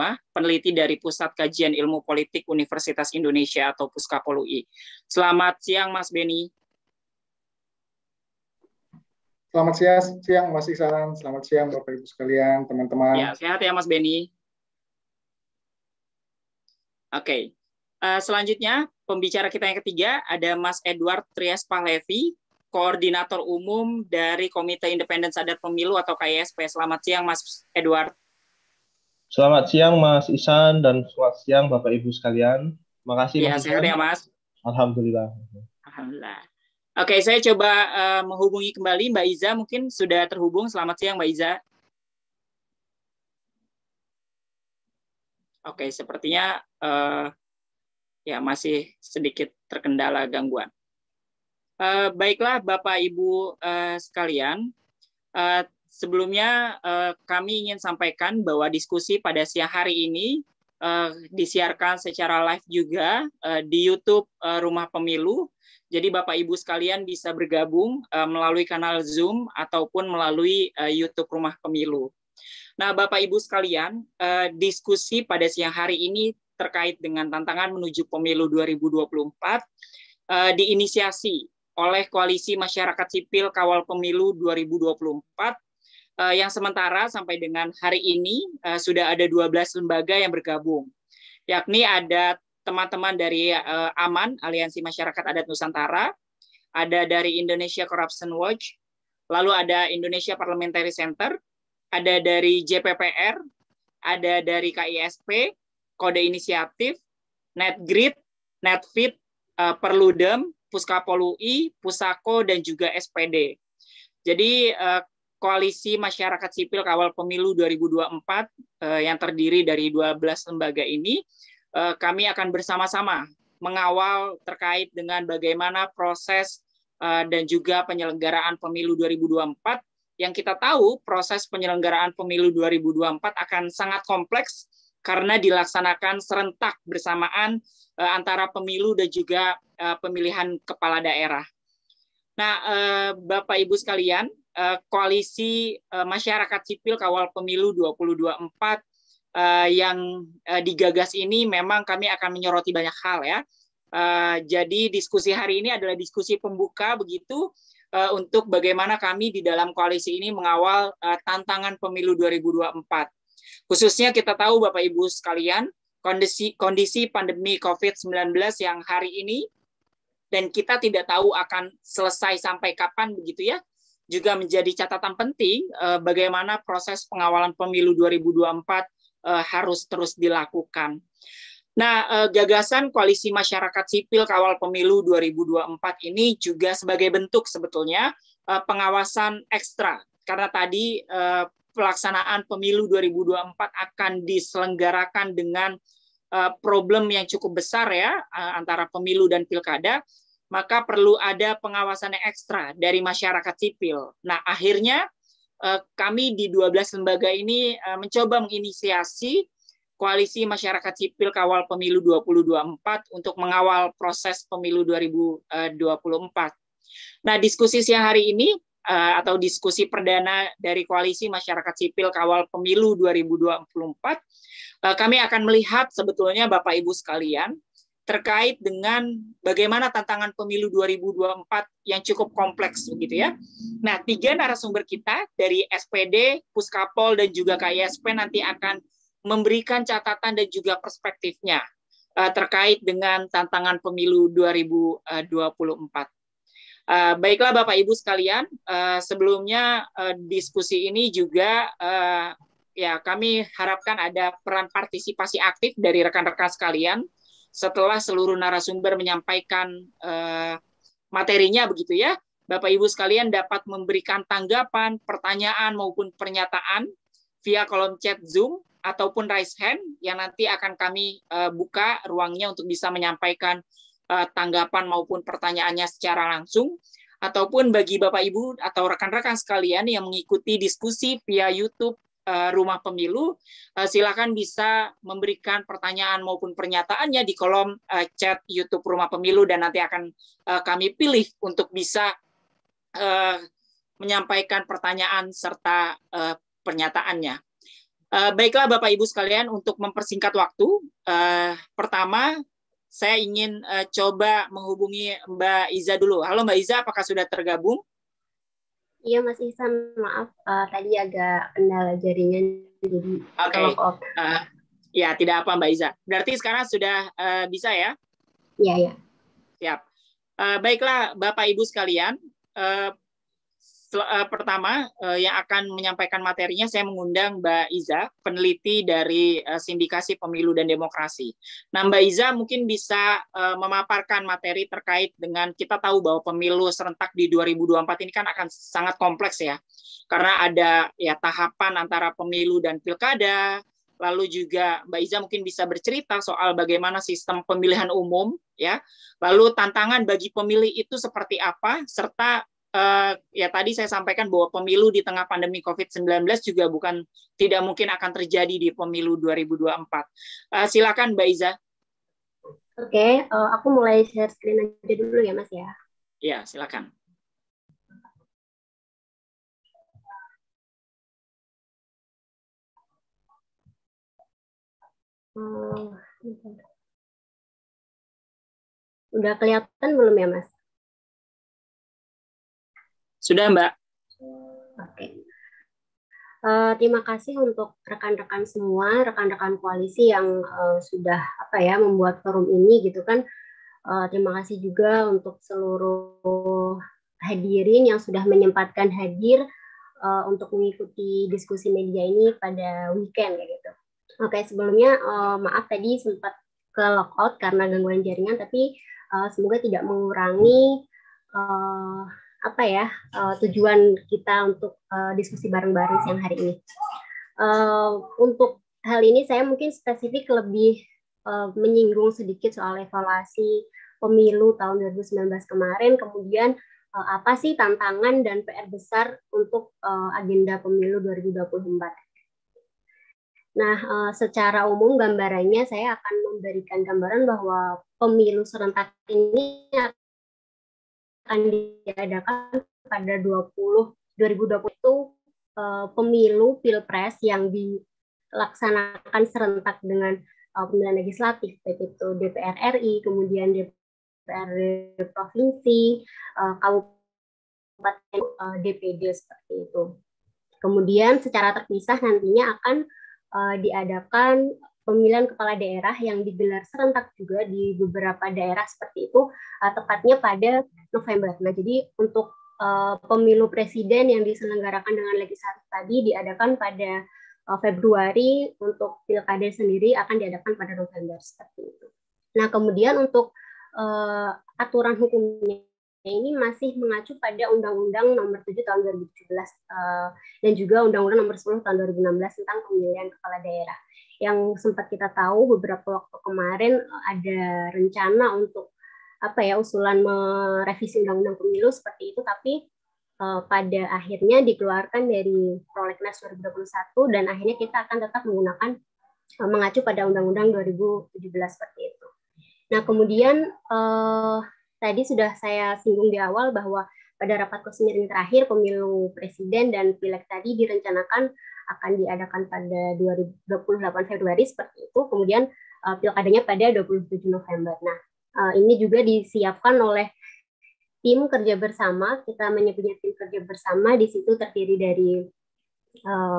Banua, peneliti dari Pusat Kajian Ilmu Politik Universitas Indonesia atau Puskapol UI. Selamat siang, Mas Beni. Selamat siang, Mas Iksan. Selamat siang, Bapak Ibu sekalian, teman-teman. Ya, sehat ya, Mas Beni. Oke. Selanjutnya, pembicara kita yang ketiga ada Mas Edward Trias Pahlevi, Koordinator Umum dari Komite Independen Sadar Pemilu atau KISP. Selamat siang, Mas Edward. Selamat siang, Mas Ihsan, dan selamat siang, Bapak Ibu sekalian. Terima kasih, Ya, Mas sehat Ihsan. ya, Mas. Alhamdulillah. Alhamdulillah. Oke, saya coba menghubungi kembali Mbak Iza. Mungkin sudah terhubung. Selamat siang, Mbak Iza. Oke, sepertinya ya masih sedikit terkendala gangguan. Baiklah, Bapak Ibu sekalian, sebelumnya kami ingin sampaikan bahwa diskusi pada siang hari ini disiarkan secara live juga di YouTube Rumah Pemilu. Jadi Bapak Ibu sekalian bisa bergabung melalui kanal Zoom ataupun melalui YouTube Rumah Pemilu. Nah, Bapak Ibu sekalian, diskusi pada siang hari ini terkait dengan tantangan menuju pemilu 2024 diinisiasi oleh Koalisi Masyarakat Sipil Kawal Pemilu 2024 yang sementara sampai dengan hari ini sudah ada 12 lembaga yang bergabung, yakni ada teman-teman dari AMAN, Aliansi Masyarakat Adat Nusantara, ada dari Indonesia Corruption Watch, lalu ada Indonesia Parliamentary Center, ada dari JPPR, ada dari KISP, Kode Inisiatif, NetGrid, NetFit, Perludem, Puskapol UI, Pusako, dan juga SPD. Jadi Koalisi Masyarakat Sipil Kawal Pemilu 2024 yang terdiri dari 12 lembaga ini, kami akan bersama-sama mengawal terkait dengan bagaimana proses dan juga penyelenggaraan pemilu 2024, yang kita tahu proses penyelenggaraan pemilu 2024 akan sangat kompleks karena dilaksanakan serentak bersamaan antara pemilu dan juga pemilihan kepala daerah. Nah, Bapak Ibu sekalian, Koalisi Masyarakat Sipil Kawal Pemilu 2024 yang digagas ini memang kami akan menyoroti banyak hal ya. Jadi diskusi hari ini adalah diskusi pembuka begitu untuk bagaimana kami di dalam koalisi ini mengawal tantangan pemilu 2024. Khususnya kita tahu Bapak Ibu sekalian, kondisi pandemi COVID-19 yang hari ini dan kita tidak tahu akan selesai sampai kapan begitu ya, juga menjadi catatan penting bagaimana proses pengawalan pemilu 2024 harus terus dilakukan. Nah, gagasan Koalisi Masyarakat Sipil Kawal Pemilu 2024 ini juga sebagai bentuk sebetulnya pengawasan ekstra, karena tadi pelaksanaan pemilu 2024 akan diselenggarakan dengan problem yang cukup besar ya antara pemilu dan pilkada, maka perlu ada pengawasan yang ekstra dari masyarakat sipil. Nah, akhirnya kami di 12 lembaga ini mencoba menginisiasi Koalisi Masyarakat Sipil Kawal Pemilu 2024 untuk mengawal proses pemilu 2024. Nah, diskusi siang hari ini atau diskusi perdana dari Koalisi Masyarakat Sipil Kawal Pemilu 2024, kami akan melihat sebetulnya Bapak Ibu sekalian terkait dengan bagaimana tantangan pemilu 2024 yang cukup kompleks begitu ya. Nah, 3 narasumber kita dari SPD, Puskapol, dan juga KISP nanti akan memberikan catatan dan juga perspektifnya terkait dengan tantangan pemilu 2024. Baiklah Bapak Ibu sekalian, sebelumnya diskusi ini juga ya kami harapkan ada peran partisipasi aktif dari rekan-rekan sekalian setelah seluruh narasumber menyampaikan materinya begitu ya. Bapak Ibu sekalian dapat memberikan tanggapan, pertanyaan maupun pernyataan via kolom chat Zoom ataupun raise hand yang nanti akan kami buka ruangnya untuk bisa menyampaikan tanggapan maupun pertanyaannya secara langsung, ataupun bagi Bapak Ibu atau rekan-rekan sekalian yang mengikuti diskusi via YouTube Rumah Pemilu, silakan bisa memberikan pertanyaan maupun pernyataannya di kolom chat YouTube Rumah Pemilu dan nanti akan kami pilih untuk bisa menyampaikan pertanyaan serta pernyataannya. Baiklah Bapak Ibu sekalian, untuk mempersingkat waktu, pertama saya ingin coba menghubungi Mbak Iza dulu. Halo Mbak Iza, apakah sudah tergabung? Iya Mas Ihsan, maaf tadi agak kendala jaringan jadi Oke. Ya, tidak apa Mbak Iza. Berarti sekarang sudah bisa ya? Iya, ya. Siap. Baiklah Bapak Ibu sekalian, pertama yang akan menyampaikan materinya saya mengundang Mbak Iza, peneliti dari Sindikasi Pemilu dan Demokrasi. Nah, Mbak Iza mungkin bisa memaparkan materi terkait dengan, kita tahu bahwa pemilu serentak di 2024 ini kan akan sangat kompleks ya, karena ada ya tahapan antara pemilu dan pilkada. Lalu juga Mbak Iza mungkin bisa bercerita soal bagaimana sistem pemilihan umum ya, lalu tantangan bagi pemilih itu seperti apa, serta ya tadi saya sampaikan bahwa pemilu di tengah pandemi COVID-19 juga tidak mungkin akan terjadi di pemilu 2024. Silakan Mbak Iza. Oke, aku mulai share screen aja dulu ya Mas ya. Ya, silakan. Udah kelihatan belum ya Mas? Sudah Mbak. Oke. Terima kasih untuk rekan-rekan semua, rekan-rekan koalisi yang sudah membuat forum ini gitu kan. Terima kasih juga untuk seluruh hadirin yang sudah menyempatkan hadir untuk mengikuti diskusi media ini pada weekend ya gitu. Oke, sebelumnya maaf tadi sempat ke lockout karena gangguan jaringan, tapi semoga tidak mengurangi tujuan kita untuk diskusi bareng-bareng siang hari ini. Untuk hal ini saya mungkin spesifik lebih menyinggung sedikit soal evaluasi pemilu tahun 2019 kemarin, kemudian apa sih tantangan dan PR besar untuk agenda pemilu 2024. Nah, secara umum gambarannya saya akan memberikan gambaran bahwa pemilu serentak ini akan diadakan pada 2020 itu pemilu pilpres yang dilaksanakan serentak dengan pemilihan legislatif, baik itu DPR RI, kemudian DPRD provinsi, kabupaten, DPD seperti itu. Kemudian secara terpisah nantinya akan diadakan pemilihan kepala daerah yang digelar serentak juga di beberapa daerah seperti itu, tepatnya pada November. Nah, jadi untuk pemilu presiden yang diselenggarakan dengan legislatif tadi diadakan pada Februari, untuk pilkada sendiri akan diadakan pada November seperti itu. Nah, kemudian untuk aturan hukumnya ini masih mengacu pada Undang-Undang Nomor 7 Tahun 2017 dan juga Undang-Undang Nomor 10 Tahun 2016 tentang pemilihan kepala daerah. Yang sempat kita tahu beberapa waktu kemarin ada rencana untuk usulan merevisi Undang-Undang Pemilu seperti itu, tapi pada akhirnya dikeluarkan dari Prolegnas 2021 dan akhirnya kita akan tetap menggunakan mengacu pada Undang-Undang 2017 seperti itu. Nah, kemudian tadi sudah saya singgung di awal bahwa pada rapat konsinyering terakhir pemilu presiden dan pileg tadi direncanakan akan diadakan pada 28 Februari seperti itu, kemudian pilkadanya pada 27 November. Nah, ini juga disiapkan oleh tim kerja bersama, kita menyebutnya tim kerja bersama, di situ terdiri dari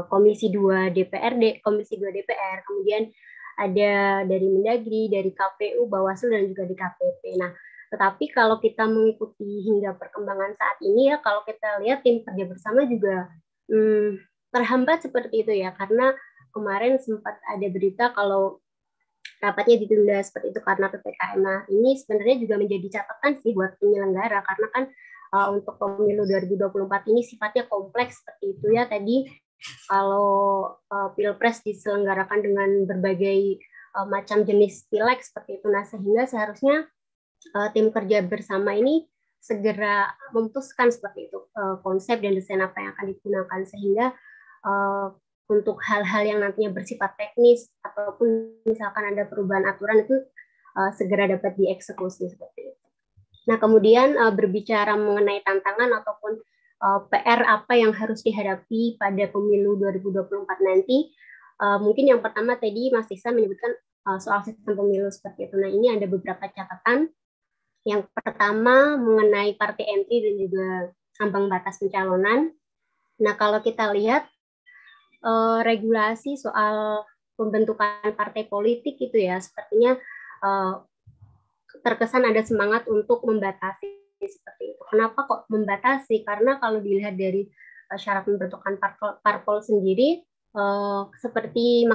Komisi 2 DPRD, Komisi 2 DPR, kemudian ada dari Mendagri, dari KPU, Bawaslu, dan juga di KPP. Nah, tetapi kalau kita mengikuti hingga perkembangan saat ini ya, kalau kita lihat tim kerja bersama juga terhambat seperti itu ya, karena kemarin sempat ada berita kalau rapatnya ditunda seperti itu karena PPKM. Nah, ini sebenarnya juga menjadi catatan sih buat penyelenggara, karena kan untuk pemilu 2024 ini sifatnya kompleks seperti itu ya. Tadi kalau pilpres diselenggarakan dengan berbagai macam jenis pileg seperti itu, nah sehingga seharusnya tim kerja bersama ini segera memutuskan seperti itu konsep dan desain apa yang akan digunakan, sehingga untuk hal-hal yang nantinya bersifat teknis ataupun misalkan ada perubahan aturan itu segera dapat dieksekusi seperti itu. Nah, kemudian berbicara mengenai tantangan ataupun PR apa yang harus dihadapi pada pemilu 2024 nanti, Mungkin yang pertama tadi Mas Iksan menyebutkan soal sistem pemilu seperti itu. Nah, ini ada beberapa catatan. Yang pertama mengenai party entry dan juga ambang batas pencalonan. Nah, kalau kita lihat regulasi soal pembentukan partai politik itu ya, sepertinya terkesan ada semangat untuk membatasi seperti itu. Kenapa kok membatasi? Karena kalau dilihat dari syarat pembentukan parpol sendiri, seperti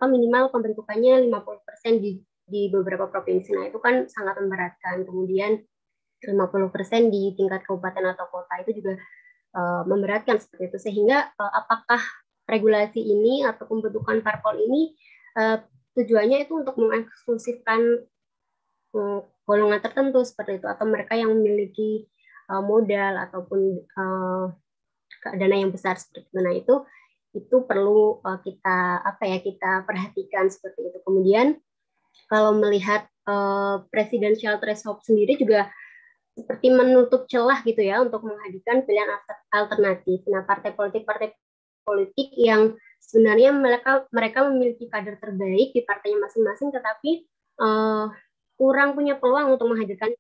minimal pembentukannya 50% di beberapa provinsi. Nah, itu kan sangat memberatkan. Kemudian 50% di tingkat kabupaten atau kota itu juga memberatkan seperti itu. Sehingga apakah regulasi ini atau pembentukan parpol ini tujuannya itu untuk mengeksklusifkan golongan tertentu seperti itu, atau mereka yang memiliki modal ataupun dana yang besar seperti itu. Nah, itu perlu kita perhatikan seperti itu. Kemudian kalau melihat presidential threshold sendiri juga seperti menutup celah gitu ya untuk menghadirkan pilihan alternatif. Nah, partai politik yang sebenarnya mereka memiliki kader terbaik di partainya masing-masing, tetapi kurang punya peluang untuk menghadirkan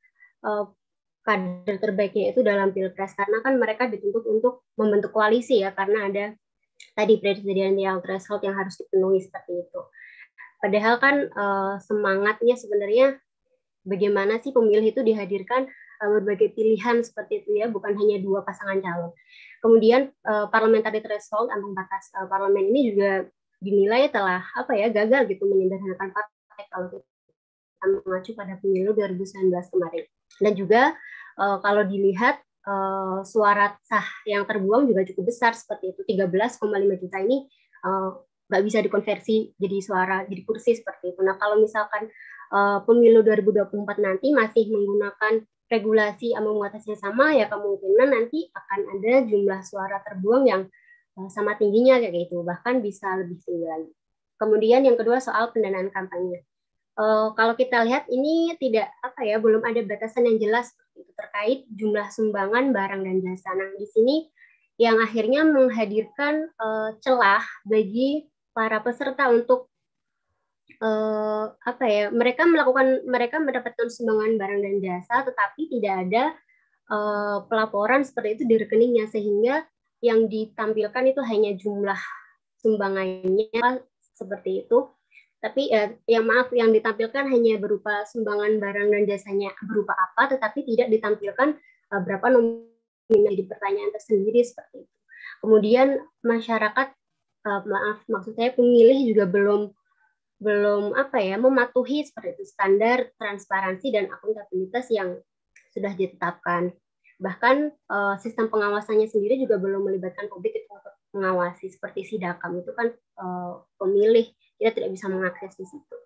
kader terbaiknya itu dalam pilpres, karena kan mereka dituntut untuk membentuk koalisi ya, karena ada tadi presidensial threshold yang harus dipenuhi seperti itu. Padahal kan semangatnya sebenarnya bagaimana sih pemilih itu dihadirkan berbagai pilihan seperti itu ya, bukan hanya 2 pasangan calon. Kemudian parliamentary threshold, ambang batas parlemen ini juga dinilai telah gagal gitu menyederhanakan partai kalau kita mengacu pada pemilu 2019 kemarin. Dan juga kalau dilihat suara sah yang terbuang juga cukup besar seperti itu, 13,5 juta ini nggak bisa dikonversi jadi kursi seperti itu. Nah, kalau misalkan pemilu 2024 nanti masih menggunakan regulasi ambang batas yang sama, ya kemungkinan nanti akan ada jumlah suara terbuang yang sama tingginya kayak gitu, bahkan bisa lebih tinggi lagi. Kemudian yang kedua soal pendanaan kampanye. Kalau kita lihat ini belum ada batasan yang jelas terkait jumlah sumbangan barang dan jasa. Nah, di sini yang akhirnya menghadirkan celah bagi para peserta untuk mereka mendapatkan sumbangan barang dan jasa, tetapi tidak ada pelaporan seperti itu di rekeningnya, sehingga yang ditampilkan itu hanya jumlah sumbangannya seperti itu. Tapi yang ditampilkan hanya berupa sumbangan barang dan jasanya berupa apa, tetapi tidak ditampilkan berapa nominal. Di pertanyaan tersendiri seperti itu. Kemudian masyarakat, maksud saya pemilih juga belum mematuhi seperti itu standar transparansi dan akuntabilitas yang sudah ditetapkan. Bahkan sistem pengawasannya sendiri juga belum melibatkan publik untuk mengawasi, seperti Sidakam itu kan pemilih kita tidak bisa mengakses di situ.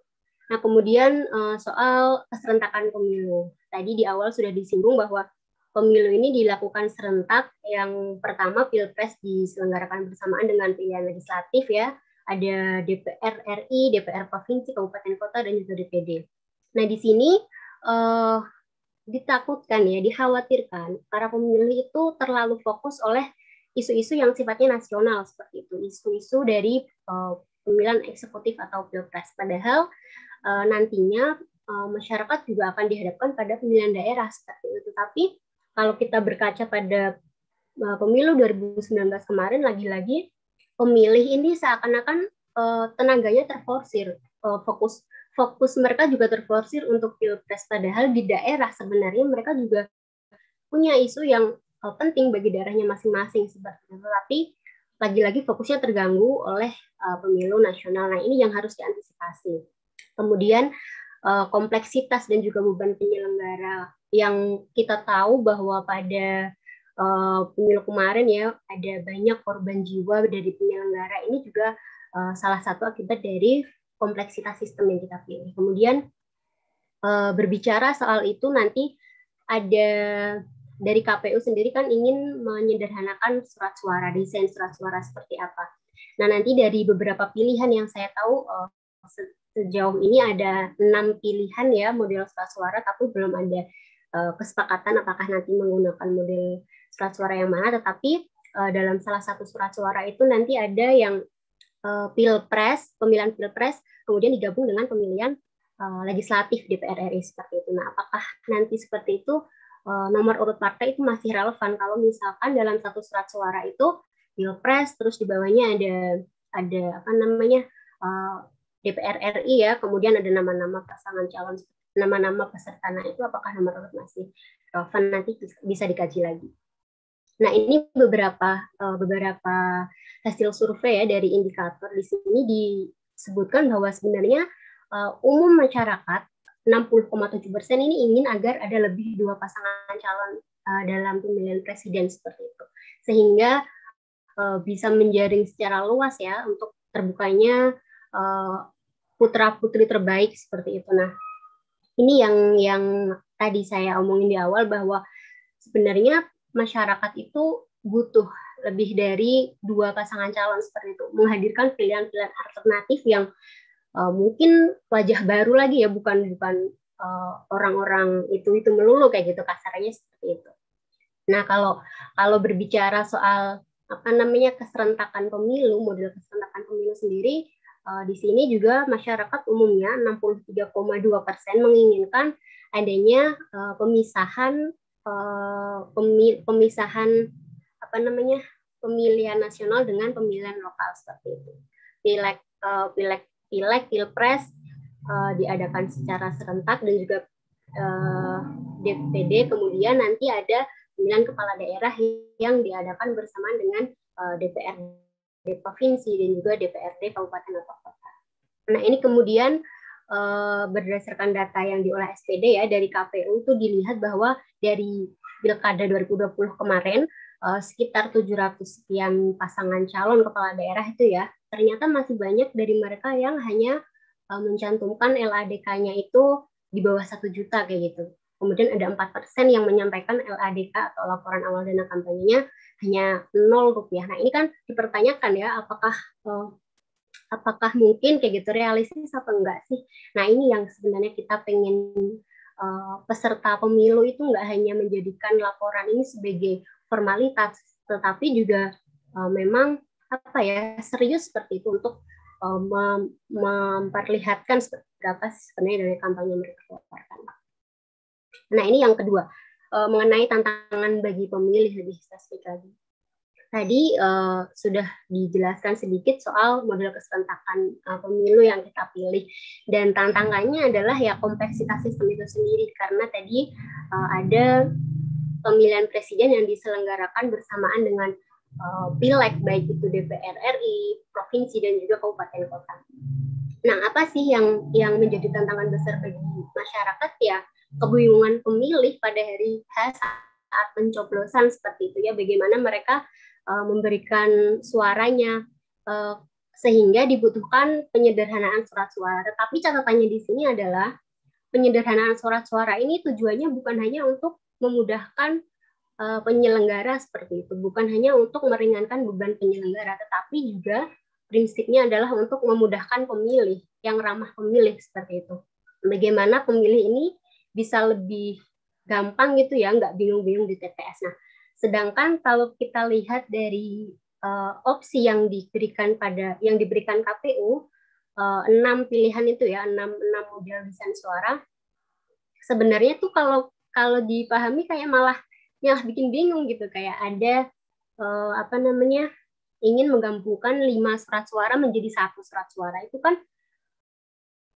Nah, kemudian soal keserentakan pemilu. Tadi di awal sudah disinggung bahwa pemilu ini dilakukan serentak. Yang pertama, Pilpres diselenggarakan bersamaan dengan pilihan legislatif ya. Ada DPR RI, DPR provinsi, kabupaten kota, dan juga DPD. Nah, di sini ditakutkan ya, dikhawatirkan para pemilih itu terlalu fokus oleh isu-isu yang sifatnya nasional seperti itu, isu-isu dari pemilihan eksekutif atau pilpres. Padahal nantinya masyarakat juga akan dihadapkan pada pemilihan daerah seperti itu. Tapi kalau kita berkaca pada pemilu 2019 kemarin, lagi-lagi pemilih ini seakan-akan tenaganya terforsir, fokus mereka juga terforsir untuk pilpres. Padahal di daerah sebenarnya mereka juga punya isu yang penting bagi daerahnya masing-masing seperti itu. Tapi lagi-lagi fokusnya terganggu oleh pemilu nasional. Nah, ini yang harus diantisipasi. Kemudian kompleksitas dan juga beban penyelenggara yang kita tahu bahwa pada pemilu kemarin ya ada banyak korban jiwa dari penyelenggara, ini juga salah satu akibat dari kompleksitas sistem yang kita pilih. Kemudian berbicara soal itu, nanti ada dari KPU sendiri kan ingin menyederhanakan surat suara, desain surat suara seperti apa. Nah, nanti dari beberapa pilihan yang saya tahu sejauh ini ada 6 pilihan ya model surat suara, tapi belum ada kesepakatan apakah nanti menggunakan model surat suara yang mana. Tetapi dalam salah satu surat suara itu nanti ada yang pilpres, pemilihan pilpres, kemudian digabung dengan pemilihan legislatif DPR RI seperti itu. Nah, apakah nanti seperti itu nomor urut partai itu masih relevan kalau misalkan dalam satu surat suara itu pilpres, terus di bawahnya ada apa namanya DPR RI ya, kemudian ada nama-nama pasangan calon, nama-nama peserta. Nah, itu apakah nomor urut masih relevan, nanti bisa dikaji lagi. Nah, ini beberapa hasil survei ya dari indikator. Di sini disebutkan bahwa sebenarnya umum masyarakat 60,7% ini ingin agar ada lebih 2 pasangan calon dalam pemilihan presiden seperti itu, sehingga bisa menjaring secara luas ya untuk terbukanya putra-putri terbaik seperti itu. Nah, ini yang tadi saya omongin di awal, bahwa sebenarnya masyarakat itu butuh lebih dari 2 pasangan calon seperti itu, menghadirkan pilihan-pilihan alternatif yang mungkin wajah baru lagi ya, bukan orang-orang itu melulu kayak gitu, kasarnya seperti itu. Nah, kalau berbicara soal apa namanya keserentakan pemilu, model keserentakan pemilu sendiri, di sini juga masyarakat umumnya 63,2% menginginkan adanya pemisahan apa namanya pemilihan nasional dengan pemilihan lokal seperti itu. Pilpres diadakan secara serentak dan juga DPD, kemudian nanti ada pemilihan kepala daerah yang diadakan bersamaan dengan DPRD provinsi dan juga DPRD kabupaten atau kota. Nah, ini kemudian berdasarkan data yang diolah SPD ya dari KPU, itu dilihat bahwa dari Pilkada 2020 kemarin sekitar 700 sekian pasangan calon kepala daerah itu ya, ternyata masih banyak dari mereka yang hanya mencantumkan LADK-nya itu di bawah 1 juta kayak gitu. Kemudian ada 4% yang menyampaikan LADK atau laporan awal dana kampanyenya hanya Rp0. Nah, ini kan dipertanyakan ya, apakah mungkin kayak gitu, realistis apa enggak sih? Nah, ini yang sebenarnya kita pengen peserta pemilu itu enggak hanya menjadikan laporan ini sebagai formalitas, tetapi juga memang apa ya, serius seperti itu untuk memperlihatkan seberapa sebenarnya dari kampanye mereka keluarkan. Nah, ini yang kedua, mengenai tantangan bagi pemilih lebih spesifik lagi. Tadi sudah dijelaskan sedikit soal model keserentakan pemilu yang kita pilih, dan tantangannya adalah ya kompleksitas sistem itu sendiri, karena tadi ada pemilihan presiden yang diselenggarakan bersamaan dengan pileg, baik itu DPR RI, provinsi dan juga kabupaten kota. Nah, apa sih yang menjadi tantangan besar bagi masyarakat ya? Kebingungan pemilih pada hari saat pencoblosan seperti itu ya, bagaimana mereka memberikan suaranya, sehingga dibutuhkan penyederhanaan surat suara. Tetapi catatannya di sini adalah penyederhanaan surat suara ini tujuannya bukan hanya untuk memudahkan penyelenggara seperti itu, bukan hanya untuk meringankan beban penyelenggara, tetapi juga prinsipnya adalah untuk memudahkan pemilih yang ramah pemilih seperti itu. Bagaimana pemilih ini bisa lebih gampang gitu ya, nggak bingung-bingung di TPS. Nah, sedangkan kalau kita lihat dari opsi yang diberikan KPU, 6 pilihan itu ya, 6 model desain suara, sebenarnya tuh kalau dipahami kayak malah bikin bingung gitu, kayak ada apa namanya ingin menggabungkan 5 surat suara menjadi 1 surat suara, itu kan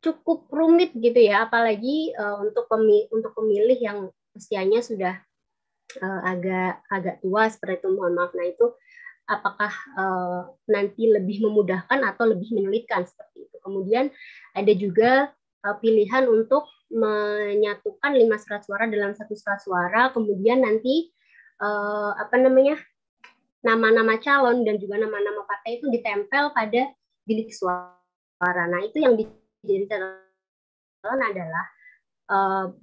cukup rumit gitu ya, apalagi untuk pemilih yang usianya sudah agak tua seperti itu, mohon maaf. Nah, itu apakah nanti lebih memudahkan atau lebih menyulitkan seperti itu. Kemudian ada juga pilihan untuk menyatukan 5 surat suara dalam 1 surat suara, kemudian nanti apa namanya nama-nama calon dan juga nama-nama partai itu ditempel pada bilik suara. Nah, itu yang jadi catatan adalah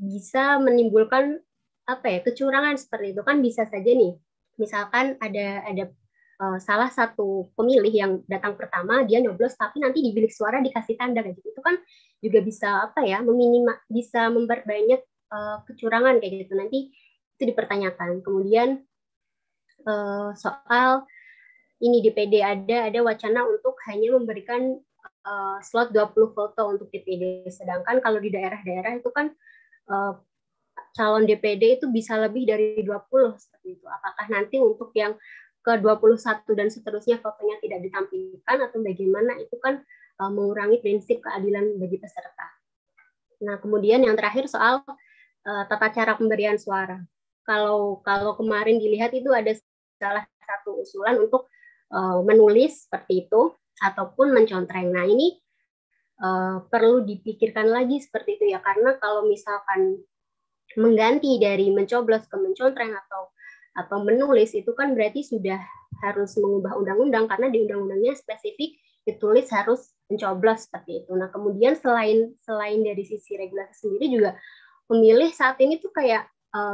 bisa menimbulkan apa ya, kecurangan seperti itu kan. Bisa saja nih, misalkan ada salah satu pemilih yang datang pertama dia nyoblos, tapi nanti di bilik suara dikasih tanda kayak gitu, itu kan juga bisa apa ya, bisa memperbanyak kecurangan kayak gitu. Nanti itu dipertanyakan. Kemudian soal ini DPD ada wacana untuk hanya memberikan slot 20 foto untuk DPD. Sedangkan kalau di daerah-daerah itu kan calon DPD itu bisa lebih dari 20 seperti itu. Apakah nanti untuk yang ke 21 dan seterusnya fotonya tidak ditampilkan atau bagaimana, itu kan mengurangi prinsip keadilan bagi peserta. Nah, kemudian yang terakhir soal tata cara pemberian suara. Kalau kemarin dilihat itu ada salah satu usulan untuk menulis seperti itu ataupun mencontreng. Nah, ini perlu dipikirkan lagi seperti itu ya, karena kalau misalkan mengganti dari mencoblos ke mencontreng atau menulis, itu kan berarti sudah harus mengubah undang-undang, karena di undang-undangnya spesifik ditulis harus mencoblos seperti itu. Nah, kemudian selain dari sisi regulasi sendiri juga, pemilih saat ini tuh kayak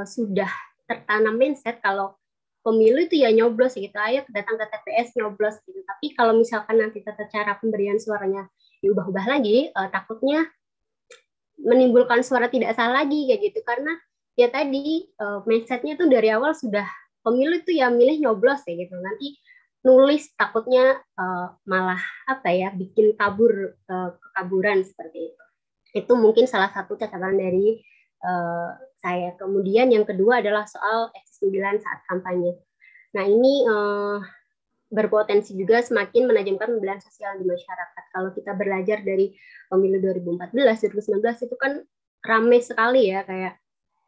sudah tertanam mindset kalau pemilu itu ya nyoblos gitu, ayo datang ke TPS nyoblos gitu. Tapi kalau misalkan nanti tata cara pemberian suaranya diubah-ubah lagi, takutnya menimbulkan suara tidak sah lagi kayak gitu, karena ya tadi mindsetnya tuh dari awal sudah pemilu itu ya milih nyoblos kayak gitu. Nanti nulis takutnya malah apa ya, bikin kekaburan seperti itu. Itu mungkin salah satu catatan dari saya. Kemudian yang kedua adalah soal eksis 9 saat kampanye. Nah, ini berpotensi juga semakin menajamkan pembelahan sosial di masyarakat. Kalau kita belajar dari pemilu 2014, 2019 itu kan ramai sekali ya, kayak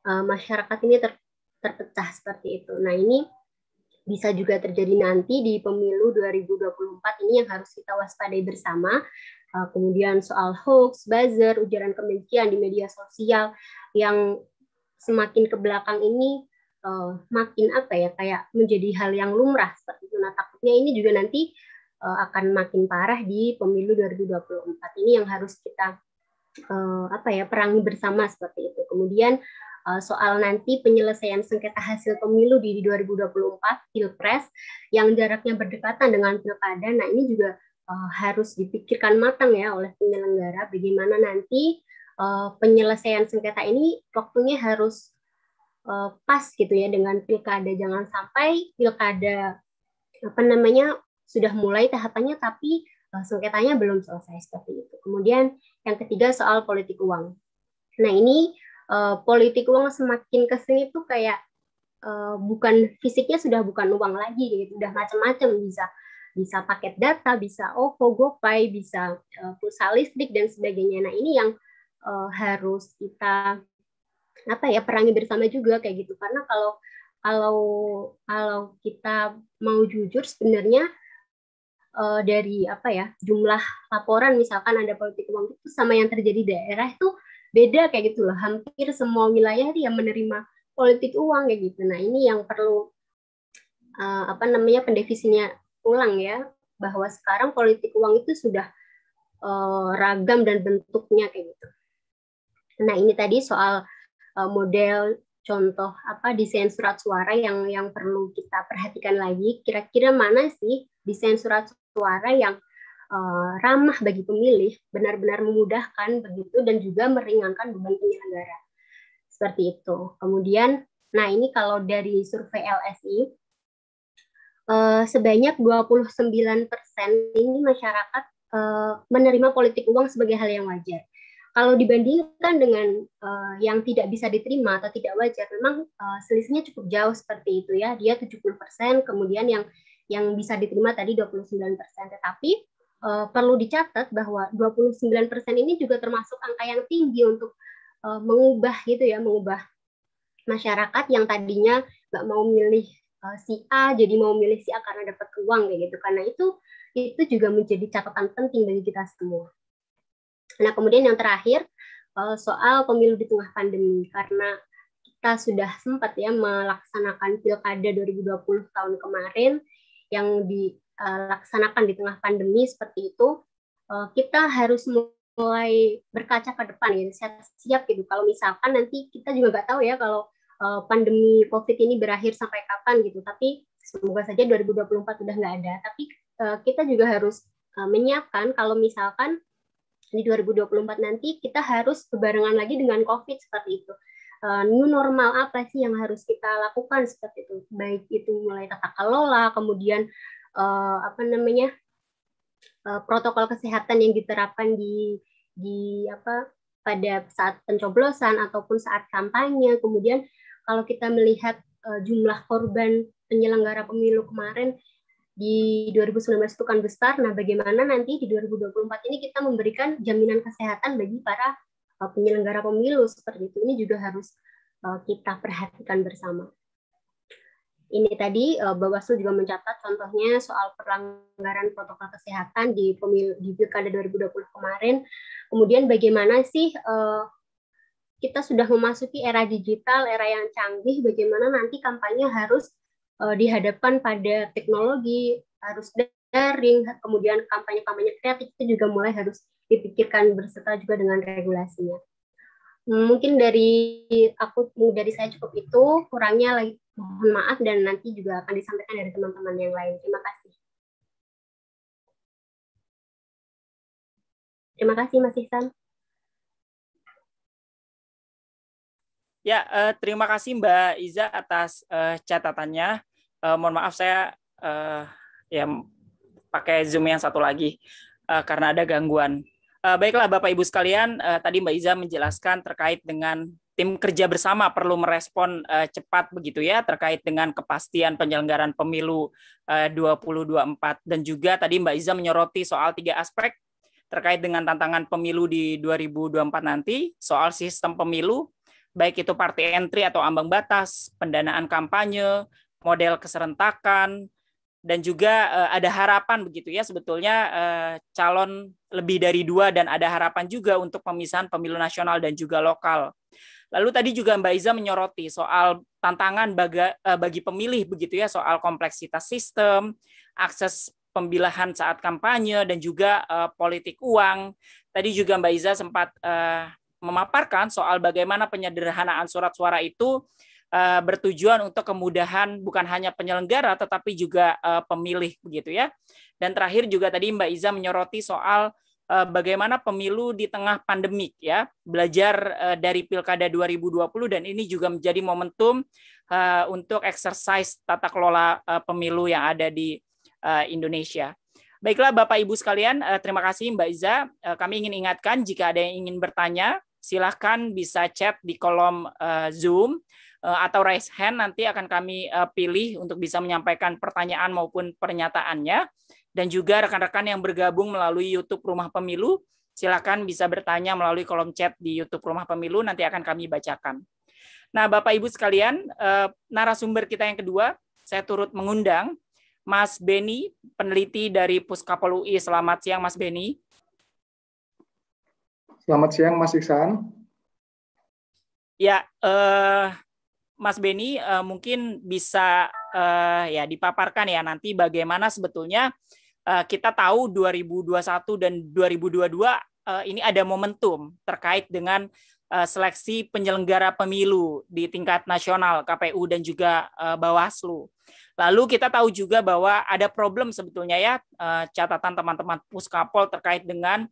masyarakat ini terpecah seperti itu. Nah, ini bisa juga terjadi nanti di pemilu 2024 ini yang harus kita waspadai bersama. Kemudian soal hoax, buzzer, ujaran kebencian di media sosial yang semakin ke belakang ini makin apa ya, kayak menjadi hal yang lumrah seperti itu. Nah, takutnya ini juga nanti akan makin parah di pemilu 2024 ini yang harus kita perangi bersama seperti itu. Kemudian soal nanti penyelesaian sengketa hasil pemilu di 2024 Pilpres yang jaraknya berdekatan dengan Pilkada. Nah, ini juga harus dipikirkan matang ya oleh penyelenggara, bagaimana nanti penyelesaian sengketa ini waktunya harus pas gitu ya dengan Pilkada. Jangan sampai Pilkada sudah mulai tahapannya tapi sengketanya belum selesai seperti itu. Kemudian yang ketiga soal politik uang. Nah, ini politik uang semakin kesini tuh kayak bukan fisiknya, sudah bukan uang lagi gitu, udah macam-macam, bisa paket data, bisa OVO, GoPay, bisa pulsa listrik dan sebagainya. Nah, ini yang harus kita perangi bersama juga kayak gitu, karena kalau kita mau jujur sebenarnya dari jumlah laporan misalkan ada politik uang itu sama yang terjadi di daerah itu beda kayak gitu loh. Hampir semua wilayah yang menerima politik uang kayak gitu. Nah, ini yang perlu pendefinisinya ulang ya, bahwa sekarang politik uang itu sudah ragam dan bentuknya kayak gitu. Nah, ini tadi soal model contoh desain surat suara yang perlu kita perhatikan lagi. Kira-kira mana sih desain surat suara yang ramah bagi pemilih, benar-benar memudahkan begitu, dan juga meringankan beban penyelenggara. Seperti itu. Kemudian, nah ini kalau dari survei LSI, sebanyak 29% ini masyarakat menerima politik uang sebagai hal yang wajar. Kalau dibandingkan dengan yang tidak bisa diterima atau tidak wajar, memang selisihnya cukup jauh seperti itu ya. Dia 70%, kemudian yang bisa diterima tadi 29%. Tetapi perlu dicatat bahwa 29% ini juga termasuk angka yang tinggi untuk mengubah masyarakat yang tadinya nggak mau milih si A jadi mau milih si A karena dapat uang kayak gitu. Karena itu juga menjadi catatan penting bagi kita semua. Nah, kemudian yang terakhir soal pemilu di tengah pandemi, karena kita sudah sempat ya melaksanakan Pilkada 2020 tahun kemarin yang dilaksanakan di tengah pandemi seperti itu, kita harus mulai berkaca ke depan gitu, siap gitu. Kalau misalkan nanti kita juga nggak tahu ya kalau pandemi COVID ini berakhir sampai kapan gitu, tapi semoga saja 2024 udah nggak ada. Tapi kita juga harus menyiapkan kalau misalkan di 2024 nanti kita harus berbarengan lagi dengan COVID seperti itu. New normal apa sih yang harus kita lakukan seperti itu? Baik itu mulai tata kelola, kemudian protokol kesehatan yang diterapkan pada saat pencoblosan ataupun saat kampanye. Kemudian kalau kita melihat jumlah korban penyelenggara pemilu kemarin di 2019 itu kan besar. Nah, bagaimana nanti di 2024 ini kita memberikan jaminan kesehatan bagi para penyelenggara pemilu seperti itu. Ini juga harus kita perhatikan bersama. Ini tadi Bawaslu juga mencatat contohnya soal pelanggaran protokol kesehatan di Pilkada 2020 kemarin. Kemudian bagaimana sih kita sudah memasuki era digital, era yang canggih, bagaimana nanti kampanye harus dihadapkan pada teknologi, harus daring, kemudian kampanye-kampanye kreatif itu juga mulai harus dipikirkan berserta juga dengan regulasinya. Mungkin dari saya cukup itu, kurangnya lagi mohon maaf dan nanti juga akan disampaikan dari teman-teman yang lain. Terima kasih. Terima kasih Mas Ihsan. Ya, terima kasih Mbak Iza atas catatannya. Mohon maaf saya pakai Zoom yang satu lagi karena ada gangguan. Baiklah Bapak Ibu sekalian, tadi Mbak Iza menjelaskan terkait dengan tim kerja bersama perlu merespon cepat begitu ya terkait dengan kepastian penyelenggaraan pemilu 2024 dan juga tadi Mbak Iza menyoroti soal 3 aspek terkait dengan tantangan pemilu di 2024 nanti, soal sistem pemilu baik itu party entry atau ambang batas, pendanaan kampanye, model keserentakan, dan juga ada harapan begitu ya sebetulnya calon lebih dari 2 dan ada harapan juga untuk pemisahan pemilu nasional dan juga lokal. Lalu tadi juga Mbak Iza menyoroti soal tantangan bagi pemilih begitu ya, soal kompleksitas sistem, akses pemilihan saat kampanye dan juga politik uang. Tadi juga Mbak Iza sempat memaparkan soal bagaimana penyederhanaan surat suara itu bertujuan untuk kemudahan bukan hanya penyelenggara tetapi juga pemilih begitu ya. Dan terakhir juga tadi Mbak Iza menyoroti soal bagaimana pemilu di tengah pandemik ya, belajar dari Pilkada 2020 dan ini juga menjadi momentum untuk exercise tata kelola pemilu yang ada di Indonesia. Baiklah Bapak Ibu sekalian, terima kasih Mbak Iza. Kami ingin ingatkan jika ada yang ingin bertanya, silahkan bisa chat di kolom Zoom atau raise hand, nanti akan kami pilih untuk bisa menyampaikan pertanyaan maupun pernyataannya. Dan juga rekan-rekan yang bergabung melalui YouTube Rumah Pemilu, silakan bisa bertanya melalui kolom chat di YouTube Rumah Pemilu, nanti akan kami bacakan. Nah, Bapak Ibu sekalian, narasumber kita yang kedua, saya turut mengundang Mas Beni, peneliti dari Puskapol UI. Selamat siang, Mas Beni. Selamat siang, Mas Ihsan. Ya, Mas Beni mungkin bisa ya dipaparkan ya nanti bagaimana sebetulnya kita tahu 2021 dan 2022 ini ada momentum terkait dengan seleksi penyelenggara pemilu di tingkat nasional KPU dan juga Bawaslu. Lalu kita tahu juga bahwa ada problem sebetulnya ya catatan teman-teman Puskapol terkait dengan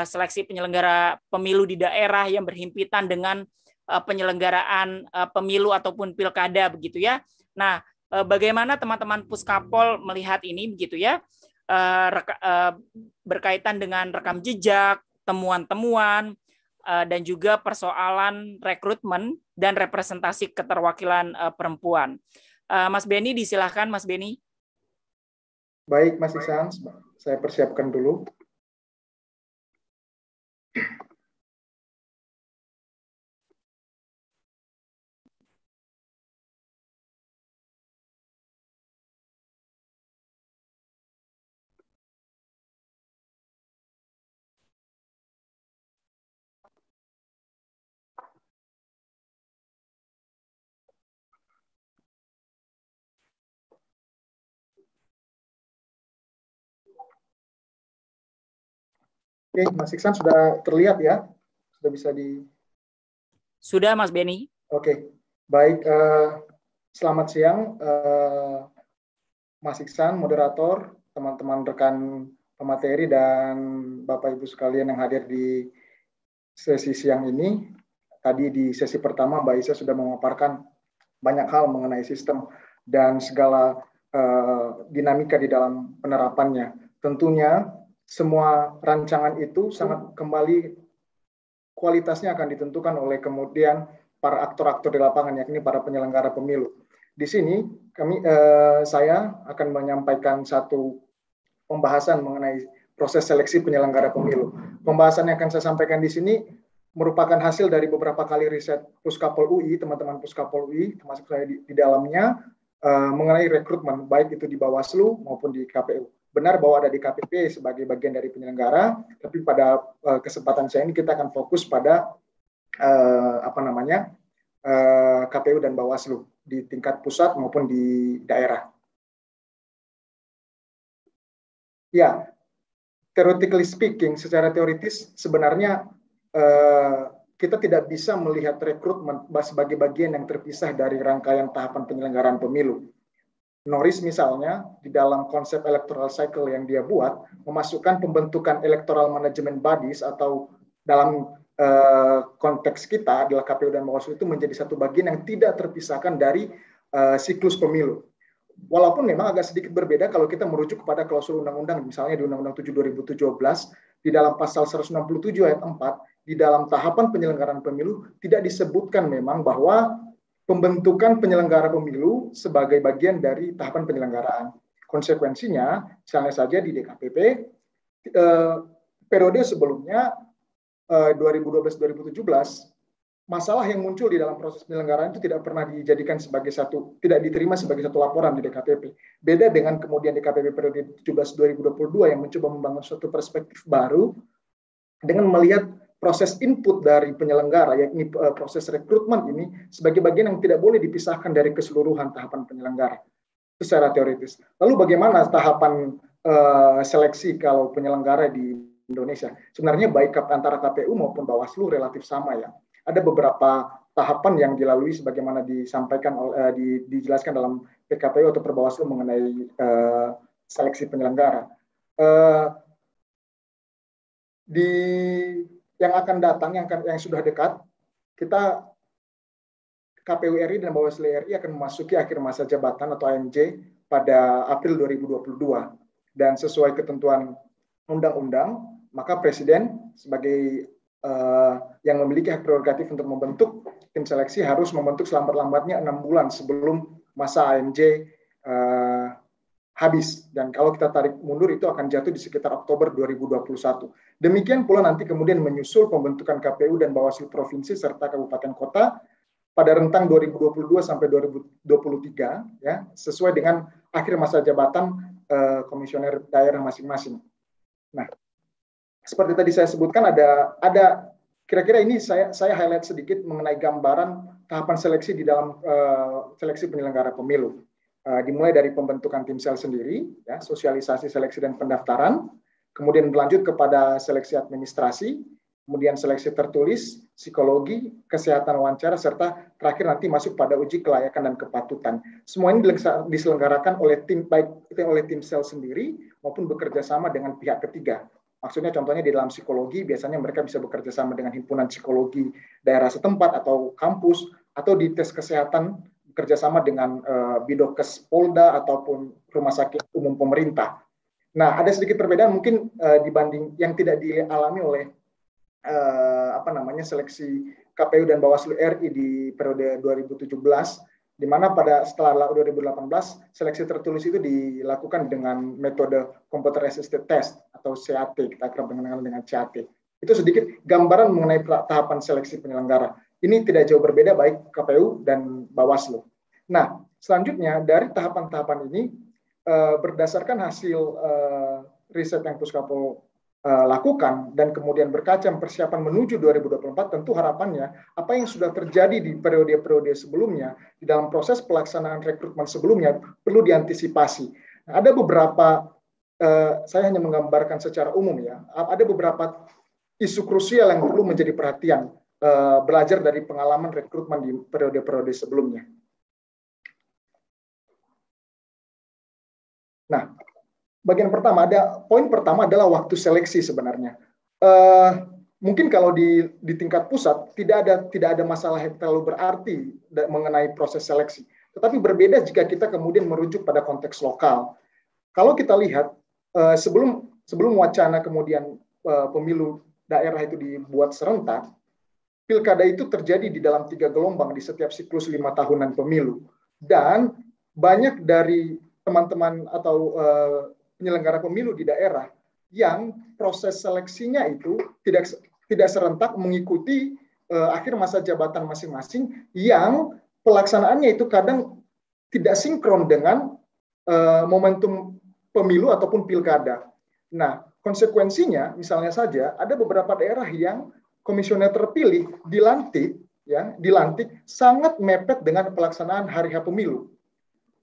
seleksi penyelenggara pemilu di daerah yang berhimpitan dengan penyelenggaraan pemilu ataupun pilkada begitu ya. Nah, bagaimana teman-teman Puskapol melihat ini begitu ya? Berkaitan dengan rekam jejak, temuan-temuan, dan juga persoalan rekrutmen dan representasi keterwakilan perempuan. Mas Beni, disilahkan Mas Beni. Baik, Mas Ihsan, saya persiapkan dulu. Oke, Mas Ihsan sudah terlihat ya? Sudah bisa di... Sudah, Mas Beni. Oke, baik. Selamat siang, Mas Ihsan, moderator, teman-teman rekan pemateri, dan Bapak Ibu sekalian yang hadir di sesi siang ini. Tadi di sesi pertama, Mbak Isa sudah memaparkan banyak hal mengenai sistem dan segala dinamika di dalam penerapannya. Tentunya semua rancangan itu sangat kembali kualitasnya akan ditentukan oleh kemudian para aktor-aktor di lapangan, yakni para penyelenggara pemilu. Di sini saya akan menyampaikan satu pembahasan mengenai proses seleksi penyelenggara pemilu. Pembahasan yang akan saya sampaikan di sini merupakan hasil dari beberapa kali riset Puskapol UI, teman-teman Puskapol UI, termasuk saya di dalamnya, mengenai rekrutmen, baik itu di Bawaslu maupun di KPU. Benar bahwa ada di KPP sebagai bagian dari penyelenggara, tapi pada kesempatan saya ini kita akan fokus pada KPU dan Bawaslu di tingkat pusat maupun di daerah. Ya, theoretically speaking, secara teoritis sebenarnya kita tidak bisa melihat rekrutmen sebagai bagian yang terpisah dari rangkaian tahapan penyelenggaraan pemilu. Norris misalnya, di dalam konsep electoral cycle yang dia buat, memasukkan pembentukan electoral management bodies atau dalam konteks kita adalah KPU dan Bawaslu itu menjadi satu bagian yang tidak terpisahkan dari siklus pemilu. Walaupun memang agak sedikit berbeda kalau kita merujuk kepada klausul undang-undang, misalnya di Undang-Undang 7 2017, di dalam pasal 167 ayat 4, di dalam tahapan penyelenggaraan pemilu tidak disebutkan memang bahwa pembentukan penyelenggara pemilu sebagai bagian dari tahapan penyelenggaraan. Konsekuensinya, misalnya saja di DKPP, periode sebelumnya 2012-2017, masalah yang muncul di dalam proses penyelenggaraan itu tidak pernah dijadikan sebagai tidak diterima sebagai satu laporan di DKPP. Beda dengan kemudian DKPP periode 17-2022 yang mencoba membangun suatu perspektif baru dengan melihat proses input dari penyelenggara, yakni proses rekrutmen ini sebagai bagian yang tidak boleh dipisahkan dari keseluruhan tahapan penyelenggara. Itu secara teoritis. Lalu bagaimana tahapan seleksi kalau penyelenggara di Indonesia? Sebenarnya baik antara KPU maupun Bawaslu relatif sama ya. Ada beberapa tahapan yang dilalui sebagaimana disampaikan dijelaskan dalam PKPU atau Perbawaslu mengenai seleksi penyelenggara. Yang akan datang, yang sudah dekat, kita KPU RI dan Bawaslu RI akan memasuki akhir masa jabatan atau AMJ pada April 2022. Dan sesuai ketentuan undang-undang, maka Presiden sebagai yang memiliki hak prerogatif untuk membentuk tim seleksi harus membentuk selambat-lambatnya 6 bulan sebelum masa AMJ habis. Dan kalau kita tarik mundur itu akan jatuh di sekitar Oktober 2021. Demikian pula nanti kemudian menyusul pembentukan KPU dan Bawaslu Provinsi serta Kabupaten Kota pada rentang 2022 sampai 2023 ya, sesuai dengan akhir masa jabatan komisioner daerah masing-masing. Nah, seperti tadi saya sebutkan ada kira-kira ini saya highlight sedikit mengenai gambaran tahapan seleksi di dalam seleksi penyelenggara pemilu. Dimulai dari pembentukan tim sel sendiri, ya, sosialisasi seleksi dan pendaftaran, kemudian berlanjut kepada seleksi administrasi, kemudian seleksi tertulis, psikologi, kesehatan wawancara, serta terakhir nanti masuk pada uji kelayakan dan kepatutan. Semua ini diselenggarakan oleh tim, baik itu oleh tim sel sendiri maupun bekerja sama dengan pihak ketiga. Maksudnya contohnya di dalam psikologi, biasanya mereka bisa bekerja sama dengan himpunan psikologi daerah setempat atau kampus, atau di tes kesehatan bekerjasama dengan Bidokes Polda ataupun rumah sakit umum pemerintah. Nah, ada sedikit perbedaan mungkin dibanding yang tidak dialami oleh seleksi KPU dan Bawaslu RI di periode 2017, di mana setelah 2018 seleksi tertulis itu dilakukan dengan metode computer assisted test atau CAT, kita akrab dengan CAT. Itu sedikit gambaran mengenai tahapan seleksi penyelenggara. Ini tidak jauh berbeda baik KPU dan Bawaslu. Nah, selanjutnya dari tahapan-tahapan ini berdasarkan hasil riset yang Puskapol lakukan dan kemudian berkaca persiapan menuju 2024, tentu harapannya apa yang sudah terjadi di periode-periode sebelumnya di dalam proses pelaksanaan rekrutmen sebelumnya perlu diantisipasi. Nah, ada beberapa saya hanya menggambarkan secara umum ya, ada beberapa isu krusial yang perlu menjadi perhatian belajar dari pengalaman rekrutmen di periode-periode sebelumnya. Nah, poin pertama adalah waktu seleksi sebenarnya. Mungkin kalau di tingkat pusat tidak ada masalah yang terlalu berarti mengenai proses seleksi. tetapi berbeda jika kita kemudian merujuk pada konteks lokal. Kalau kita lihat sebelum wacana kemudian pemilu daerah itu dibuat serentak, pilkada itu terjadi di dalam 3 gelombang di setiap siklus 5 tahunan pemilu. Dan banyak dari teman-teman atau penyelenggara pemilu di daerah yang proses seleksinya itu tidak serentak mengikuti akhir masa jabatan masing-masing, yang pelaksanaannya itu kadang tidak sinkron dengan momentum pemilu ataupun pilkada. Nah, konsekuensinya misalnya saja ada beberapa daerah yang komisioner terpilih dilantik sangat mepet dengan pelaksanaan hari H pemilu.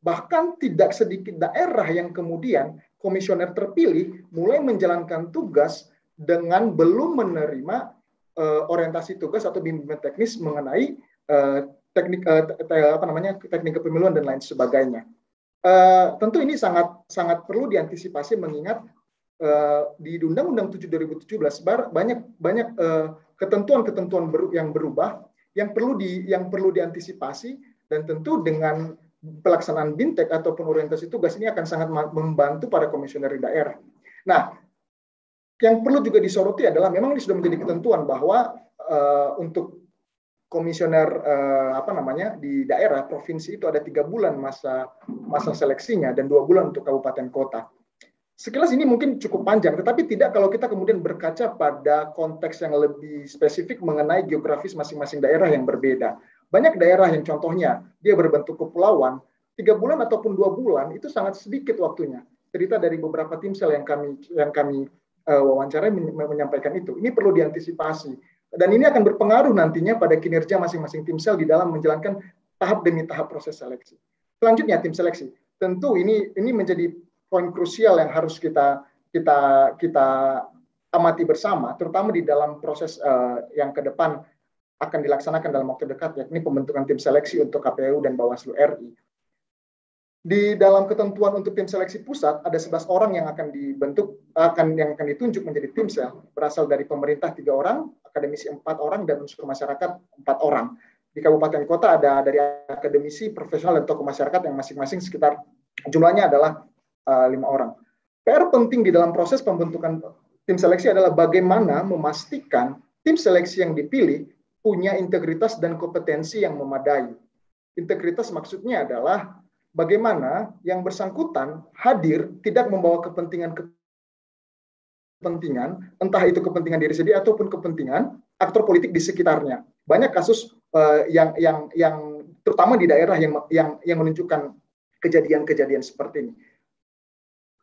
Bahkan tidak sedikit daerah yang kemudian komisioner terpilih mulai menjalankan tugas dengan belum menerima orientasi tugas atau bimbingan teknis mengenai teknik kepemiluan dan lain sebagainya. Tentu ini sangat perlu diantisipasi, mengingat di Undang-Undang 7 2017 banyak ketentuan-ketentuan yang berubah yang perlu diantisipasi, dan tentu dengan pelaksanaan BINTEK ataupun orientasi tugas ini akan sangat membantu para komisioner di daerah. Nah, yang perlu juga disoroti adalah memang ini sudah menjadi ketentuan bahwa untuk komisioner di daerah provinsi itu ada 3 bulan masa seleksinya dan 2 bulan untuk kabupaten kota. Sekilas ini mungkin cukup panjang, tetapi tidak kalau kita kemudian berkaca pada konteks yang lebih spesifik mengenai geografis masing-masing daerah yang berbeda. Banyak daerah yang contohnya dia berbentuk kepulauan, 3 bulan ataupun 2 bulan itu sangat sedikit waktunya. Cerita dari beberapa timsel yang kami wawancarai menyampaikan itu. Ini perlu diantisipasi. Dan ini akan berpengaruh nantinya pada kinerja masing-masing timsel di dalam menjalankan tahap demi tahap proses seleksi. Selanjutnya tim seleksi. Tentu ini menjadi poin krusial yang harus kita amati bersama, terutama di dalam proses yang ke depan akan dilaksanakan dalam waktu dekat, yakni pembentukan tim seleksi untuk KPU dan Bawaslu RI. Di dalam ketentuan untuk tim seleksi pusat ada 11 orang yang akan ditunjuk menjadi timsel, berasal dari pemerintah 3 orang, akademisi 4 orang, dan unsur masyarakat 4 orang. Di kabupaten kota ada dari akademisi, profesional, dan tokoh masyarakat yang masing-masing sekitar jumlahnya adalah 5 orang. PR penting di dalam proses pembentukan tim seleksi adalah bagaimana memastikan tim seleksi yang dipilih punya integritas dan kompetensi yang memadai. Integritas maksudnya adalah bagaimana yang bersangkutan hadir tidak membawa kepentingan, entah itu kepentingan diri sendiri ataupun kepentingan aktor politik di sekitarnya. Banyak kasus yang terutama di daerah yang menunjukkan kejadian-kejadian seperti ini.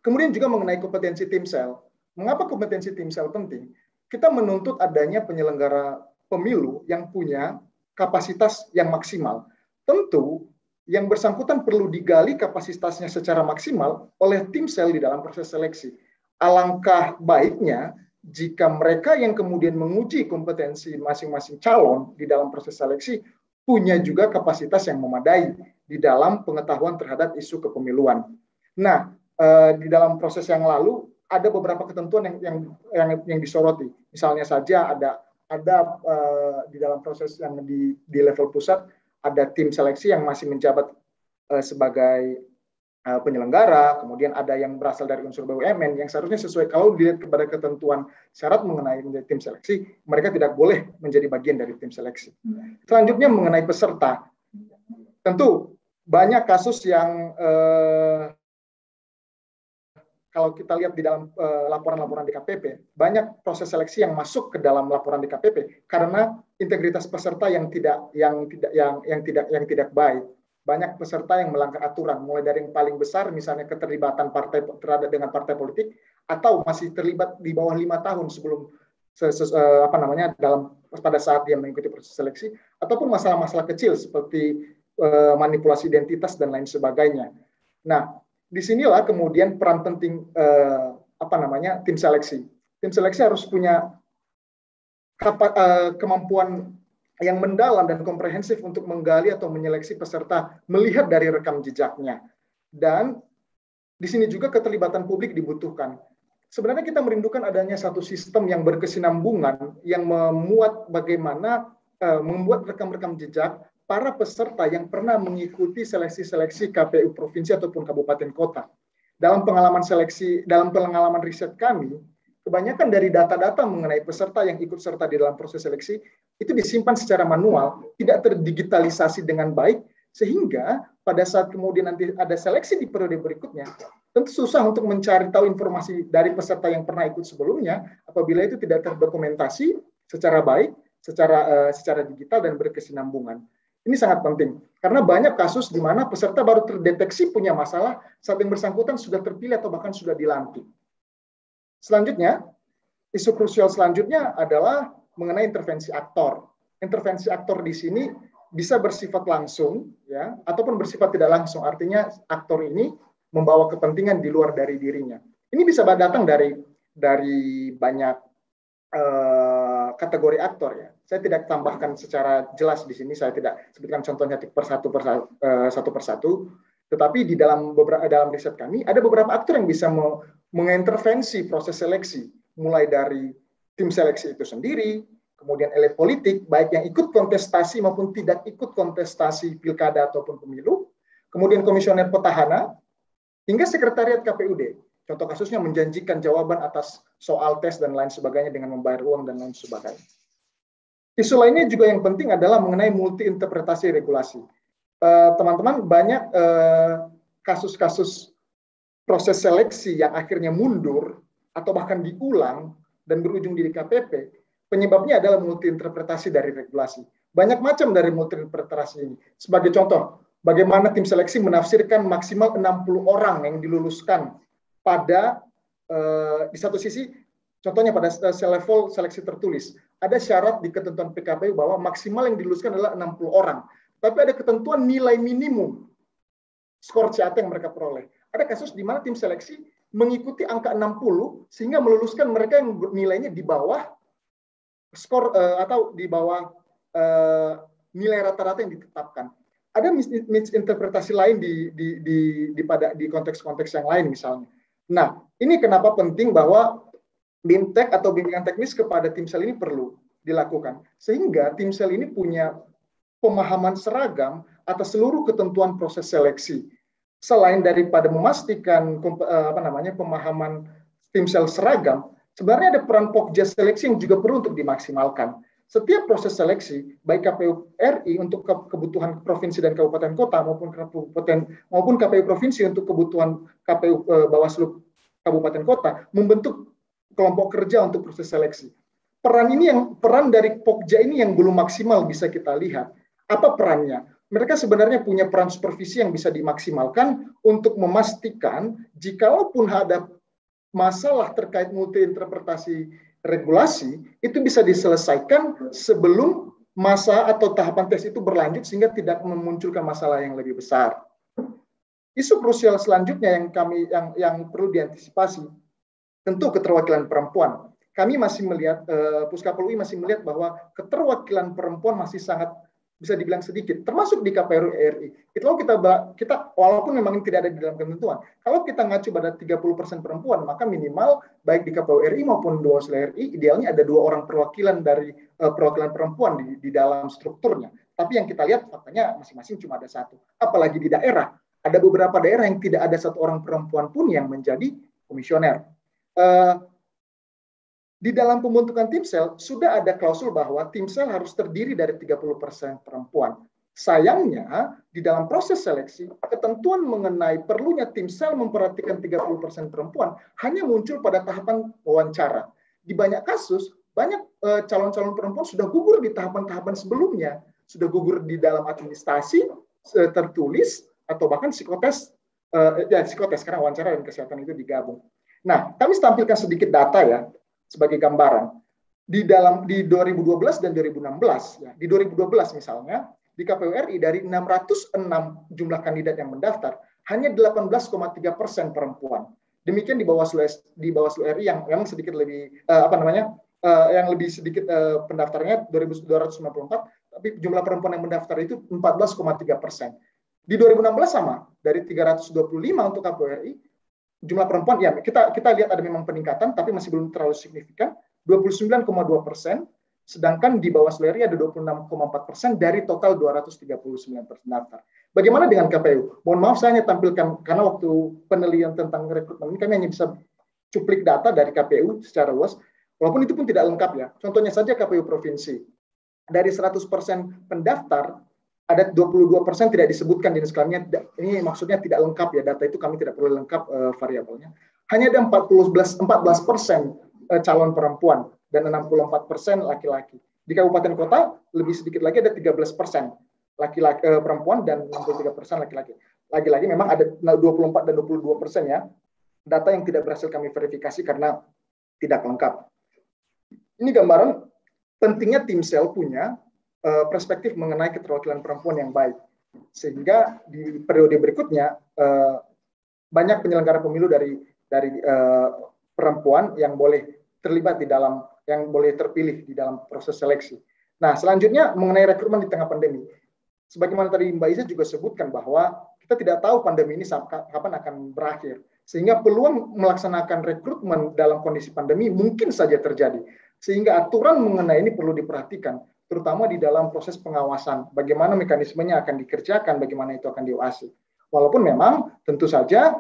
Kemudian juga mengenai kompetensi timsel. Mengapa kompetensi timsel penting? Kita menuntut adanya penyelenggara pemilu yang punya kapasitas yang maksimal. Tentu yang bersangkutan perlu digali kapasitasnya secara maksimal oleh timsel di dalam proses seleksi. Alangkah baiknya jika mereka yang kemudian menguji kompetensi masing-masing calon di dalam proses seleksi punya juga kapasitas yang memadai di dalam pengetahuan terhadap isu kepemiluan. Nah, di dalam proses yang lalu ada beberapa ketentuan yang disoroti. Misalnya saja ada di dalam proses yang di level pusat ada tim seleksi yang masih menjabat sebagai penyelenggara, kemudian ada yang berasal dari unsur BUMN yang seharusnya sesuai, kalau dilihat kepada ketentuan syarat mengenai menjadi tim seleksi, mereka tidak boleh menjadi bagian dari tim seleksi. Selanjutnya mengenai peserta, tentu banyak kasus yang kalau kita lihat di dalam laporan-laporan DKPP, banyak proses seleksi yang masuk ke dalam laporan DKPP karena integritas peserta yang tidak baik. Banyak peserta yang melanggar aturan, mulai dari yang paling besar, misalnya keterlibatan partai terhadap dengan partai politik, atau masih terlibat di bawah 5 tahun sebelum pada saat dia mengikuti proses seleksi, ataupun masalah-masalah kecil seperti manipulasi identitas dan lain sebagainya. Nah, disinilah kemudian peran penting tim seleksi. Tim seleksi harus punya kemampuan yang mendalam dan komprehensif untuk menggali atau menyeleksi peserta melihat dari rekam jejaknya. Dan di sini juga keterlibatan publik dibutuhkan. Sebenarnya kita merindukan adanya satu sistem yang berkesinambungan yang memuat bagaimana membuat rekam-rekam jejak para peserta yang pernah mengikuti seleksi-seleksi KPU provinsi ataupun kabupaten kota. Dalam pengalaman riset kami, kebanyakan dari data-data mengenai peserta yang ikut serta di dalam proses seleksi itu disimpan secara manual, tidak terdigitalisasi dengan baik, sehingga pada saat kemudian nanti ada seleksi di periode berikutnya, tentu susah untuk mencari tahu informasi dari peserta yang pernah ikut sebelumnya apabila itu tidak terdokumentasi secara baik, secara digital dan berkesinambungan. Ini sangat penting, karena banyak kasus di mana peserta baru terdeteksi punya masalah saat yang bersangkutan sudah terpilih atau bahkan sudah dilantik. Selanjutnya, isu krusial selanjutnya adalah mengenai intervensi aktor. Intervensi aktor di sini bisa bersifat langsung, ya, ataupun bersifat tidak langsung. Artinya aktor ini membawa kepentingan di luar dari dirinya. Ini bisa datang dari banyak kategori aktor, ya. Saya tidak tambahkan secara jelas di sini. Saya tidak sebutkan contohnya satu persatu. Tetapi di dalam riset kami ada beberapa aktor yang bisa mengintervensi proses seleksi, mulai dari tim seleksi itu sendiri, kemudian elit politik, baik yang ikut kontestasi maupun tidak ikut kontestasi pilkada ataupun pemilu, kemudian komisioner petahana, hingga sekretariat KPUD. Contoh kasusnya menjanjikan jawaban atas soal tes dan lain sebagainya dengan membayar uang dan lain sebagainya. Isu lainnya juga yang penting adalah mengenai multi interpretasi regulasi. Teman-teman, banyak kasus-kasus proses seleksi yang akhirnya mundur atau bahkan diulang dan berujung di DKPP, penyebabnya adalah multi interpretasi dari regulasi. Banyak macam dari multi interpretasi ini. Sebagai contoh, bagaimana tim seleksi menafsirkan maksimal 60 orang yang diluluskan pada di satu sisi, contohnya pada level seleksi tertulis, ada syarat di ketentuan PKPU bahwa maksimal yang diluluskan adalah 60 orang. Tapi ada ketentuan nilai minimum skor CAT yang mereka peroleh. Ada kasus di mana tim seleksi mengikuti angka 60 sehingga meluluskan mereka yang nilainya di bawah skor atau di bawah nilai rata-rata yang ditetapkan. Ada misinterpretasi lain di konteks-konteks yang lain misalnya. Nah, ini kenapa penting bahwa BIMTEK atau bimbingan teknis kepada timsel ini perlu dilakukan. Sehingga timsel ini punya pemahaman seragam atas seluruh ketentuan proses seleksi. Selain daripada memastikan pemahaman timsel seragam, sebenarnya ada peran Pokja seleksi yang juga perlu untuk dimaksimalkan. Setiap proses seleksi, baik KPU RI untuk kebutuhan provinsi dan kabupaten kota maupun KPU provinsi untuk kebutuhan KPU Bawaslu kabupaten kota, membentuk kelompok kerja untuk proses seleksi. Peran dari Pokja ini yang belum maksimal bisa kita lihat. Apa perannya? Mereka sebenarnya punya peran supervisi yang bisa dimaksimalkan untuk memastikan jikalaupun ada masalah terkait multi interpretasi regulasi, itu bisa diselesaikan sebelum masa atau tahapan tes itu berlanjut sehingga tidak memunculkan masalah yang lebih besar. Isu krusial selanjutnya yang perlu diantisipasi, tentu keterwakilan perempuan. Kami masih melihat, Puskapol UI masih melihat bahwa keterwakilan perempuan masih sangat bisa dibilang sedikit, termasuk di KPU RI. Kalau kita walaupun memang tidak ada di dalam ketentuan, kalau kita ngacu pada 30% perempuan, maka minimal baik di KPU RI maupun Bawaslu RI, idealnya ada 2 orang perwakilan dari perwakilan perempuan di dalam strukturnya. Tapi yang kita lihat faktanya masing-masing cuma ada 1. Apalagi di daerah, ada beberapa daerah yang tidak ada 1 orang perempuan pun yang menjadi komisioner. Di dalam pembentukan timsel sudah ada klausul bahwa timsel harus terdiri dari 30% perempuan. Sayangnya di dalam proses seleksi ketentuan mengenai perlunya timsel memperhatikan 30% perempuan hanya muncul pada tahapan wawancara. Di banyak kasus banyak calon-calon perempuan sudah gugur di tahapan-tahapan sebelumnya, sudah gugur di dalam administrasi tertulis atau bahkan psikotes karena wawancara dan kesehatan itu digabung. Nah, kami tampilkan sedikit data ya sebagai gambaran. Di 2012 dan 2016, ya, di 2012 misalnya, di KPU RI dari 606 jumlah kandidat yang mendaftar, hanya 18,3% perempuan. Demikian di Bawaslu RI yang memang sedikit lebih yang lebih sedikit pendaftarnya 294, tapi jumlah perempuan yang mendaftar itu 14,3%. Di 2016 sama, dari 325 untuk KPU RI, jumlah perempuan ya kita lihat ada memang peningkatan tapi masih belum terlalu signifikan, 29,2%. sedangkan di Bawaslu RI ada 26,4% dari total 239 pendaftar. Bagaimana dengan KPU? Mohon maaf saya hanya tampilkan, karena waktu penelitian tentang rekrutmen ini kami hanya bisa cuplik data dari KPU secara luas, walaupun itu pun tidak lengkap ya. Contohnya saja KPU Provinsi. Dari 100% pendaftar, ada 22% tidak disebutkan jenis kelaminnya. Ini maksudnya tidak lengkap ya, data itu kami tidak perlu lengkap variabelnya. Hanya ada 14% calon perempuan dan 64% laki-laki. Di kabupaten kota lebih sedikit lagi, ada 13% laki-laki perempuan dan 63% laki-laki. Lagi-lagi memang ada 24 dan 22% ya. Data yang tidak berhasil kami verifikasi karena tidak lengkap. Ini gambaran pentingnya Timsel punya perspektif mengenai keterwakilan perempuan yang baik. Sehingga di periode berikutnya banyak penyelenggara pemilu dari perempuan yang boleh terlibat di dalam, yang boleh terpilih di dalam proses seleksi. Nah, selanjutnya mengenai rekrutmen di tengah pandemi. Sebagaimana tadi Mbak Iza juga sebutkan bahwa kita tidak tahu pandemi ini kapan akan berakhir. Sehingga peluang melaksanakan rekrutmen dalam kondisi pandemi mungkin saja terjadi. Sehingga aturan mengenai ini perlu diperhatikan, terutama di dalam proses pengawasan. Bagaimana mekanismenya akan dikerjakan, bagaimana itu akan diawasi. Walaupun memang tentu saja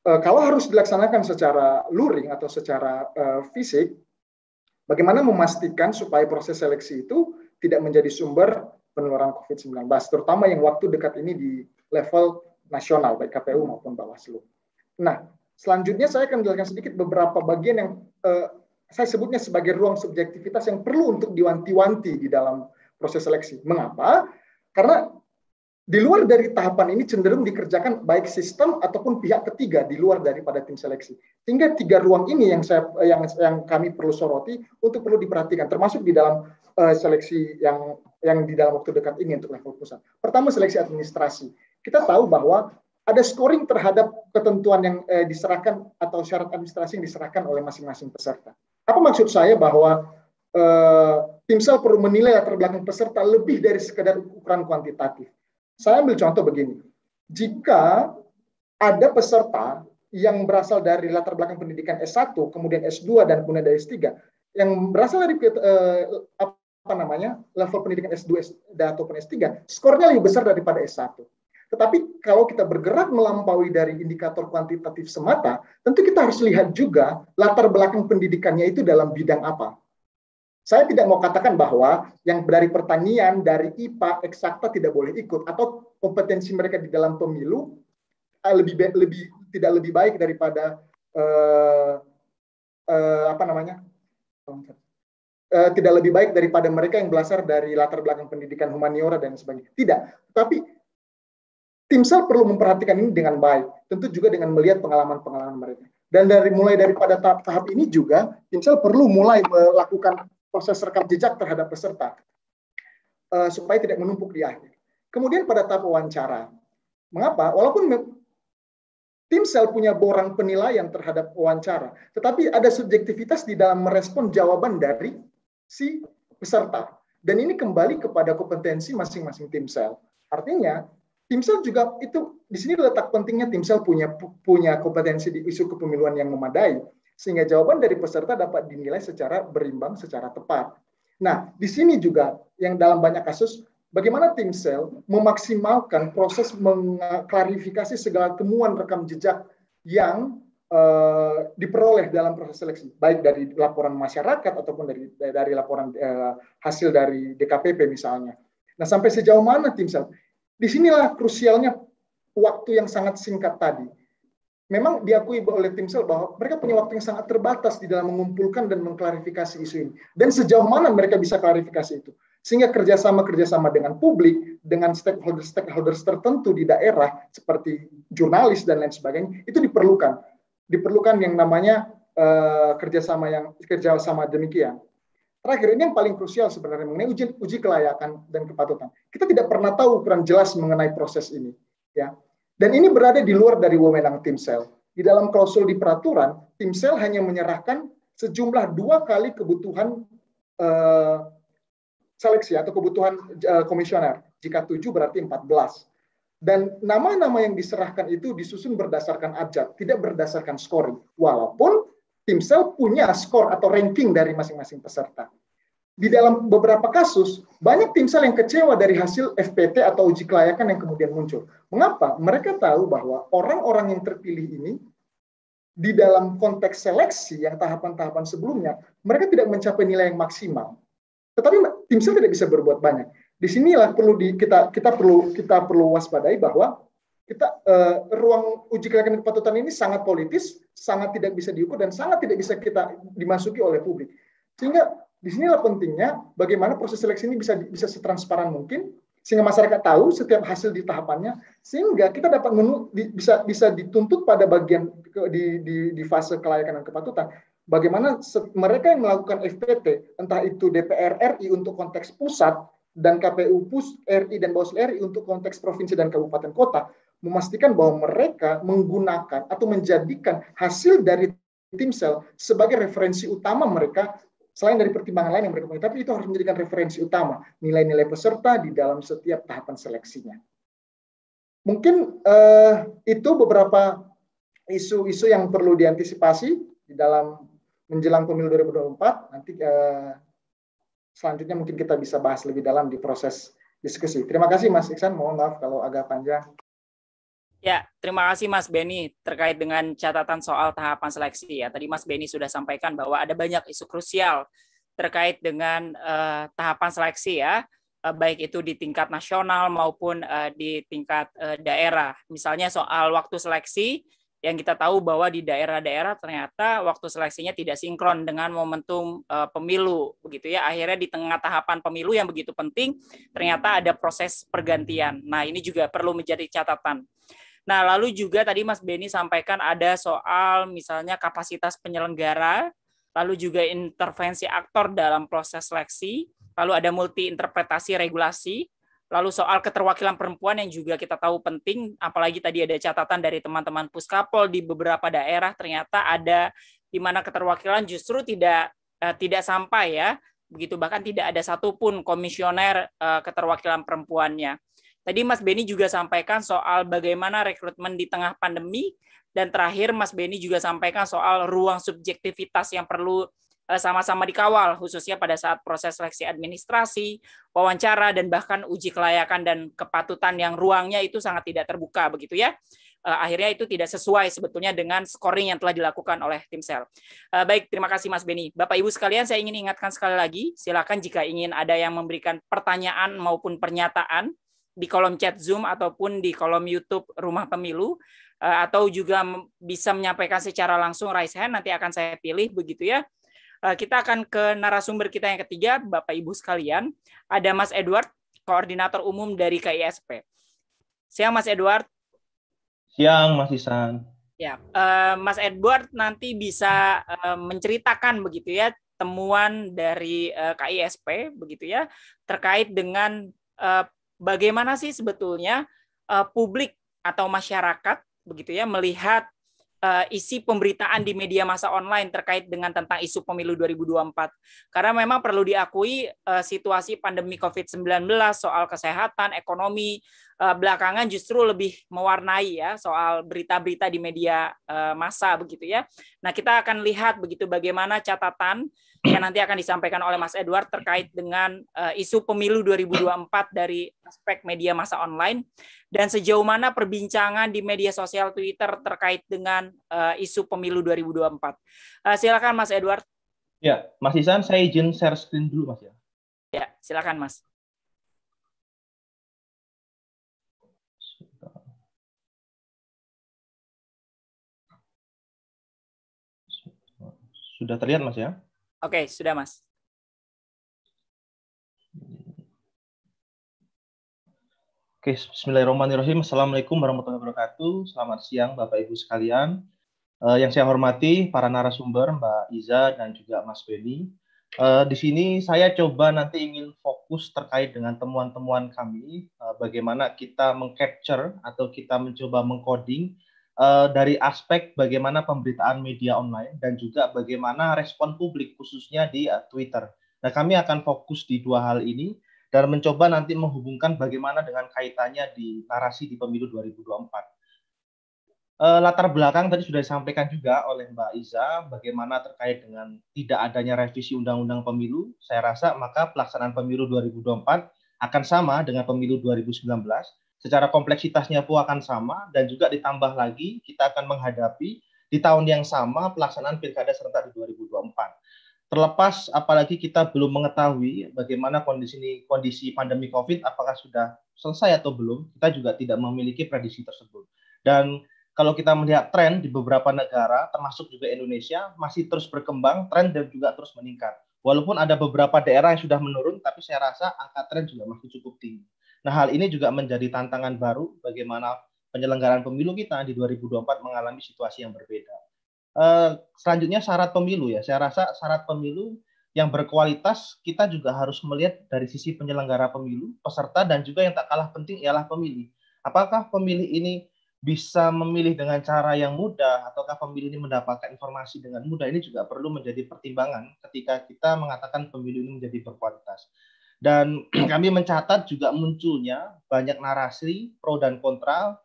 kalau harus dilaksanakan secara luring atau secara fisik, bagaimana memastikan supaya proses seleksi itu tidak menjadi sumber penularan COVID-19, terutama yang waktu dekat ini di level nasional, baik KPU maupun Bawaslu. Nah, selanjutnya saya akan menjelaskan sedikit beberapa bagian yang saya sebutnya sebagai ruang subjektivitas yang perlu untuk diwanti-wanti di dalam proses seleksi. Mengapa? Karena di luar dari tahapan ini cenderung dikerjakan baik sistem ataupun pihak ketiga di luar daripada tim seleksi. Sehingga 3 ruang ini yang kami perlu soroti untuk perlu diperhatikan, termasuk di dalam seleksi yang di dalam waktu dekat ini untuk level pusat. Pertama, seleksi administrasi. Kita tahu bahwa ada scoring terhadap ketentuan yang diserahkan atau syarat administrasi yang diserahkan oleh masing-masing peserta. Apa maksud saya bahwa Timsel perlu menilai latar belakang peserta lebih dari sekedar ukuran kuantitatif. Saya ambil contoh begini, jika ada peserta yang berasal dari latar belakang pendidikan S1, kemudian S2, dan kemudian dari S3, yang berasal dari level pendidikan S2 ataupun S3, skornya lebih besar daripada S1. Tetapi kalau kita bergerak melampaui dari indikator kuantitatif semata, tentu kita harus lihat juga latar belakang pendidikannya itu dalam bidang apa. Saya tidak mau katakan bahwa yang dari pertanian, dari IPA, eksakta tidak boleh ikut, atau kompetensi mereka di dalam pemilu tidak lebih baik daripada tidak lebih baik daripada mereka yang berasal dari latar belakang pendidikan humaniora dan sebagainya. Tidak, tapi Timsel perlu memperhatikan ini dengan baik, tentu juga dengan melihat pengalaman-pengalaman mereka. Dan mulai daripada tahap ini juga, Timsel perlu mulai melakukan proses rekam jejak terhadap peserta supaya tidak menumpuk di akhir. Kemudian pada tahap wawancara, mengapa? Walaupun Timsel punya borang penilaian terhadap wawancara, tetapi ada subjektivitas di dalam merespon jawaban dari si peserta. Dan ini kembali kepada kompetensi masing-masing Timsel. Artinya, Timsel juga itu di sini letak pentingnya Timsel punya kompetensi di isu kepemiluan yang memadai, sehingga jawaban dari peserta dapat dinilai secara berimbang, secara tepat. Nah, di sini juga yang dalam banyak kasus, bagaimana Timsel memaksimalkan proses mengklarifikasi segala temuan rekam jejak yang diperoleh dalam proses seleksi, baik dari laporan masyarakat ataupun dari laporan hasil dari DKPP misalnya. Nah, sampai sejauh mana Timsel? Disinilah krusialnya waktu yang sangat singkat tadi. Memang diakui oleh Timsel bahwa mereka punya waktu yang sangat terbatas di dalam mengumpulkan dan mengklarifikasi isu ini. Dan sejauh mana mereka bisa klarifikasi itu. Sehingga kerjasama dengan publik, dengan stakeholders tertentu di daerah, seperti jurnalis dan lain sebagainya, itu diperlukan. Diperlukan yang namanya kerjasama demikian. Terakhir, ini yang paling krusial sebenarnya mengenai uji kelayakan dan kepatutan. Kita tidak pernah tahu ukuran jelas mengenai proses ini. Ya. Dan ini berada di luar dari wewenang Timsel. Di dalam klausul di peraturan, Timsel hanya menyerahkan sejumlah 2 kali kebutuhan seleksi atau kebutuhan komisioner. Jika 7 berarti 14. Dan nama-nama yang diserahkan itu disusun berdasarkan abjad, tidak berdasarkan scoring. Walaupun Timsel punya skor atau ranking dari masing-masing peserta. di dalam beberapa kasus, banyak timsel yang kecewa dari hasil FPT atau uji kelayakan yang kemudian muncul. Mengapa? Mereka tahu bahwa orang-orang yang terpilih ini, di dalam konteks seleksi yang tahapan-tahapan sebelumnya, mereka tidak mencapai nilai yang maksimal. Tetapi timsel tidak bisa berbuat banyak. Disinilah kita perlu waspadai bahwa ruang uji kelayakan dan kepatutan ini sangat politis, sangat tidak bisa diukur, dan sangat tidak bisa kita dimasuki oleh publik. Sehingga disinilah pentingnya bagaimana proses seleksi ini bisa setransparan mungkin, sehingga masyarakat tahu setiap hasil di tahapannya, sehingga kita dapat bisa dituntut pada bagian di fase kelayakan dan kepatutan. Bagaimana mereka yang melakukan FPT, entah itu DPR RI untuk konteks pusat, dan KPU RI dan Bawaslu RI untuk konteks provinsi dan kabupaten kota, memastikan bahwa mereka menggunakan atau menjadikan hasil dari timsel sebagai referensi utama mereka, selain dari pertimbangan lain yang mereka punya, tapi itu harus menjadikan referensi utama nilai-nilai peserta di dalam setiap tahapan seleksinya. Mungkin itu beberapa isu-isu yang perlu diantisipasi di dalam menjelang pemilu 2024. Nanti selanjutnya mungkin kita bisa bahas lebih dalam di proses diskusi. Terima kasih Mas Iksan, mohon maaf kalau agak panjang. Ya, terima kasih Mas Beni terkait dengan catatan soal tahapan seleksi ya. Tadi Mas Beni sudah sampaikan bahwa ada banyak isu krusial terkait dengan tahapan seleksi ya, baik itu di tingkat nasional maupun di tingkat daerah. Misalnya soal waktu seleksi, yang kita tahu bahwa di daerah-daerah ternyata waktu seleksinya tidak sinkron dengan momentum pemilu, begitu ya. Akhirnya di tengah tahapan pemilu yang begitu penting, ternyata ada proses pergantian. Nah, ini juga perlu menjadi catatan. Nah, lalu juga tadi Mas Beni sampaikan ada soal misalnya kapasitas penyelenggara, lalu juga intervensi aktor dalam proses seleksi, lalu ada multi interpretasi regulasi, lalu soal keterwakilan perempuan yang juga kita tahu penting, apalagi tadi ada catatan dari teman-teman Puskapol di beberapa daerah ternyata ada di mana keterwakilan justru tidak sampai ya, begitu, bahkan tidak ada satupun komisioner keterwakilan perempuannya. Tadi Mas Beni juga sampaikan soal bagaimana rekrutmen di tengah pandemi, dan terakhir Mas Beni juga sampaikan soal ruang subjektivitas yang perlu sama-sama dikawal, khususnya pada saat proses seleksi administrasi, wawancara, dan bahkan uji kelayakan dan kepatutan yang ruangnya itu sangat tidak terbuka, begitu ya. Akhirnya itu tidak sesuai sebetulnya dengan scoring yang telah dilakukan oleh timsel. Baik, terima kasih Mas Beni. Bapak Ibu sekalian, saya ingin ingatkan sekali lagi, silakan jika ingin ada yang memberikan pertanyaan maupun pernyataan di kolom chat Zoom ataupun di kolom YouTube Rumah Pemilu, atau juga bisa menyampaikan secara langsung raise hand, nanti akan saya pilih, begitu ya. Kita akan ke narasumber kita yang ketiga, Bapak Ibu sekalian. Ada Mas Edward, Koordinator Umum dari KISP. Siang Mas Edward. Siang Mas Isan. Ya, Mas Edward nanti bisa menceritakan begitu ya temuan dari KISP begitu ya terkait dengan bagaimana sih sebetulnya publik atau masyarakat begitu ya melihat isi pemberitaan di media massa online terkait dengan tentang isu pemilu 2024. Karena memang perlu diakui situasi pandemi COVID-19 soal kesehatan, ekonomi belakangan justru lebih mewarnai ya soal berita-berita di media massa begitu ya. Nah, kita akan lihat begitu bagaimana catatan yang nanti akan disampaikan oleh Mas Edward terkait dengan isu pemilu 2024 dari aspek media massa online, dan sejauh mana perbincangan di media sosial Twitter terkait dengan isu pemilu 2024. Silakan Mas Edward. Ya, Mas Isan, saya izin share screen dulu Mas ya. Ya, silakan Mas. Sudah terlihat Mas ya? Oke, sudah Mas. Oke, bismillahirrahmanirrahim. Assalamualaikum warahmatullahi wabarakatuh. Selamat siang Bapak Ibu sekalian. Yang saya hormati para narasumber, Mbak Iza dan juga Mas Beni. Di sini saya coba nanti ingin fokus terkait dengan temuan-temuan kami, bagaimana kita mengcapture atau kita mencoba mengcoding dari aspek bagaimana pemberitaan media online dan juga bagaimana respon publik khususnya di Twitter. Nah, kami akan fokus di dua hal ini dan mencoba nanti menghubungkan bagaimana dengan kaitannya di narasi di pemilu 2024. Latar belakang tadi sudah disampaikan juga oleh Mbak Iza, bagaimana terkait dengan tidak adanya revisi Undang-Undang Pemilu. Saya rasa maka pelaksanaan pemilu 2024 akan sama dengan pemilu 2019. Secara kompleksitasnya pun akan sama, dan juga ditambah lagi kita akan menghadapi di tahun yang sama pelaksanaan pilkada serentak di 2024. Terlepas apalagi kita belum mengetahui bagaimana kondisi pandemi COVID, apakah sudah selesai atau belum, kita juga tidak memiliki prediksi tersebut. Dan kalau kita melihat tren di beberapa negara, termasuk juga Indonesia, masih terus berkembang, tren dan juga terus meningkat. Walaupun ada beberapa daerah yang sudah menurun, tapi saya rasa angka tren juga masih cukup tinggi. Nah, hal ini juga menjadi tantangan baru bagaimana penyelenggaraan pemilu kita di 2024 mengalami situasi yang berbeda. Selanjutnya syarat pemilu ya. Saya rasa syarat pemilu yang berkualitas kita juga harus melihat dari sisi penyelenggara pemilu, peserta, dan juga yang tak kalah penting ialah pemilih. Apakah pemilih ini bisa memilih dengan cara yang mudah, ataukah pemilih ini mendapatkan informasi dengan mudah? Ini juga perlu menjadi pertimbangan ketika kita mengatakan pemilu ini menjadi berkualitas. Dan kami mencatat juga munculnya banyak narasi pro dan kontra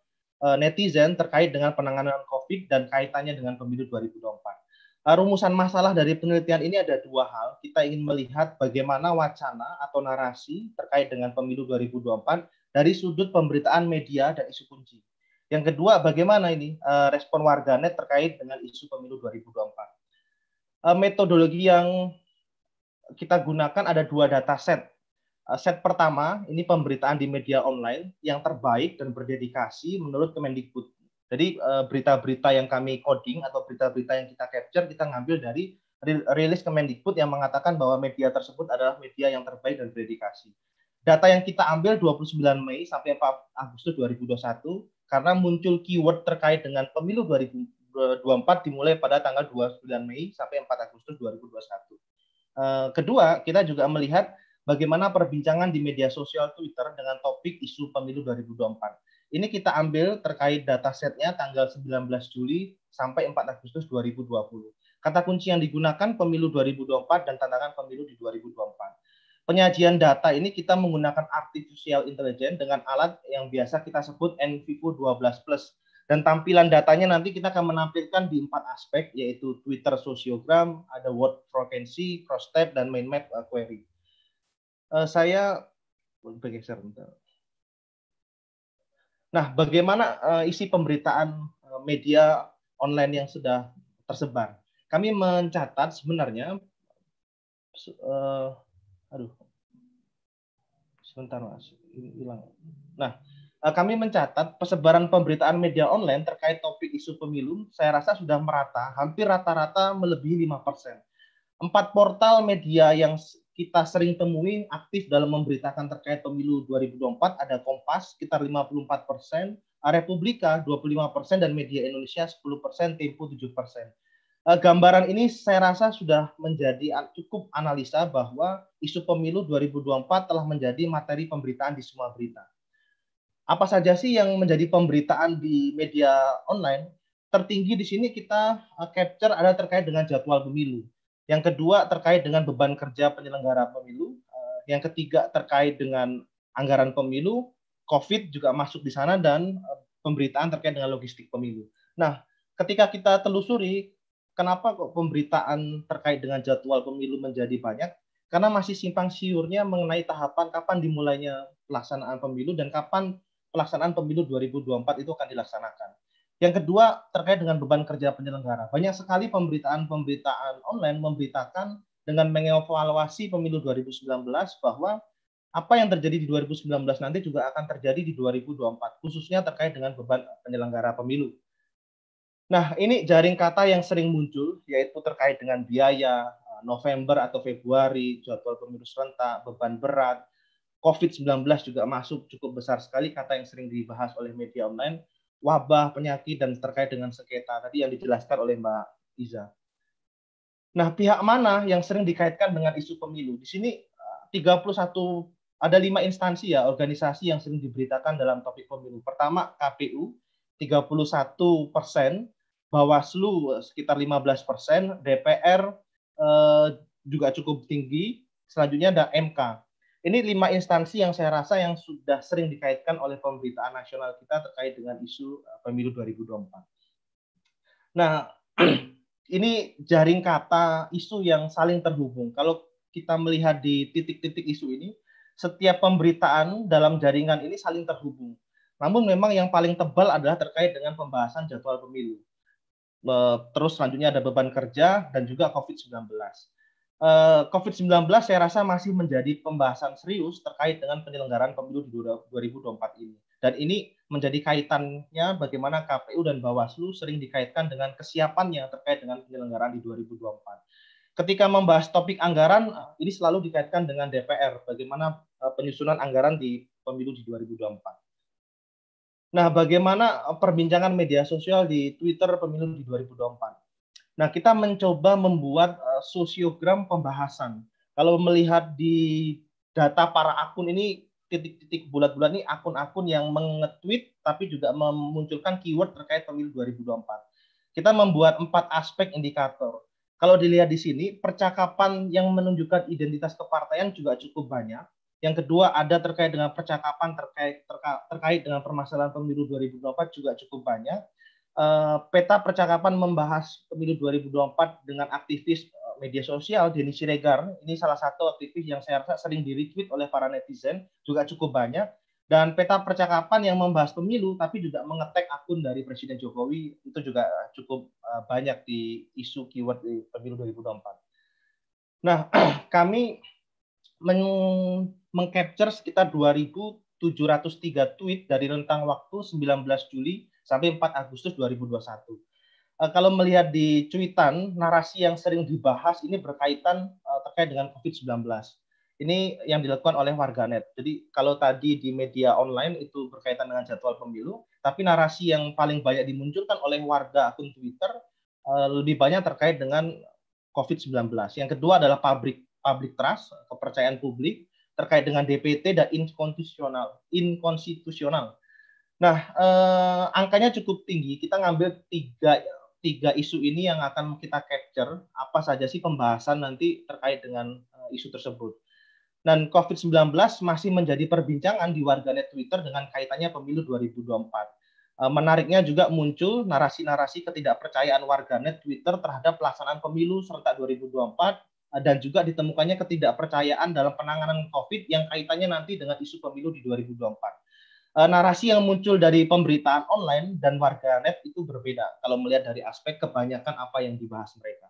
netizen terkait dengan penanganan COVID dan kaitannya dengan pemilu 2024. Rumusan masalah dari penelitian ini ada dua hal. Kita ingin melihat bagaimana wacana atau narasi terkait dengan pemilu 2024 dari sudut pemberitaan media dan isu kunci. Yang kedua, bagaimana ini respon warganet terkait dengan isu pemilu 2024. Metodologi yang kita gunakan ada dua data set. Set pertama, ini pemberitaan di media online yang terbaik dan berdedikasi menurut Kemendikbud. Jadi berita-berita yang kami coding atau berita-berita yang kita capture, kita ngambil dari rilis Kemendikbud yang mengatakan bahwa media tersebut adalah media yang terbaik dan berdedikasi. Data yang kita ambil 29 Mei sampai 4 Agustus 2021, karena muncul keyword terkait dengan pemilu 2024 dimulai pada tanggal 29 Mei sampai 4 Agustus 2021. Kedua, kita juga melihat bagaimana perbincangan di media sosial Twitter dengan topik isu pemilu 2024. Ini kita ambil terkait datasetnya tanggal 19 Juli sampai 4 Agustus 2020. Kata kunci yang digunakan pemilu 2024 dan tantangan pemilu di 2024. Penyajian data ini kita menggunakan artificial intelligence dengan alat yang biasa kita sebut NVivo 12+. Dan tampilan datanya nanti kita akan menampilkan di 4 aspek, yaitu Twitter sociogram, ada word frequency, crosstab, dan mind map query. Saya bergeser bentar. Nah, bagaimana isi pemberitaan media online yang sudah tersebar? Kami mencatat sebenarnya, sebentar Mas, hilang. Nah, kami mencatat persebaran pemberitaan media online terkait topik isu pemilu, saya rasa sudah merata, hampir rata-rata melebihi 5%. 4 portal media yang kita sering temui aktif dalam memberitakan terkait pemilu 2024 ada Kompas sekitar 54%, Republika 25%, dan Media Indonesia 10%, Tempo 7%. Gambaran ini saya rasa sudah menjadi cukup analisa bahwa isu pemilu 2024 telah menjadi materi pemberitaan di semua berita. Apa saja sih yang menjadi pemberitaan di media online? Tertinggi di sini kita capture ada terkait dengan jadwal pemilu. Yang kedua terkait dengan beban kerja penyelenggara pemilu. Yang ketiga terkait dengan anggaran pemilu, COVID juga masuk di sana, dan pemberitaan terkait dengan logistik pemilu. Nah, ketika kita telusuri, kenapa kok pemberitaan terkait dengan jadwal pemilu menjadi banyak? Karena masih simpang siurnya mengenai tahapan kapan dimulainya pelaksanaan pemilu dan kapan pelaksanaan pemilu 2024 itu akan dilaksanakan. Yang kedua, terkait dengan beban kerja penyelenggara. Banyak sekali pemberitaan online memberitakan dengan mengevaluasi pemilu 2019 bahwa apa yang terjadi di 2019 nanti juga akan terjadi di 2024, khususnya terkait dengan beban penyelenggara pemilu. Nah, ini jaring kata yang sering muncul, yaitu terkait dengan biaya, November atau Februari, jadwal pemilu serentak, beban berat, COVID-19 juga masuk cukup besar sekali, kata yang sering dibahas oleh media online, wabah, penyakit, dan terkait dengan sengketa tadi yang dijelaskan oleh Mbak Iza. Nah, pihak mana yang sering dikaitkan dengan isu pemilu? Di sini 31, ada 5 instansi ya, organisasi yang sering diberitakan dalam topik pemilu. Pertama, KPU, 31%, Bawaslu sekitar 15%, DPR juga cukup tinggi, selanjutnya ada MK. Ini 5 instansi yang saya rasa yang sudah sering dikaitkan oleh pemberitaan nasional kita terkait dengan isu pemilu 2024. Nah, ini jaring kata isu yang saling terhubung. Kalau kita melihat di titik-titik isu ini, setiap pemberitaan dalam jaringan ini saling terhubung. Namun memang yang paling tebal adalah terkait dengan pembahasan jadwal pemilu. Terus selanjutnya ada beban kerja dan juga COVID-19. COVID-19 saya rasa masih menjadi pembahasan serius terkait dengan penyelenggaraan pemilu di 2024 ini. Dan ini menjadi kaitannya bagaimana KPU dan Bawaslu sering dikaitkan dengan kesiapannya terkait dengan penyelenggaraan di 2024. Ketika membahas topik anggaran, ini selalu dikaitkan dengan DPR, bagaimana penyusunan anggaran di pemilu di 2024. Nah, bagaimana perbincangan media sosial di Twitter pemilu di 2024? Nah, kita mencoba membuat sosiogram pembahasan. Kalau melihat di data para akun ini, titik-titik bulat-bulat ini akun-akun yang mengetweet tapi juga memunculkan keyword terkait pemilu 2024. Kita membuat 4 aspek indikator. Kalau dilihat di sini, percakapan yang menunjukkan identitas kepartaian juga cukup banyak. Yang kedua, ada terkait dengan percakapan terkait dengan permasalahan pemilu 2024 juga cukup banyak. Peta percakapan membahas pemilu 2024 dengan aktivis media sosial, Denny Siregar. Ini salah satu aktivis yang saya rasa sering di-retweet oleh para netizen, juga cukup banyak. Dan peta percakapan yang membahas pemilu, tapi juga mengetek akun dari Presiden Jokowi, itu juga cukup banyak di isu keyword di pemilu 2024. Nah, kami mengcapture sekitar 2.703 tweet dari rentang waktu 19 Juli sampai 4 Agustus 2021. Kalau melihat di cuitan, narasi yang sering dibahas ini berkaitan terkait dengan COVID-19. Ini yang dilakukan oleh warganet. Jadi kalau tadi di media online itu berkaitan dengan jadwal pemilu, tapi narasi yang paling banyak dimunculkan oleh warga akun Twitter lebih banyak terkait dengan COVID-19. Yang kedua adalah public trust, kepercayaan publik terkait dengan DPT dan inkonstitusional. Nah, angkanya cukup tinggi. Kita ngambil tiga isu ini yang akan kita capture. Apa saja sih pembahasan nanti terkait dengan isu tersebut. Dan COVID-19 masih menjadi perbincangan di warganet Twitter dengan kaitannya pemilu 2024. Menariknya juga muncul narasi-narasi ketidakpercayaan warganet Twitter terhadap pelaksanaan pemilu serentak 2024 dan juga ditemukannya ketidakpercayaan dalam penanganan COVID yang kaitannya nanti dengan isu pemilu di 2024. Narasi yang muncul dari pemberitaan online dan warganet itu berbeda kalau melihat dari aspek kebanyakan apa yang dibahas mereka.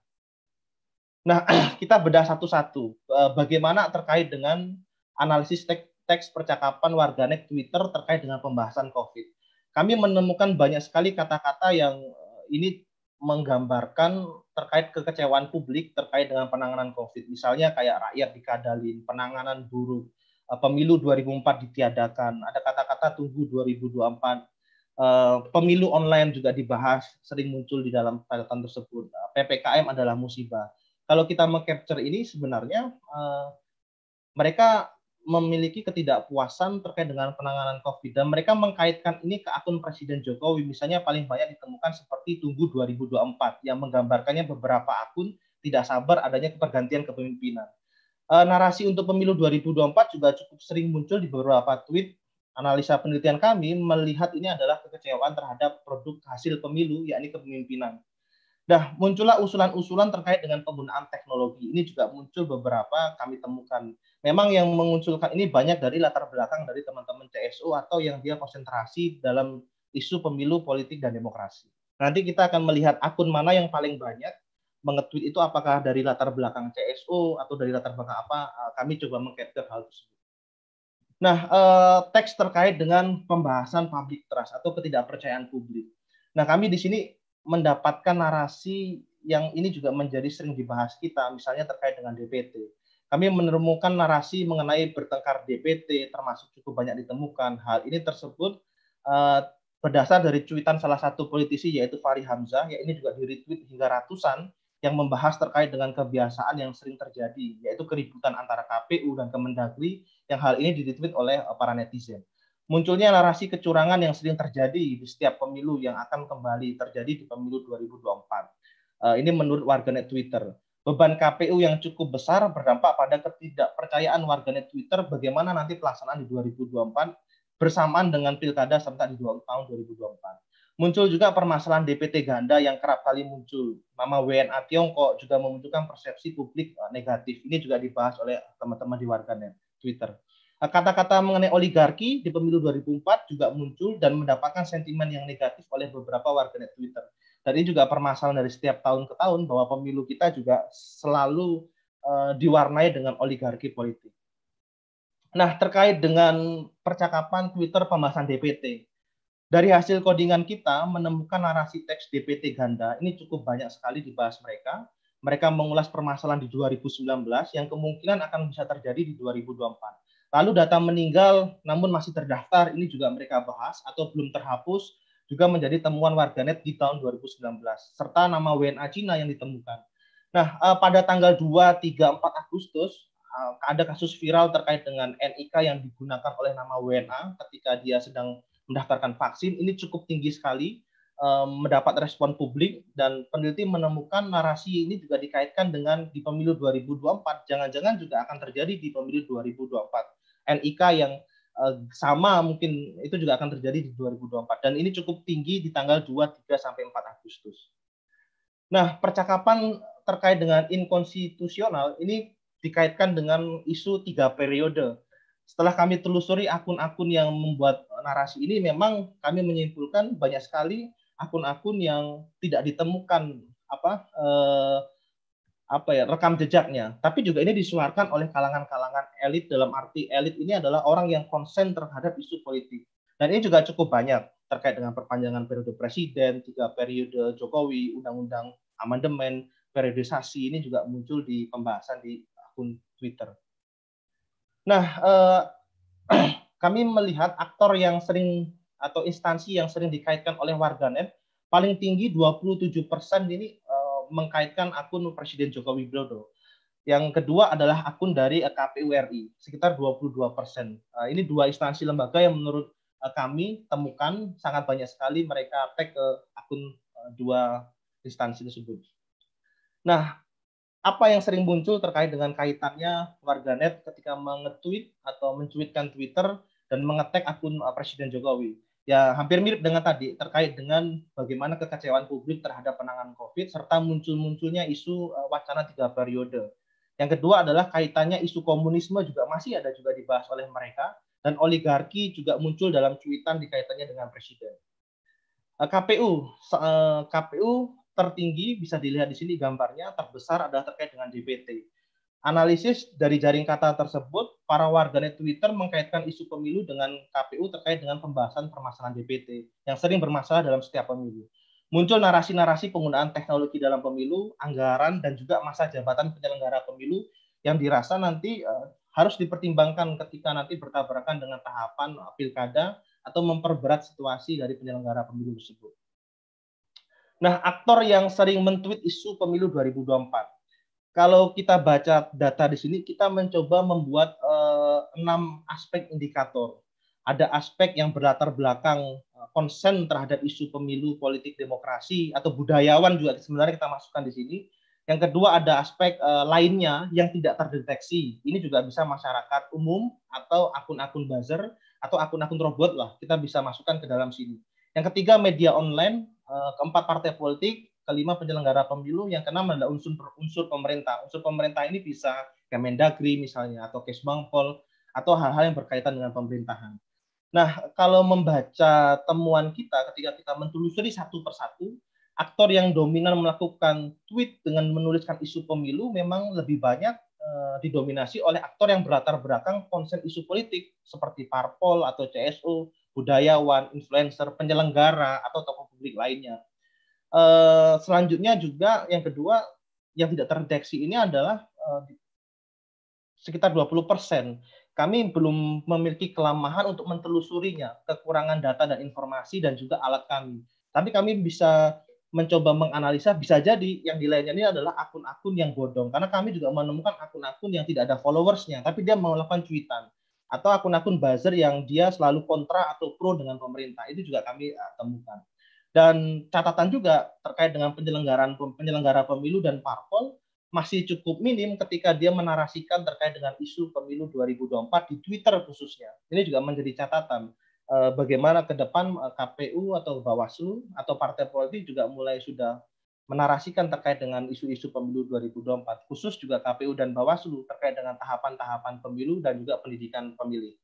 Nah, kita bedah satu-satu. Bagaimana terkait dengan analisis teks percakapan warganet Twitter terkait dengan pembahasan COVID. Kami menemukan banyak sekali kata-kata yang ini menggambarkan terkait kekecewaan publik terkait dengan penanganan COVID. Misalnya kayak rakyat dikadalin, penanganan buruk, pemilu 2004 ditiadakan, ada kata-kata tunggu 2024, pemilu online juga dibahas, sering muncul di dalam catatan tersebut. PPKM adalah musibah. Kalau kita meng-capture ini sebenarnya mereka memiliki ketidakpuasan terkait dengan penanganan COVID dan mereka mengkaitkan ini ke akun Presiden Jokowi. Misalnya paling banyak ditemukan seperti Tunggu 2024 yang menggambarkannya beberapa akun tidak sabar adanya pergantian kepemimpinan. Narasi untuk pemilu 2024 juga cukup sering muncul di beberapa tweet. Analisa penelitian kami melihat ini adalah kekecewaan terhadap produk hasil pemilu, yakni kepemimpinan. Nah, muncullah usulan-usulan terkait dengan penggunaan teknologi. Ini juga muncul beberapa kami temukan. Memang yang mengunculkan ini banyak dari latar belakang dari teman-teman CSO atau yang dia konsentrasi dalam isu pemilu, politik, dan demokrasi. Nanti kita akan melihat akun mana yang paling banyak mengetweet itu, apakah dari latar belakang CSO atau dari latar belakang apa. Kami coba meng-capture hal tersebut. Nah, teks terkait dengan pembahasan public trust atau ketidakpercayaan publik. Nah, kami di sini mendapatkan narasi yang ini juga menjadi sering dibahas kita, misalnya terkait dengan DPT. Kami menemukan narasi mengenai bertengkar DPT, termasuk cukup banyak ditemukan. Hal ini tersebut berdasar dari cuitan salah satu politisi, yaitu Fahri Hamzah, yang ini juga di-retweet hingga ratusan, yang membahas terkait dengan kebiasaan yang sering terjadi, yaitu keributan antara KPU dan Kemendagri, yang hal ini di-retweet oleh para netizen. Munculnya narasi kecurangan yang sering terjadi di setiap pemilu yang akan kembali terjadi di pemilu 2024. Ini menurut warganet Twitter. Beban KPU yang cukup besar berdampak pada ketidakpercayaan warganet Twitter bagaimana nanti pelaksanaan di 2024 bersamaan dengan pilkada serentak di tahun 2024. Muncul juga permasalahan DPT ganda yang kerap kali muncul. Nama WNA Tiongkok juga memunculkan persepsi publik negatif. Ini juga dibahas oleh teman-teman di warganet Twitter. Kata-kata mengenai oligarki di pemilu 2004 juga muncul dan mendapatkan sentimen yang negatif oleh beberapa warganet Twitter. Dan ini juga permasalahan dari setiap tahun ke tahun bahwa pemilu kita juga selalu diwarnai dengan oligarki politik. Nah, terkait dengan percakapan Twitter pembahasan DPT. Dari hasil codingan kita menemukan narasi teks DPT ganda ini cukup banyak sekali dibahas mereka. Mereka mengulas permasalahan di 2019 yang kemungkinan akan bisa terjadi di 2024. Lalu data meninggal namun masih terdaftar ini juga mereka bahas atau belum terhapus juga menjadi temuan warganet di tahun 2019 serta nama WNA Cina yang ditemukan. Nah, pada tanggal 2, 3, 4 Agustus ada kasus viral terkait dengan NIK yang digunakan oleh nama WNA ketika dia sedang mendaftarkan vaksin. Ini cukup tinggi sekali, mendapat respon publik, dan peneliti menemukan narasi ini juga dikaitkan dengan di pemilu 2024. Jangan-jangan juga akan terjadi di pemilu 2024. NIK yang sama mungkin itu juga akan terjadi di 2024. Dan ini cukup tinggi di tanggal 2, 3, sampai 4 Agustus. Nah, percakapan terkait dengan inkonstitusional ini dikaitkan dengan isu 3 periode. Setelah kami telusuri akun-akun yang membuat narasi ini, memang kami menyimpulkan banyak sekali akun-akun yang tidak ditemukan rekam jejaknya. Tapi juga ini disuarakan oleh kalangan-kalangan elit, dalam arti elit ini adalah orang yang konsen terhadap isu politik. Dan ini juga cukup banyak terkait dengan perpanjangan periode presiden, 3 periode Jokowi, undang-undang amandemen, periodisasi, ini juga muncul di pembahasan di akun Twitter. Nah, kami melihat aktor yang sering atau instansi yang sering dikaitkan oleh warganet, paling tinggi 27% ini mengkaitkan akun Presiden Joko Widodo. Yang kedua adalah akun dari KPU RI, sekitar 22%. Ini 2 instansi lembaga yang menurut kami temukan sangat banyak sekali mereka tag ke akun 2 instansi tersebut. Nah, apa yang sering muncul terkait dengan kaitannya warganet ketika mengetweet atau mencuitkan Twitter dan mengetek akun Presiden Jokowi? Ya, hampir mirip dengan tadi, terkait dengan bagaimana kekecewaan publik terhadap penanganan COVID, serta muncul-munculnya isu wacana 3 periode. Yang kedua adalah kaitannya isu komunisme juga masih ada juga dibahas oleh mereka, dan oligarki juga muncul dalam cuitan dikaitannya dengan Presiden. KPU tertinggi bisa dilihat di sini gambarnya, terbesar adalah terkait dengan DPT. Analisis dari jaring kata tersebut, para warganet Twitter mengkaitkan isu pemilu dengan KPU terkait dengan pembahasan permasalahan DPT yang sering bermasalah dalam setiap pemilu. Muncul narasi-narasi penggunaan teknologi dalam pemilu, anggaran, dan juga masa jabatan penyelenggara pemilu yang dirasa nanti harus dipertimbangkan ketika nanti bertabrakan dengan tahapan pilkada atau memperberat situasi dari penyelenggara pemilu tersebut. Nah, aktor yang sering men-tweet isu pemilu 2024. Kalau kita baca data di sini, kita mencoba membuat 6 aspek indikator. Ada aspek yang berlatar belakang konsen terhadap isu pemilu, politik, demokrasi, atau budayawan juga sebenarnya kita masukkan di sini. Yang kedua ada aspek lainnya yang tidak terdeteksi. Ini juga bisa masyarakat umum atau akun-akun buzzer atau akun-akun robot lah. Kita bisa masukkan ke dalam sini. Yang ketiga media online. Keempat partai politik, kelima penyelenggara pemilu, yang keenam adalah unsur pemerintah. Unsur pemerintah ini bisa Kemendagri misalnya, atau Kesbangpol, atau hal-hal yang berkaitan dengan pemerintahan. Nah, kalau membaca temuan kita ketika kita mentelusuri satu persatu, aktor yang dominan melakukan tweet dengan menuliskan isu pemilu memang lebih banyak didominasi oleh aktor yang berlatar belakang konsen isu politik seperti parpol atau CSO, budayawan, influencer, penyelenggara, atau tokoh publik lainnya. Selanjutnya juga yang kedua yang tidak terdeteksi ini adalah sekitar 20%. Kami belum memiliki kelemahan untuk mentelusurinya, kekurangan data dan informasi dan juga alat kami. Tapi kami bisa mencoba menganalisa, bisa jadi yang dilainya ini adalah akun-akun yang bodong. Karena kami juga menemukan akun-akun yang tidak ada followersnya, tapi dia melakukan cuitan. Atau akun-akun buzzer yang dia selalu kontra atau pro dengan pemerintah. Itu juga kami temukan. Dan catatan juga terkait dengan penyelenggara pemilu dan parpol masih cukup minim ketika dia menarasikan terkait dengan isu pemilu 2024 di Twitter khususnya. Ini juga menjadi catatan. bagaimana ke depan KPU atau Bawaslu atau partai politik juga mulai sudah menarasikan terkait dengan isu-isu pemilu 2024, khusus juga KPU dan Bawaslu terkait dengan tahapan-tahapan pemilu dan juga pendidikan pemilih.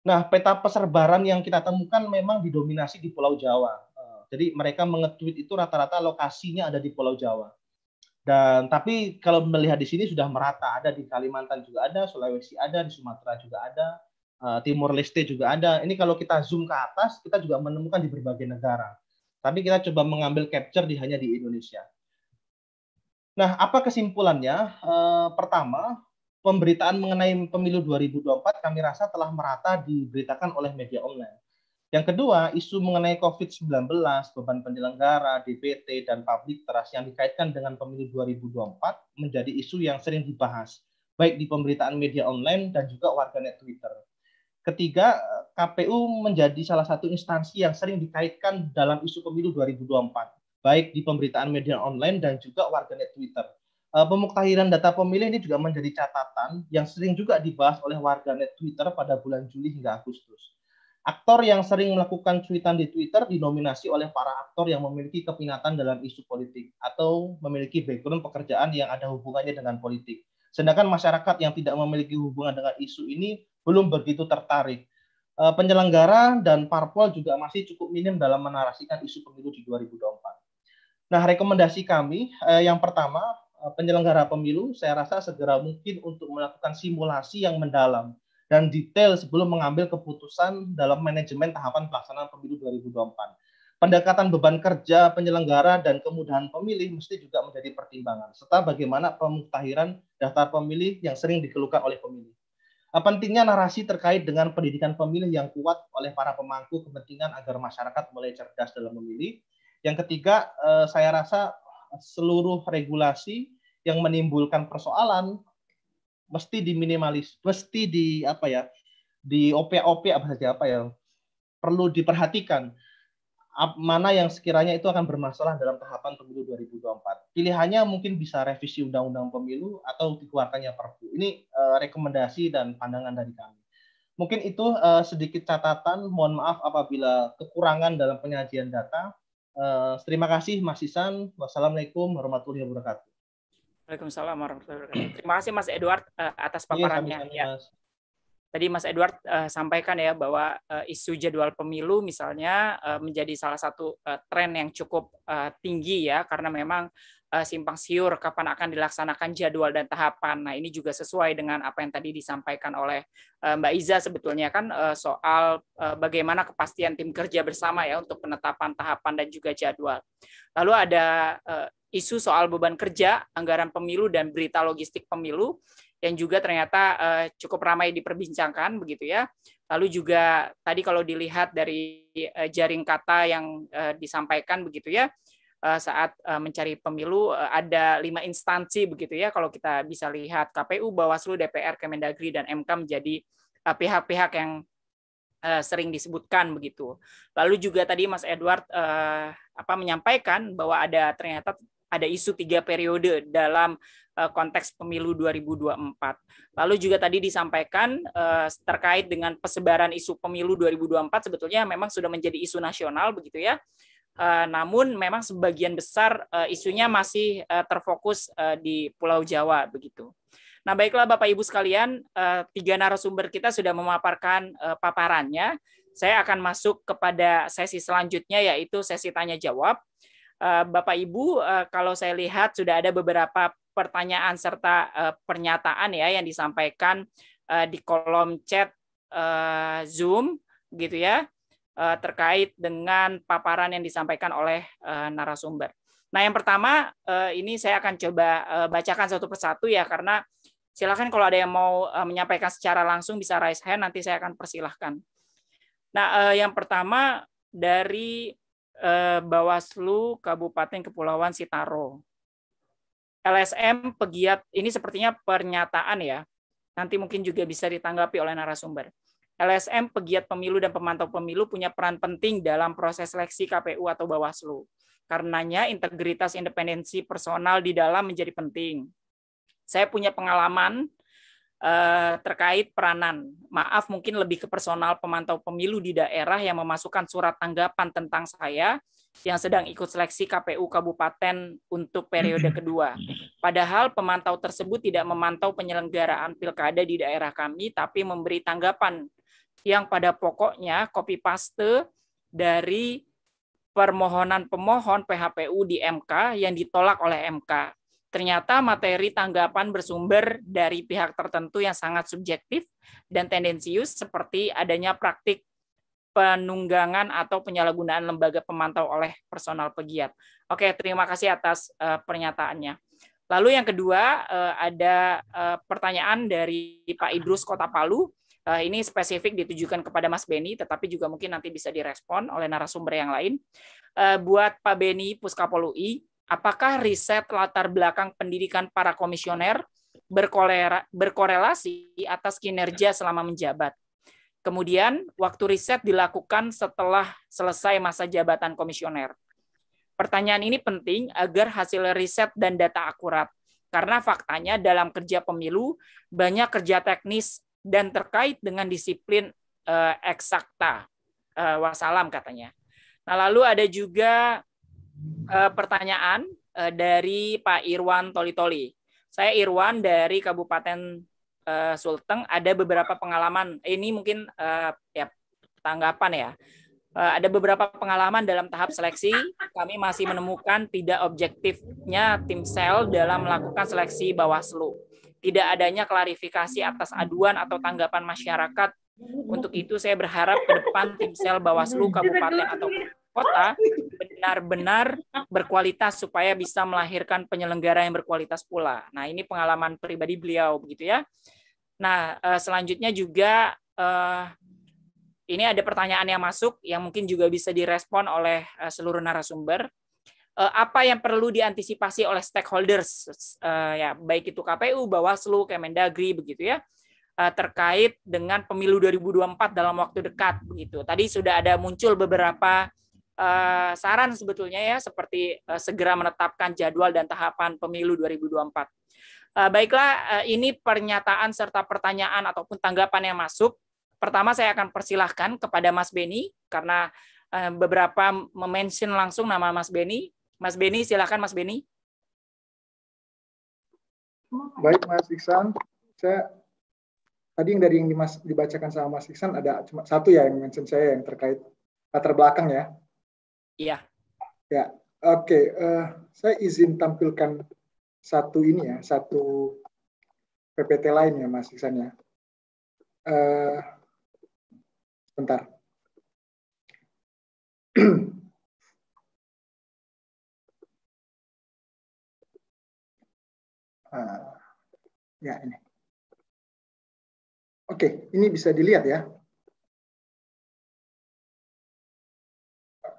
Nah, peta persebaran yang kita temukan memang didominasi di Pulau Jawa. Jadi mereka nge-tweet itu rata-rata lokasinya ada di Pulau Jawa. Dan tapi kalau melihat di sini sudah merata, ada di Kalimantan juga ada, Sulawesi ada, di Sumatera juga ada, Timur Leste juga ada. Ini kalau kita zoom ke atas, kita juga menemukan di berbagai negara. Tapi kita coba mengambil capture hanya di Indonesia. Nah, apa kesimpulannya? Pertama, pemberitaan mengenai pemilu 2024 kami rasa telah merata diberitakan oleh media online. Yang kedua, isu mengenai COVID-19, beban penyelenggara, DPT, dan public trust yang dikaitkan dengan pemilu 2024 menjadi isu yang sering dibahas, baik di pemberitaan media online dan juga warganet Twitter. Ketiga, KPU menjadi salah satu instansi yang sering dikaitkan dalam isu pemilu 2024, baik di pemberitaan media online dan juga warganet Twitter. Pemuktahiran data pemilih ini juga menjadi catatan yang sering juga dibahas oleh warganet Twitter pada bulan Juli hingga Agustus. Aktor yang sering melakukan cuitan di Twitter dinominasi oleh para aktor yang memiliki keminatan dalam isu politik atau memiliki background pekerjaan yang ada hubungannya dengan politik. Sedangkan masyarakat yang tidak memiliki hubungan dengan isu ini belum begitu tertarik. Penyelenggara dan parpol juga masih cukup minim dalam menarasikan isu pemilu di 2024. Nah, rekomendasi kami yang pertama, penyelenggara pemilu saya rasa segera mungkin untuk melakukan simulasi yang mendalam dan detail sebelum mengambil keputusan dalam manajemen tahapan pelaksanaan pemilu 2024. Pendekatan beban kerja penyelenggara dan kemudahan pemilih mesti juga menjadi pertimbangan, serta bagaimana pemuktahiran daftar pemilih yang sering dikeluhkan oleh pemilih. Pentingnya narasi terkait dengan pendidikan pemilih yang kuat oleh para pemangku kepentingan agar masyarakat mulai cerdas dalam memilih. Yang ketiga, saya rasa seluruh regulasi yang menimbulkan persoalan mesti diminimalis, mesti di OP perlu diperhatikan mana yang sekiranya itu akan bermasalah dalam tahapan pemilu 2024. Pilihannya mungkin bisa revisi undang-undang pemilu atau dikeluarkannya Perpu. Ini rekomendasi dan pandangan dari kami. Mungkin itu sedikit catatan. Mohon maaf apabila kekurangan dalam penyajian data. Terima kasih Mas Ihsan. Wassalamualaikum warahmatullahi wabarakatuh. Waalaikumsalam warahmatullahi wabarakatuh. Terima kasih Mas Edward atas paparannya. Ya. Tadi Mas Edward sampaikan ya bahwa isu jadwal pemilu misalnya menjadi salah satu tren yang cukup tinggi ya, karena memang simpang siur kapan akan dilaksanakan jadwal dan tahapan. Nah, ini juga sesuai dengan apa yang tadi disampaikan oleh Mbak Iza sebetulnya kan soal bagaimana kepastian tim kerja bersama ya untuk penetapan tahapan dan juga jadwal. Lalu ada isu soal beban kerja, anggaran pemilu, dan berita logistik pemilu yang juga ternyata cukup ramai diperbincangkan begitu ya. Lalu juga tadi kalau dilihat dari jaring kata yang disampaikan begitu ya, saat mencari pemilu ada 5 instansi begitu ya, kalau kita bisa lihat KPU, Bawaslu, DPR, Kemendagri, dan MK menjadi pihak-pihak yang sering disebutkan begitu. Lalu juga tadi Mas Edward menyampaikan bahwa ternyata ada isu 3 periode dalam konteks pemilu 2024. Lalu juga tadi disampaikan terkait dengan persebaran isu pemilu 2024 sebetulnya memang sudah menjadi isu nasional begitu ya. Namun memang sebagian besar isunya masih terfokus di Pulau Jawa begitu. Nah, baiklah Bapak Ibu sekalian, 3 narasumber kita sudah memaparkan paparannya. Saya akan masuk kepada sesi selanjutnya yaitu sesi tanya jawab. Bapak Ibu, kalau saya lihat sudah ada beberapa pertanyaan serta pernyataan ya yang disampaikan di kolom chat Zoom gitu ya, terkait dengan paparan yang disampaikan oleh narasumber. Nah, yang pertama ini saya akan coba bacakan satu persatu ya, karena silakan kalau ada yang mau menyampaikan secara langsung bisa raise hand, nanti saya akan persilahkan. Nah, yang pertama dari Bawaslu Kabupaten Kepulauan Sitaro. LSM pegiat, ini sepertinya pernyataan ya, nanti mungkin juga bisa ditanggapi oleh narasumber. LSM pegiat pemilu dan pemantau pemilu punya peran penting dalam proses seleksi KPU atau Bawaslu. Karenanya integritas independensi personal di dalam menjadi penting. Saya punya pengalaman terkait peranan. Maaf, mungkin lebih ke personal pemantau pemilu di daerah yang memasukkan surat tanggapan tentang saya yang sedang ikut seleksi KPU Kabupaten untuk periode kedua. Padahal pemantau tersebut tidak memantau penyelenggaraan pilkada di daerah kami, tapi memberi tanggapan yang pada pokoknya copy paste dari permohonan pemohon PHPU di MK yang ditolak oleh MK. Ternyata materi tanggapan bersumber dari pihak tertentu yang sangat subjektif dan tendensius seperti adanya praktik penunggangan atau penyalahgunaan lembaga pemantau oleh personal pegiat. Oke, terima kasih atas pernyataannya. Lalu yang kedua, ada pertanyaan dari Pak Idrus Kota Palu. Ini spesifik ditujukan kepada Mas Beni, tetapi juga mungkin nanti bisa direspon oleh narasumber yang lain. Buat Pak Beni Puskapol UI, apakah riset latar belakang pendidikan para komisioner berkorelasi atas kinerja selama menjabat? Kemudian, waktu riset dilakukan setelah selesai masa jabatan komisioner. Pertanyaan ini penting agar hasil riset dan data akurat, karena faktanya dalam kerja pemilu banyak kerja teknis dan terkait dengan disiplin eksakta. Wassalam katanya. Nah, lalu ada juga pertanyaan dari Pak Irwan Toli-Toli. Saya Irwan dari Kabupaten Sulteng. Ada beberapa pengalaman. Ini mungkin ya tanggapan ya. Ada beberapa pengalaman dalam tahap seleksi. Kami masih menemukan tidak objektifnya tim sel dalam melakukan seleksi Bawaslu. Tidak adanya klarifikasi atas aduan atau tanggapan masyarakat. Untuk itu saya berharap ke depan tim sel Bawaslu Kabupaten atau Kota benar-benar berkualitas supaya bisa melahirkan penyelenggara yang berkualitas pula. Nah, ini pengalaman pribadi beliau begitu ya. Nah, selanjutnya juga ini ada pertanyaan yang masuk yang mungkin juga bisa direspon oleh seluruh narasumber. Apa yang perlu diantisipasi oleh stakeholders ya, baik itu KPU, Bawaslu, Kemendagri begitu ya, terkait dengan pemilu 2024 dalam waktu dekat begitu. Tadi sudah ada muncul beberapa saran sebetulnya ya, seperti segera menetapkan jadwal dan tahapan pemilu 2024. Baiklah, ini pernyataan serta pertanyaan ataupun tanggapan yang masuk. Pertama saya akan persilahkan kepada Mas Beni karena beberapa mention langsung nama Mas Beni. Mas Beni, silakan Mas Beni. Baik Mas Iksan, tadi yang dibacakan sama Mas Iksan ada cuma satu ya yang mention saya yang terkait latar belakang ya. Iya. Ya, oke. Saya izin tampilkan satu ini ya, satu PPT lain ya Mas Iksan ya. Bentar. Ya ini. Oke, ini bisa dilihat ya.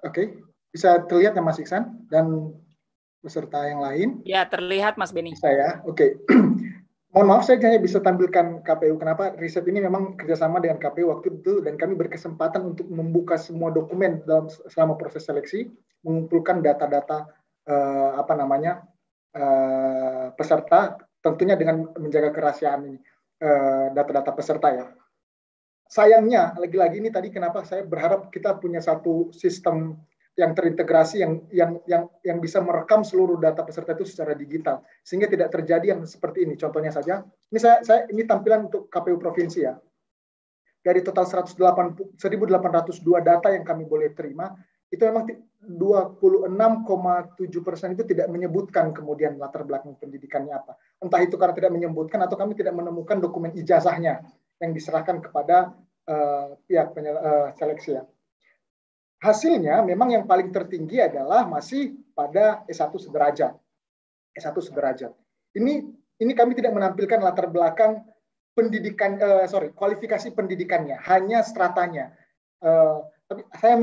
Oke, bisa terlihat ya Mas Iksan dan peserta yang lain? Ya, terlihat Mas Beni. Saya, oke. Mohon maaf, saya hanya bisa tampilkan KPU. Kenapa? Riset ini memang kerjasama dengan KPU waktu itu dan kami berkesempatan untuk membuka semua dokumen selama proses seleksi, mengumpulkan data-data peserta, tentunya dengan menjaga kerahasiaan ini data-data peserta ya. Sayangnya, lagi-lagi ini tadi kenapa saya berharap kita punya satu sistem yang terintegrasi yang bisa merekam seluruh data peserta itu secara digital sehingga tidak terjadi yang seperti ini. Contohnya saja, ini saya ini tampilan untuk KPU provinsi ya. Dari total 1.802 data yang kami boleh terima, itu memang 26,7% itu tidak menyebutkan kemudian latar belakang pendidikannya apa. Entah itu karena tidak menyebutkan atau kami tidak menemukan dokumen ijazahnya yang diserahkan kepada pihak seleksi ya. Hasilnya memang yang paling tertinggi adalah masih pada S1 sederajat. S1 sederajat. Ini kami tidak menampilkan latar belakang pendidikan, kualifikasi pendidikannya, hanya stratanya. Tapi saya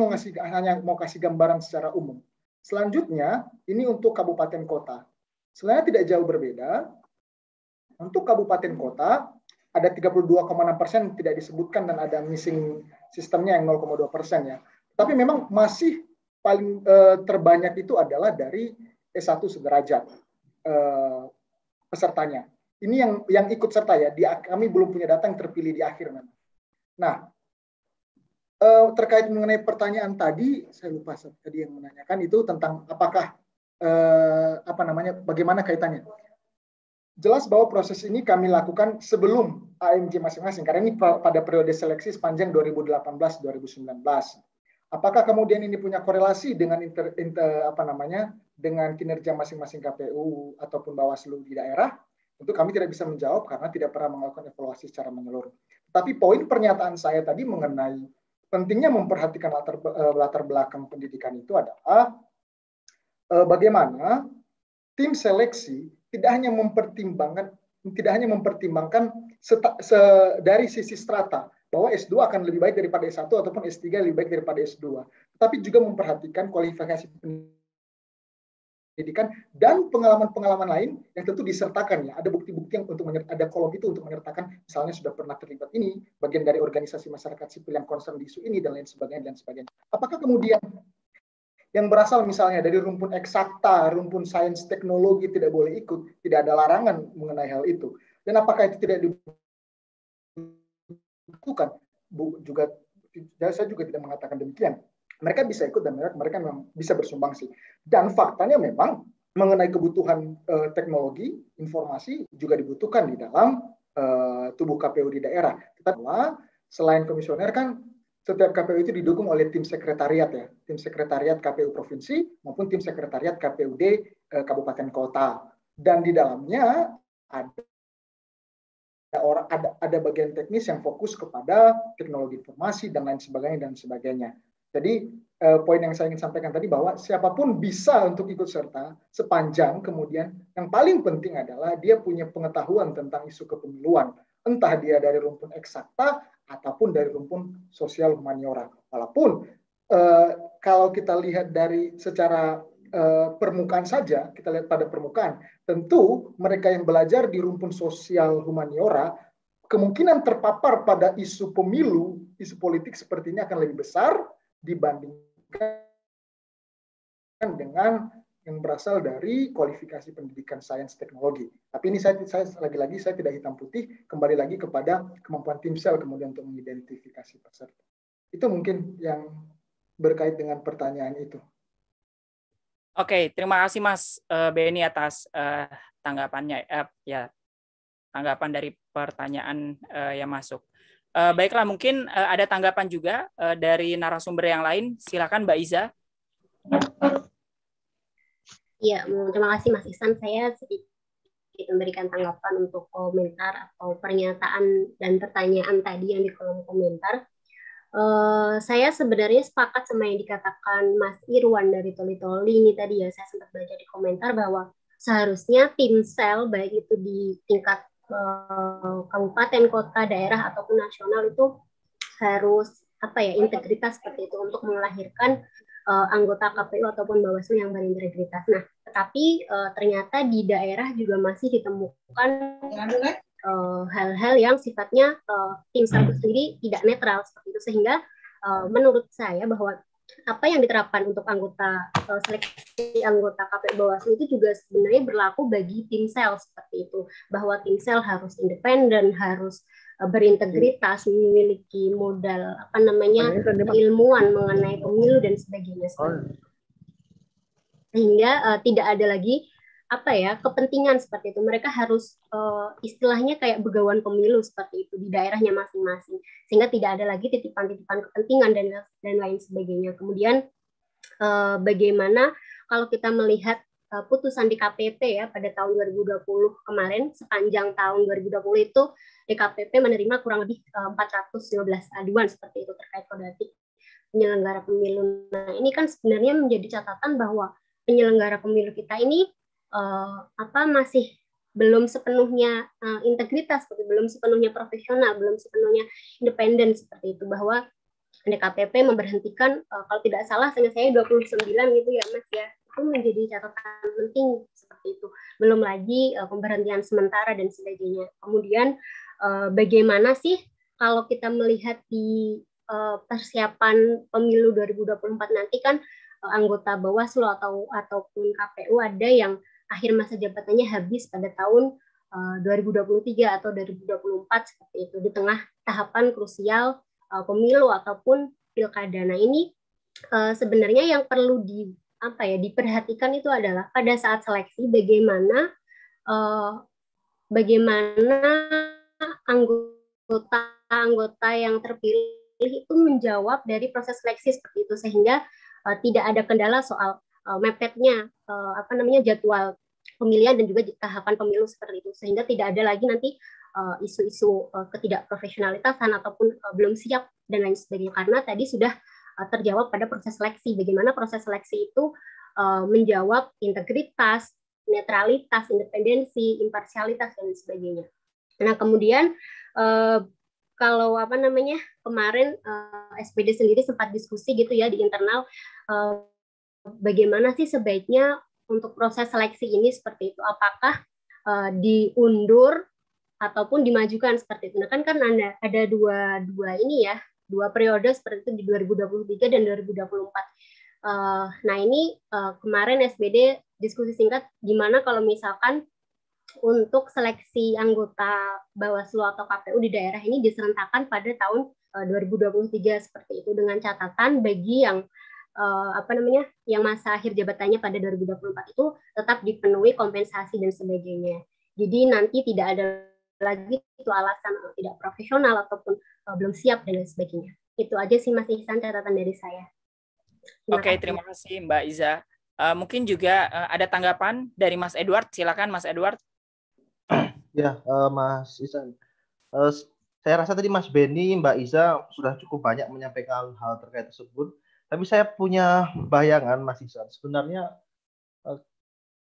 hanya mau kasih gambaran secara umum. Selanjutnya, ini untuk kabupaten kota. Sebenarnya tidak jauh berbeda. Untuk kabupaten kota, ada 32,6% tidak disebutkan dan ada missing sistemnya yang 0,2% ya. Tapi memang masih paling terbanyak itu adalah dari S1 sederajat pesertanya. Ini yang ikut serta ya. Kami belum punya data yang terpilih di akhir memang. Nah, terkait mengenai pertanyaan tadi, saya lupa tadi yang menanyakan itu tentang apakah bagaimana kaitannya. Jelas bahwa proses ini kami lakukan sebelum AMG masing-masing, karena ini pada periode seleksi sepanjang 2018-2019. Apakah kemudian ini punya korelasi dengan dengan kinerja masing-masing KPU ataupun Bawaslu di daerah? Tentu kami tidak bisa menjawab karena tidak pernah melakukan evaluasi secara menyeluruh. Tapi poin pernyataan saya tadi mengenai pentingnya memperhatikan latar belakang pendidikan itu adalah bagaimana tim seleksi tidak hanya mempertimbangkan dari sisi strata bahwa S2 akan lebih baik daripada S1 ataupun S3 lebih baik daripada S2, tapi juga memperhatikan kualifikasi pendidikan dan pengalaman-pengalaman lain yang tentu disertakan ya. Ada bukti-bukti yang ada kolom itu untuk menyertakan misalnya sudah pernah terlibat ini, bagian dari organisasi masyarakat sipil yang concern di isu ini dan lain sebagainya. Apakah kemudian yang berasal misalnya dari rumpun eksakta, rumpun sains teknologi tidak boleh ikut, tidak ada larangan mengenai hal itu. Dan apakah itu tidak dibutuhkan? Saya juga tidak mengatakan demikian. Mereka bisa ikut dan mereka memang bisa bersumbangsi. Dan faktanya memang mengenai kebutuhan teknologi, informasi juga dibutuhkan di dalam tubuh KPU di daerah. Tetapi selain komisioner kan setiap KPU itu didukung oleh tim sekretariat ya, tim sekretariat KPU provinsi maupun tim sekretariat KPUD kabupaten kota. Dan di dalamnya ada bagian teknis yang fokus kepada teknologi informasi dan lain sebagainya. Jadi poin yang saya ingin sampaikan tadi bahwa siapapun bisa untuk ikut serta sepanjang kemudian yang paling penting adalah dia punya pengetahuan tentang isu kepemiluan, entah dia dari rumpun eksakta ataupun dari rumpun sosial humaniora. Walaupun kalau kita lihat dari secara permukaan saja, kita lihat pada permukaan, tentu mereka yang belajar di rumpun sosial humaniora kemungkinan terpapar pada isu pemilu, isu politik sepertinya akan lebih besar dibandingkan dengan yang berasal dari kualifikasi pendidikan sains teknologi. Tapi ini saya lagi-lagi saya tidak hitam putih, kembali lagi kepada kemampuan tim sel kemudian untuk mengidentifikasi peserta. Itu mungkin yang berkait dengan pertanyaan itu. Oke, terima kasih Mas Beni atas tanggapannya tanggapan dari pertanyaan yang masuk. Baiklah, mungkin ada tanggapan juga dari narasumber yang lain. Silakan Mbak Iza. Ya, terima kasih Mas Ihsan. Saya sedikit memberikan tanggapan untuk komentar atau pernyataan dan pertanyaan tadi yang di kolom komentar. Saya sebenarnya sepakat sama yang dikatakan Mas Irwan dari Toli-Toli ini tadi ya. Saya sempat baca di komentar bahwa seharusnya tim sel baik itu di tingkat kabupaten, kota, daerah ataupun nasional itu harus integritas seperti itu untuk melahirkan anggota KPU ataupun Bawaslu yang berintegritas. Nah, tetapi ternyata di daerah juga masih ditemukan hal-hal yang sifatnya tim sel sendiri tidak netral seperti itu, sehingga menurut saya bahwa apa yang diterapkan untuk seleksi anggota KPU Bawaslu itu juga sebenarnya berlaku bagi tim sel seperti itu, bahwa tim sel harus independen, harus berintegritas, memiliki modal keilmuan mengenai pemilu dan sebagainya. Sehingga tidak ada lagi kepentingan seperti itu. Mereka harus istilahnya kayak begawan pemilu seperti itu di daerahnya masing-masing, sehingga tidak ada lagi titipan-titipan kepentingan dan lain sebagainya. Kemudian bagaimana kalau kita melihat putusan DKPP ya pada tahun 2020 kemarin, sepanjang tahun 2020 itu DKPP menerima kurang lebih 415 aduan seperti itu terkait kode etik penyelenggara pemilu. Nah, ini kan sebenarnya menjadi catatan bahwa penyelenggara pemilu kita ini masih belum sepenuhnya integritas, belum sepenuhnya profesional, belum sepenuhnya independen seperti itu, bahwa DKPP memberhentikan kalau tidak salah saya 29 gitu ya Mas ya, itu menjadi catatan penting seperti itu. Belum lagi pemberhentian sementara dan sebagainya. Kemudian bagaimana sih kalau kita melihat di persiapan pemilu 2024 nanti kan anggota Bawaslu ataupun KPU ada yang akhir masa jabatannya habis pada tahun 2023 atau 2024 seperti itu, di tengah tahapan krusial pemilu ataupun pilkada. Nah, ini sebenarnya yang perlu diperhatikan itu adalah pada saat seleksi bagaimana anggota yang terpilih itu menjawab dari proses seleksi seperti itu, sehingga tidak ada kendala soal mepetnya jadwal pemilihan dan juga tahapan pemilu seperti itu, sehingga tidak ada lagi nanti isu-isu ketidakprofesionalitasan ataupun belum siap dan lain sebagainya, karena tadi sudah terjawab pada proses seleksi, bagaimana proses seleksi itu menjawab integritas, netralitas, independensi, imparsialitas dan sebagainya. Nah, kemudian kalau kemarin SPD sendiri sempat diskusi gitu ya di internal, bagaimana sih sebaiknya untuk proses seleksi ini seperti itu, apakah diundur ataupun dimajukan seperti itu. Nah, kan ada dua periode seperti itu di 2023 dan 2024. Nah, ini kemarin SPD diskusi singkat gimana kalau misalkan untuk seleksi anggota Bawaslu atau KPU di daerah ini diserentakkan pada tahun 2023 seperti itu, dengan catatan bagi yang yang masa akhir jabatannya pada 2024 itu tetap dipenuhi kompensasi dan sebagainya. Jadi nanti tidak ada lagi itu alasan tidak profesional ataupun belum siap dan lain sebagainya. Itu aja sih Mas Ihsan catatan dari saya. Oke, terima kasih Mbak Iza. Mungkin juga ada tanggapan dari Mas Edward. Silakan Mas Edward. Ya, Mas Ihsan. Saya rasa tadi Mas Beni, Mbak Iza sudah cukup banyak menyampaikan hal terkait tersebut. Tapi saya punya bayangan, Mas Ihsan. Sebenarnya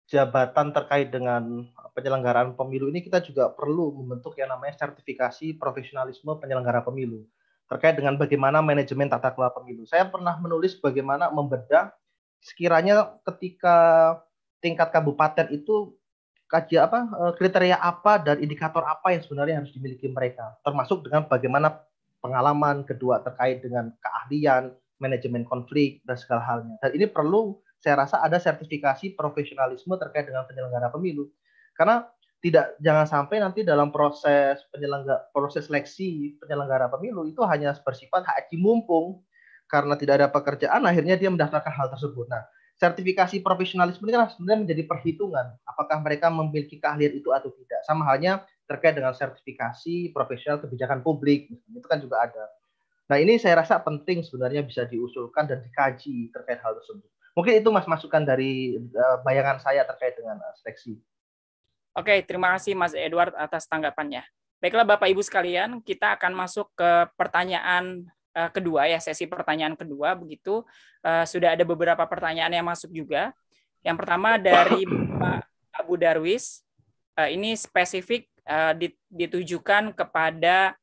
jabatan terkait dengan penyelenggaraan pemilu ini kita juga perlu membentuk yang namanya sertifikasi profesionalisme penyelenggara pemilu terkait dengan bagaimana manajemen tata kelola pemilu. Saya pernah menulis bagaimana membedah sekiranya ketika tingkat kabupaten itu kriteria apa dan indikator apa yang sebenarnya harus dimiliki mereka, termasuk dengan bagaimana pengalaman kedua terkait dengan keahlian, manajemen konflik dan segala halnya. Dan ini perlu, saya rasa ada sertifikasi profesionalisme terkait dengan penyelenggara pemilu. Karena jangan sampai nanti dalam proses seleksi penyelenggara pemilu itu hanya bersifat haji mumpung karena tidak ada pekerjaan, akhirnya dia mendaftarkan hal tersebut. Nah, sertifikasi profesionalisme ini kan sebenarnya menjadi perhitungan apakah mereka memiliki keahlian itu atau tidak. Sama halnya terkait dengan sertifikasi profesional kebijakan publik, itu kan juga ada. Nah, ini saya rasa penting sebenarnya bisa diusulkan dan dikaji terkait hal tersebut. Mungkin itu Mas masukan dari bayangan saya terkait dengan seleksi. Oke, terima kasih Mas Edward atas tanggapannya. Baiklah Bapak Ibu sekalian, kita akan masuk ke pertanyaan kedua ya, sesi pertanyaan kedua begitu. Sudah ada beberapa pertanyaan yang masuk juga. Yang pertama dari Pak Abu Darwis. Ini spesifik ditujukan kepada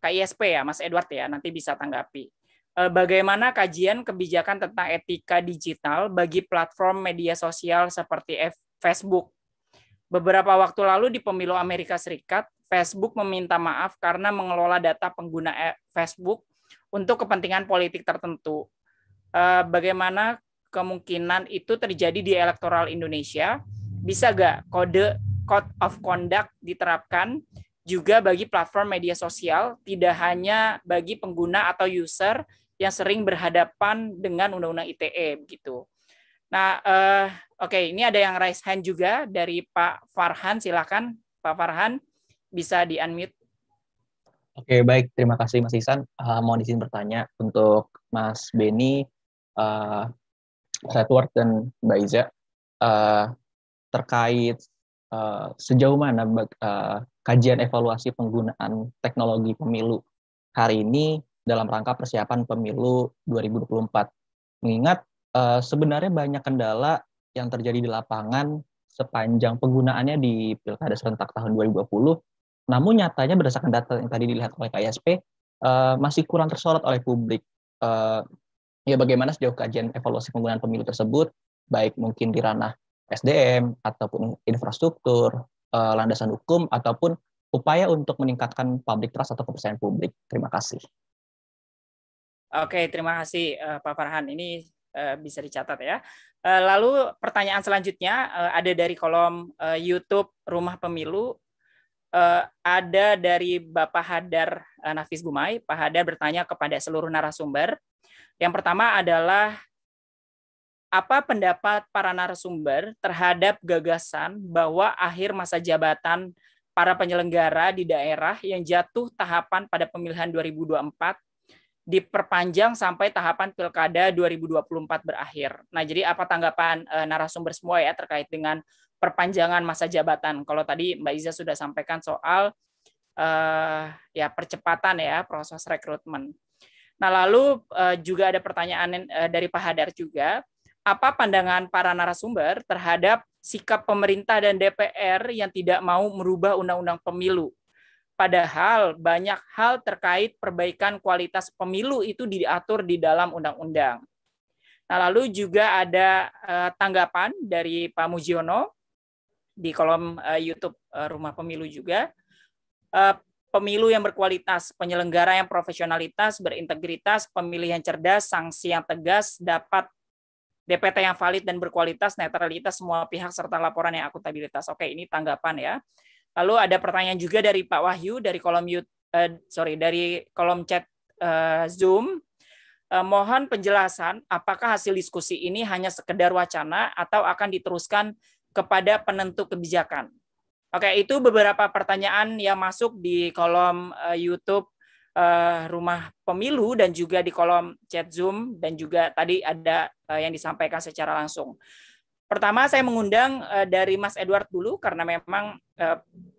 KISP ya, Mas Edward ya, nanti bisa tanggapi. Bagaimana kajian kebijakan tentang etika digital bagi platform media sosial seperti Facebook? Beberapa waktu lalu di pemilu Amerika Serikat, Facebook meminta maaf karena mengelola data pengguna Facebook untuk kepentingan politik tertentu. Bagaimana kemungkinan itu terjadi di elektoral Indonesia? Bisa nggak code of conduct diterapkan juga bagi platform media sosial, tidak hanya bagi pengguna atau user yang sering berhadapan dengan Undang-Undang ITE begitu. Nah, oke, ini ada yang raise hand juga dari Pak Farhan. Silakan, Pak Farhan, bisa di-unmute. Oke, baik. Terima kasih, Mas Ihsan. Mohon izin bertanya untuk Mas Beni, Mas Edward, dan Mbak Iza, terkait sejauh mana kajian evaluasi penggunaan teknologi pemilu hari ini dalam rangka persiapan pemilu 2024. Mengingat sebenarnya banyak kendala yang terjadi di lapangan sepanjang penggunaannya di Pilkada serentak tahun 2020, namun nyatanya berdasarkan data yang tadi dilihat oleh KISP masih kurang tersorot oleh publik. Ya, bagaimana sejauh kajian evaluasi penggunaan pemilu tersebut, baik mungkin di ranah SDM ataupun infrastruktur, landasan hukum ataupun upaya untuk meningkatkan public trust atau kepercayaan publik. Terima kasih. Oke, terima kasih Pak Farhan. Ini bisa dicatat ya. Lalu pertanyaan selanjutnya ada dari kolom YouTube Rumah Pemilu. Ada dari Bapak Hadar Nafis Gumai. Pak Hadar bertanya kepada seluruh narasumber. Yang pertama adalah, apa pendapat para narasumber terhadap gagasan bahwa akhir masa jabatan para penyelenggara di daerah yang jatuh tahapan pada pemilihan 2024 diperpanjang sampai tahapan Pilkada 2024 berakhir. Nah, jadi apa tanggapan narasumber semua ya terkait dengan perpanjangan masa jabatan? Kalau tadi Mbak Iza sudah sampaikan soal ya percepatan ya proses rekrutmen. Nah, lalu juga ada pertanyaan dari Pak Hadar juga. Apa pandangan para narasumber terhadap sikap pemerintah dan DPR yang tidak mau merubah undang-undang pemilu? Padahal banyak hal terkait perbaikan kualitas pemilu itu diatur di dalam undang-undang. Nah, lalu juga ada tanggapan dari Pak Mujiono di kolom YouTube Rumah Pemilu juga. Pemilu yang berkualitas, penyelenggara yang profesionalitas, berintegritas, pemilihan cerdas, sanksi yang tegas, dapat DPT yang valid dan berkualitas, netralitas semua pihak, serta laporan yang akuntabilitas. Oke, ini tanggapan ya. Lalu ada pertanyaan juga dari Pak Wahyu dari kolom dari kolom chat Zoom. Mohon penjelasan apakah hasil diskusi ini hanya sekedar wacana atau akan diteruskan kepada penentu kebijakan. Oke, itu beberapa pertanyaan yang masuk di kolom YouTube Rumah Pemilu dan juga di kolom chat Zoom, dan juga tadi ada yang disampaikan secara langsung. Pertama saya mengundang dari Mas Edward dulu karena memang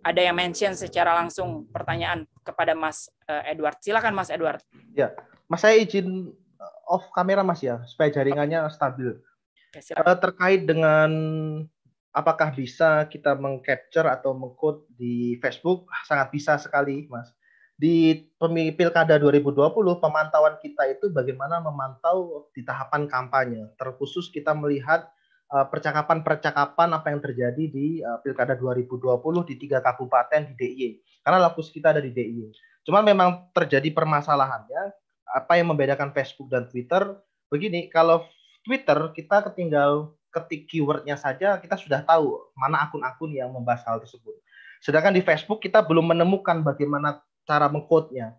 ada yang mention secara langsung pertanyaan kepada Mas Edward. Silakan Mas Edward. Ya, Mas, saya izin off kamera Mas ya supaya jaringannya stabil. Terkait dengan apakah bisa kita meng-capture atau meng-quote di Facebook, sangat bisa sekali Mas. Di Pilkada 2020 pemantauan kita itu bagaimana memantau di tahapan kampanye. Terkhusus kita melihat percakapan-percakapan apa yang terjadi di Pilkada 2020 di 3 kabupaten di DIY. Karena lokus kita ada di DIY. Cuma memang terjadi permasalahannya. Apa yang membedakan Facebook dan Twitter? Begini, kalau Twitter kita tinggal ketik keywordnya saja, kita sudah tahu mana akun-akun yang membahas hal tersebut. Sedangkan di Facebook kita belum menemukan bagaimana cara mengquote-nya.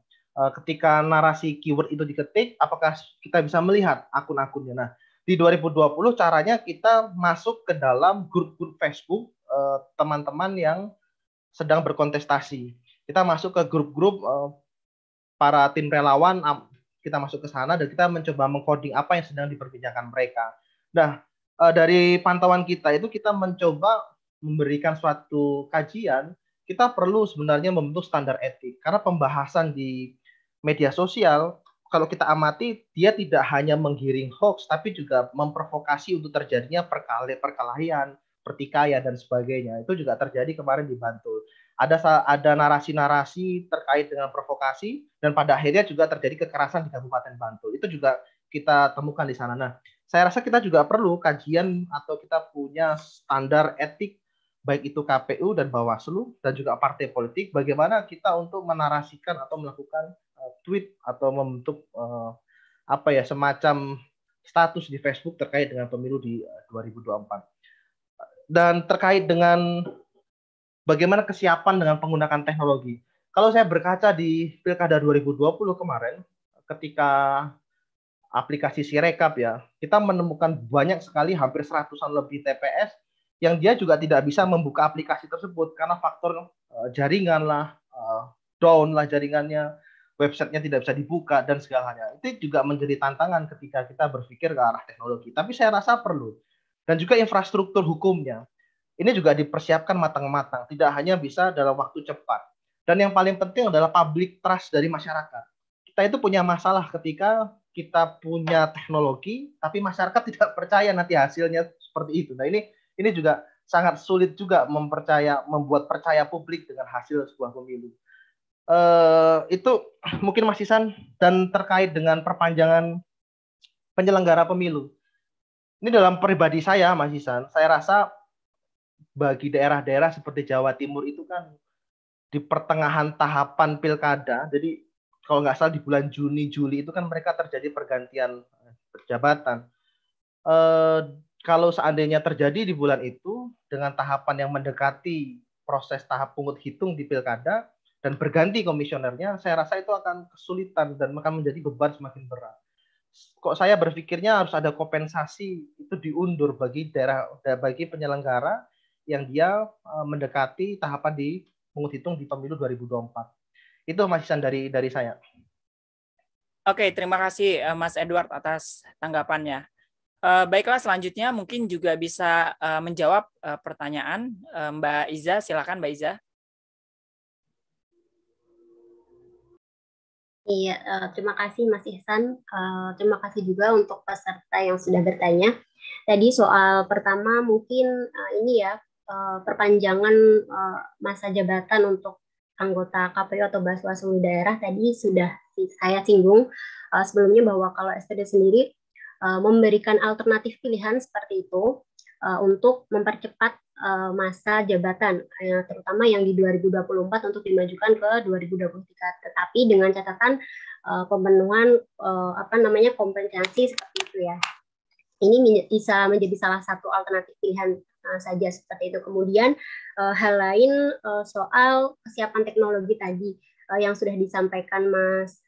Ketika narasi keyword itu diketik, apakah kita bisa melihat akun-akunnya? Nah, di 2020 caranya kita masuk ke dalam grup-grup Facebook teman-teman yang sedang berkontestasi. Kita masuk ke grup-grup para tim relawan, kita masuk ke sana dan kita mencoba mengcoding apa yang sedang diperbincangkan mereka. Nah, dari pantauan kita itu kita mencoba memberikan suatu kajian. Kita perlu sebenarnya membentuk standar etik karena pembahasan di media sosial kalau kita amati dia tidak hanya menggiring hoax tapi juga memprovokasi untuk terjadinya perkelahian, pertikaian dan sebagainya. Itu juga terjadi kemarin di Bantul. Ada narasi-narasi terkait dengan provokasi dan pada akhirnya juga terjadi kekerasan di Kabupaten Bantul. Itu juga kita temukan di sana. Nah, saya rasa kita juga perlu kajian atau kita punya standar etik baik itu KPU dan Bawaslu dan juga partai politik, bagaimana kita untuk menarasikan atau melakukan tweet atau membentuk semacam status di Facebook terkait dengan pemilu di 2024. Dan terkait dengan bagaimana kesiapan dengan penggunaan teknologi. Kalau saya berkaca di Pilkada 2020 kemarin, ketika aplikasi Sirekap ya, kita menemukan banyak sekali, hampir 100-an lebih TPS yang dia juga tidak bisa membuka aplikasi tersebut karena faktor jaringan lah, down lah jaringannya, websitenya tidak bisa dibuka dan segalanya. Itu juga menjadi tantangan ketika kita berpikir ke arah teknologi. Tapi saya rasa perlu. Dan juga infrastruktur hukumnya. Ini juga dipersiapkan matang-matang, tidak hanya bisa dalam waktu cepat. Dan yang paling penting adalah public trust dari masyarakat. Kita itu punya masalah ketika kita punya teknologi, tapi masyarakat tidak percaya nanti hasilnya seperti itu. Nah, ini juga sangat sulit juga membuat percaya publik dengan hasil sebuah pemilu. Itu mungkin Mas Ihsan. Dan terkait dengan perpanjangan penyelenggara pemilu. Ini dalam pribadi saya, Mas Ihsan, saya rasa bagi daerah-daerah seperti Jawa Timur itu kan di pertengahan tahapan pilkada, jadi kalau nggak salah di bulan Juni, Juli itu kan mereka terjadi pergantian jabatan. kalau seandainya terjadi di bulan itu dengan tahapan yang mendekati proses tahap pungut hitung di pilkada dan berganti komisionernya, saya rasa itu akan kesulitan dan akan menjadi beban semakin berat. Kok saya berpikirnya harus ada kompensasi itu diundur bagi daerah, bagi penyelenggara yang dia mendekati tahapan di pungut hitung di pemilu 2024. Itu Mas Ihsan dari saya. Oke, terima kasih Mas Edward atas tanggapannya. Baiklah, selanjutnya mungkin juga bisa menjawab pertanyaan Mbak Iza. Silakan Mbak Iza. Iya, terima kasih Mas Ihsan. Terima kasih juga untuk peserta yang sudah bertanya. Tadi soal pertama mungkin ini ya, perpanjangan masa jabatan untuk anggota KPU atau Bawaslu daerah tadi sudah saya singgung sebelumnya bahwa kalau SPD sendiri memberikan alternatif pilihan seperti itu untuk mempercepat masa jabatan, terutama yang di 2024 untuk dimajukan ke 2023. Tetapi dengan catatan pemenuhan kompensasi seperti itu ya. Ini bisa menjadi salah satu alternatif pilihan saja seperti itu. Kemudian hal lain soal kesiapan teknologi tadi yang sudah disampaikan Mas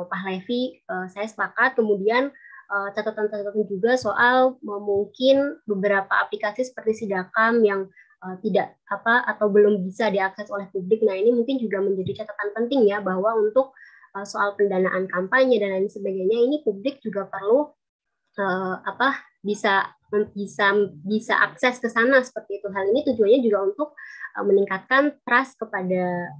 Pahlevi, saya sepakat. Kemudian catatan-catatan juga soal mungkin beberapa aplikasi seperti Sidakam yang tidak atau belum bisa diakses oleh publik. Nah, ini mungkin juga menjadi catatan penting ya, bahwa untuk soal pendanaan kampanye dan lain sebagainya, ini publik juga perlu bisa akses ke sana seperti itu. Hal ini tujuannya juga untuk meningkatkan trust kepada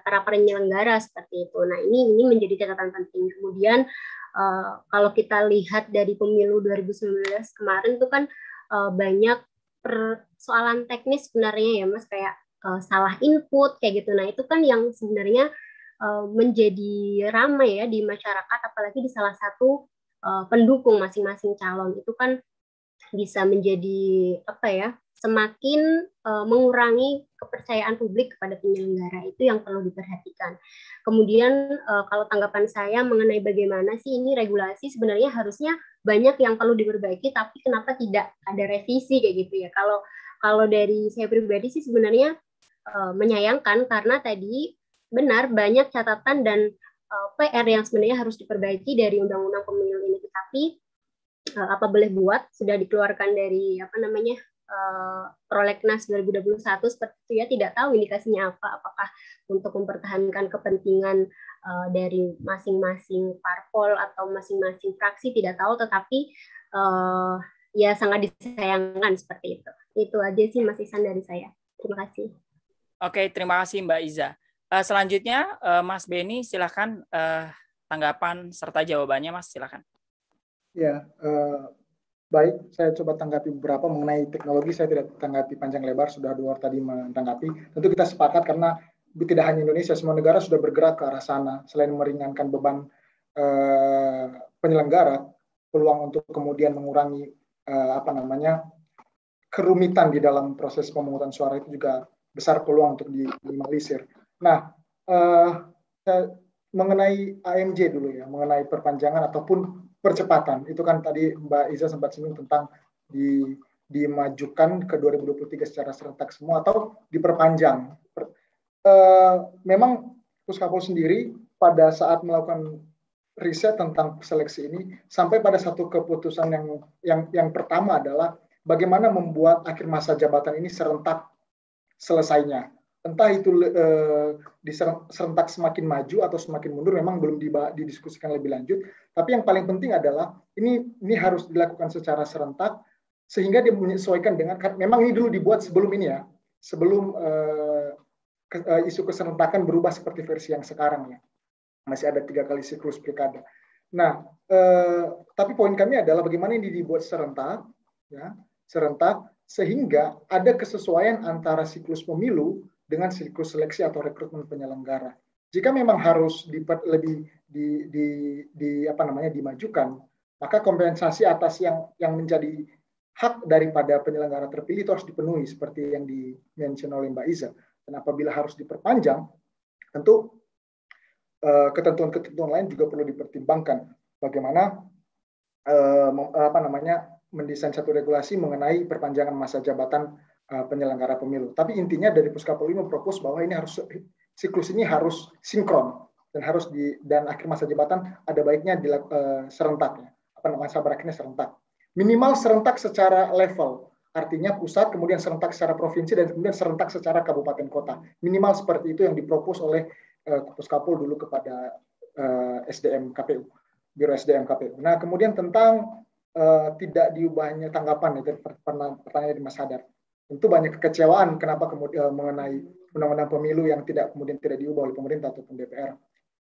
para penyelenggara seperti itu. Nah, ini menjadi catatan penting. Kemudian kalau kita lihat dari pemilu 2019 kemarin itu kan banyak persoalan teknis sebenarnya ya Mas, kayak salah input kayak gitu. Nah, itu kan yang sebenarnya menjadi ramai ya di masyarakat, apalagi di salah satu pendukung masing-masing calon. Itu kan bisa menjadi semakin mengurangi kepercayaan publik kepada penyelenggara. Itu yang perlu diperhatikan. Kemudian kalau tanggapan saya mengenai bagaimana sih ini regulasi, sebenarnya harusnya banyak yang perlu diperbaiki, tapi kenapa tidak ada revisi kayak gitu ya. Kalau dari saya pribadi sih sebenarnya menyayangkan, karena tadi benar banyak catatan dan PR yang sebenarnya harus diperbaiki dari undang-undang pemilu ini. Tetapi apa boleh buat, sudah dikeluarkan dari Prolegnas 2021 seperti itu ya, tidak tahu indikasinya apakah untuk mempertahankan kepentingan dari masing-masing parpol atau masing-masing fraksi, tidak tahu, tetapi ya sangat disayangkan seperti itu. Itu aja sih Mas Ihsan dari saya. Terima kasih. Oke, terima kasih Mbak Iza. Selanjutnya Mas Beni, silakan tanggapan serta jawabannya Mas, silakan. Ya, baik, saya coba tanggapi beberapa mengenai teknologi. Saya tidak tanggapi panjang lebar, sudah dua tadi menanggapi. Tentu kita sepakat karena tidak hanya Indonesia, semua negara sudah bergerak ke arah sana. Selain meringankan beban penyelenggara, peluang untuk kemudian mengurangi kerumitan di dalam proses pemungutan suara itu juga besar peluang untuk diminimalisir. Nah, mengenai AMJ dulu ya, mengenai perpanjangan ataupun percepatan, itu kan tadi Mbak Iza sempat singgung tentang dimajukan ke 2023 secara serentak semua atau diperpanjang. Memang Puskapol sendiri pada saat melakukan riset tentang seleksi ini sampai pada satu keputusan yang pertama adalah bagaimana membuat akhir masa jabatan ini serentak selesainya. Entah itu serentak semakin maju atau semakin mundur, memang belum didiskusikan lebih lanjut. Tapi yang paling penting adalah ini harus dilakukan secara serentak sehingga dia menyesuaikan dengan, memang ini dulu dibuat sebelum ini ya, sebelum isu keserentakan berubah seperti versi yang sekarang ya. Masih ada 3 kali siklus pilkada. Nah, tapi poin kami adalah bagaimana ini dibuat serentak, ya, serentak sehingga ada kesesuaian antara siklus pemilu dengan siklus seleksi atau rekrutmen penyelenggara. Jika memang harus lebih dimajukan, maka kompensasi atas yang menjadi hak daripada penyelenggara terpilih itu harus dipenuhi seperti yang di-mention oleh Mbak Iza. Dan apabila harus diperpanjang, tentu ketentuan-ketentuan lain juga perlu dipertimbangkan. Bagaimana mendesain satu regulasi mengenai perpanjangan masa jabatan penyelenggara pemilu. Tapi intinya dari Puskapolri mempropos bahwa ini harus siklus ini harus sinkron dan harus dan akhir masa jabatan ada baiknya serentak ya. Masa berakhirnya serentak. Minimal serentak secara level. Artinya pusat, kemudian serentak secara provinsi, dan kemudian serentak secara kabupaten kota. Minimal seperti itu yang dipropos oleh Puskapol dulu kepada SDM KPU, Biro SDM KPU. Nah, kemudian tentang tidak diubahnya tanggapan, itu pertanyaan di Mas Hadar. Tentu banyak kekecewaan kenapa kemudian mengenai undang-undang pemilu yang kemudian tidak diubah oleh pemerintah ataupun DPR.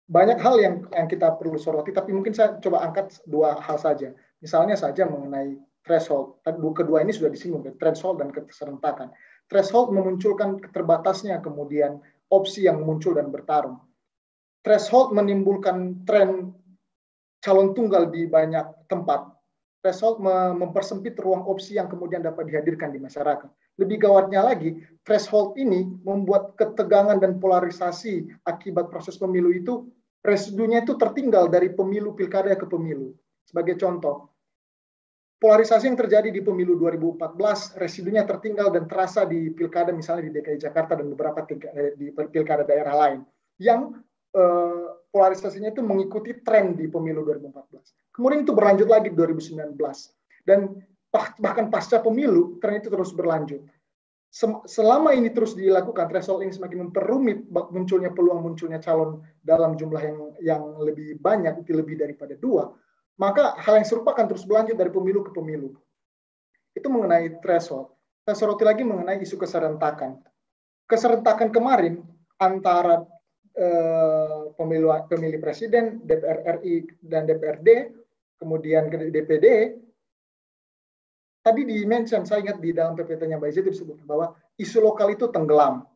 Banyak hal yang kita perlu soroti, tapi mungkin saya coba angkat dua hal saja. Misalnya saja mengenai threshold. Kedua ini sudah disinggung, threshold dan keserentakan. Threshold memunculkan keterbatasnya kemudian opsi yang muncul dan bertarung. Threshold menimbulkan tren calon tunggal di banyak tempat. Threshold mempersempit ruang opsi yang kemudian dapat dihadirkan di masyarakat. Lebih gawatnya lagi, threshold ini membuat ketegangan dan polarisasi akibat proses pemilu itu, residunya itu tertinggal dari pemilu pilkada ke pemilu. Sebagai contoh, polarisasi yang terjadi di pemilu 2014, residunya tertinggal dan terasa di pilkada misalnya di DKI Jakarta dan beberapa di pilkada daerah lain. Yang polarisasinya itu mengikuti tren di pemilu 2014. Kemudian itu berlanjut lagi di 2019. Dan bahkan pasca pemilu, tren itu terus berlanjut. Selama ini terus dilakukan, threshold ini semakin memperumit munculnya calon dalam jumlah yang lebih banyak, itu lebih daripada 2, maka hal yang serupa akan terus berlanjut dari pemilu ke pemilu. Itu mengenai threshold. Saya soroti lagi mengenai isu keserentakan. Keserentakan kemarin antara pemilih presiden, DPR RI dan DPRD, kemudian DPD, tadi di-mention, saya ingat di dalam PPT-nya Mbak Izzy itu disebut bahwa isu lokal itu tenggelam.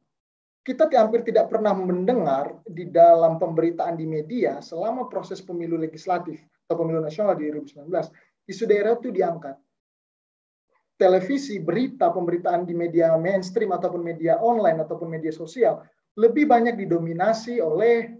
Kita hampir tidak pernah mendengar di dalam pemberitaan di media selama proses pemilu legislatif atau pemilu nasional di 2019, isu daerah itu diangkat. Televisi, berita, pemberitaan di media mainstream ataupun media online ataupun media sosial lebih banyak didominasi oleh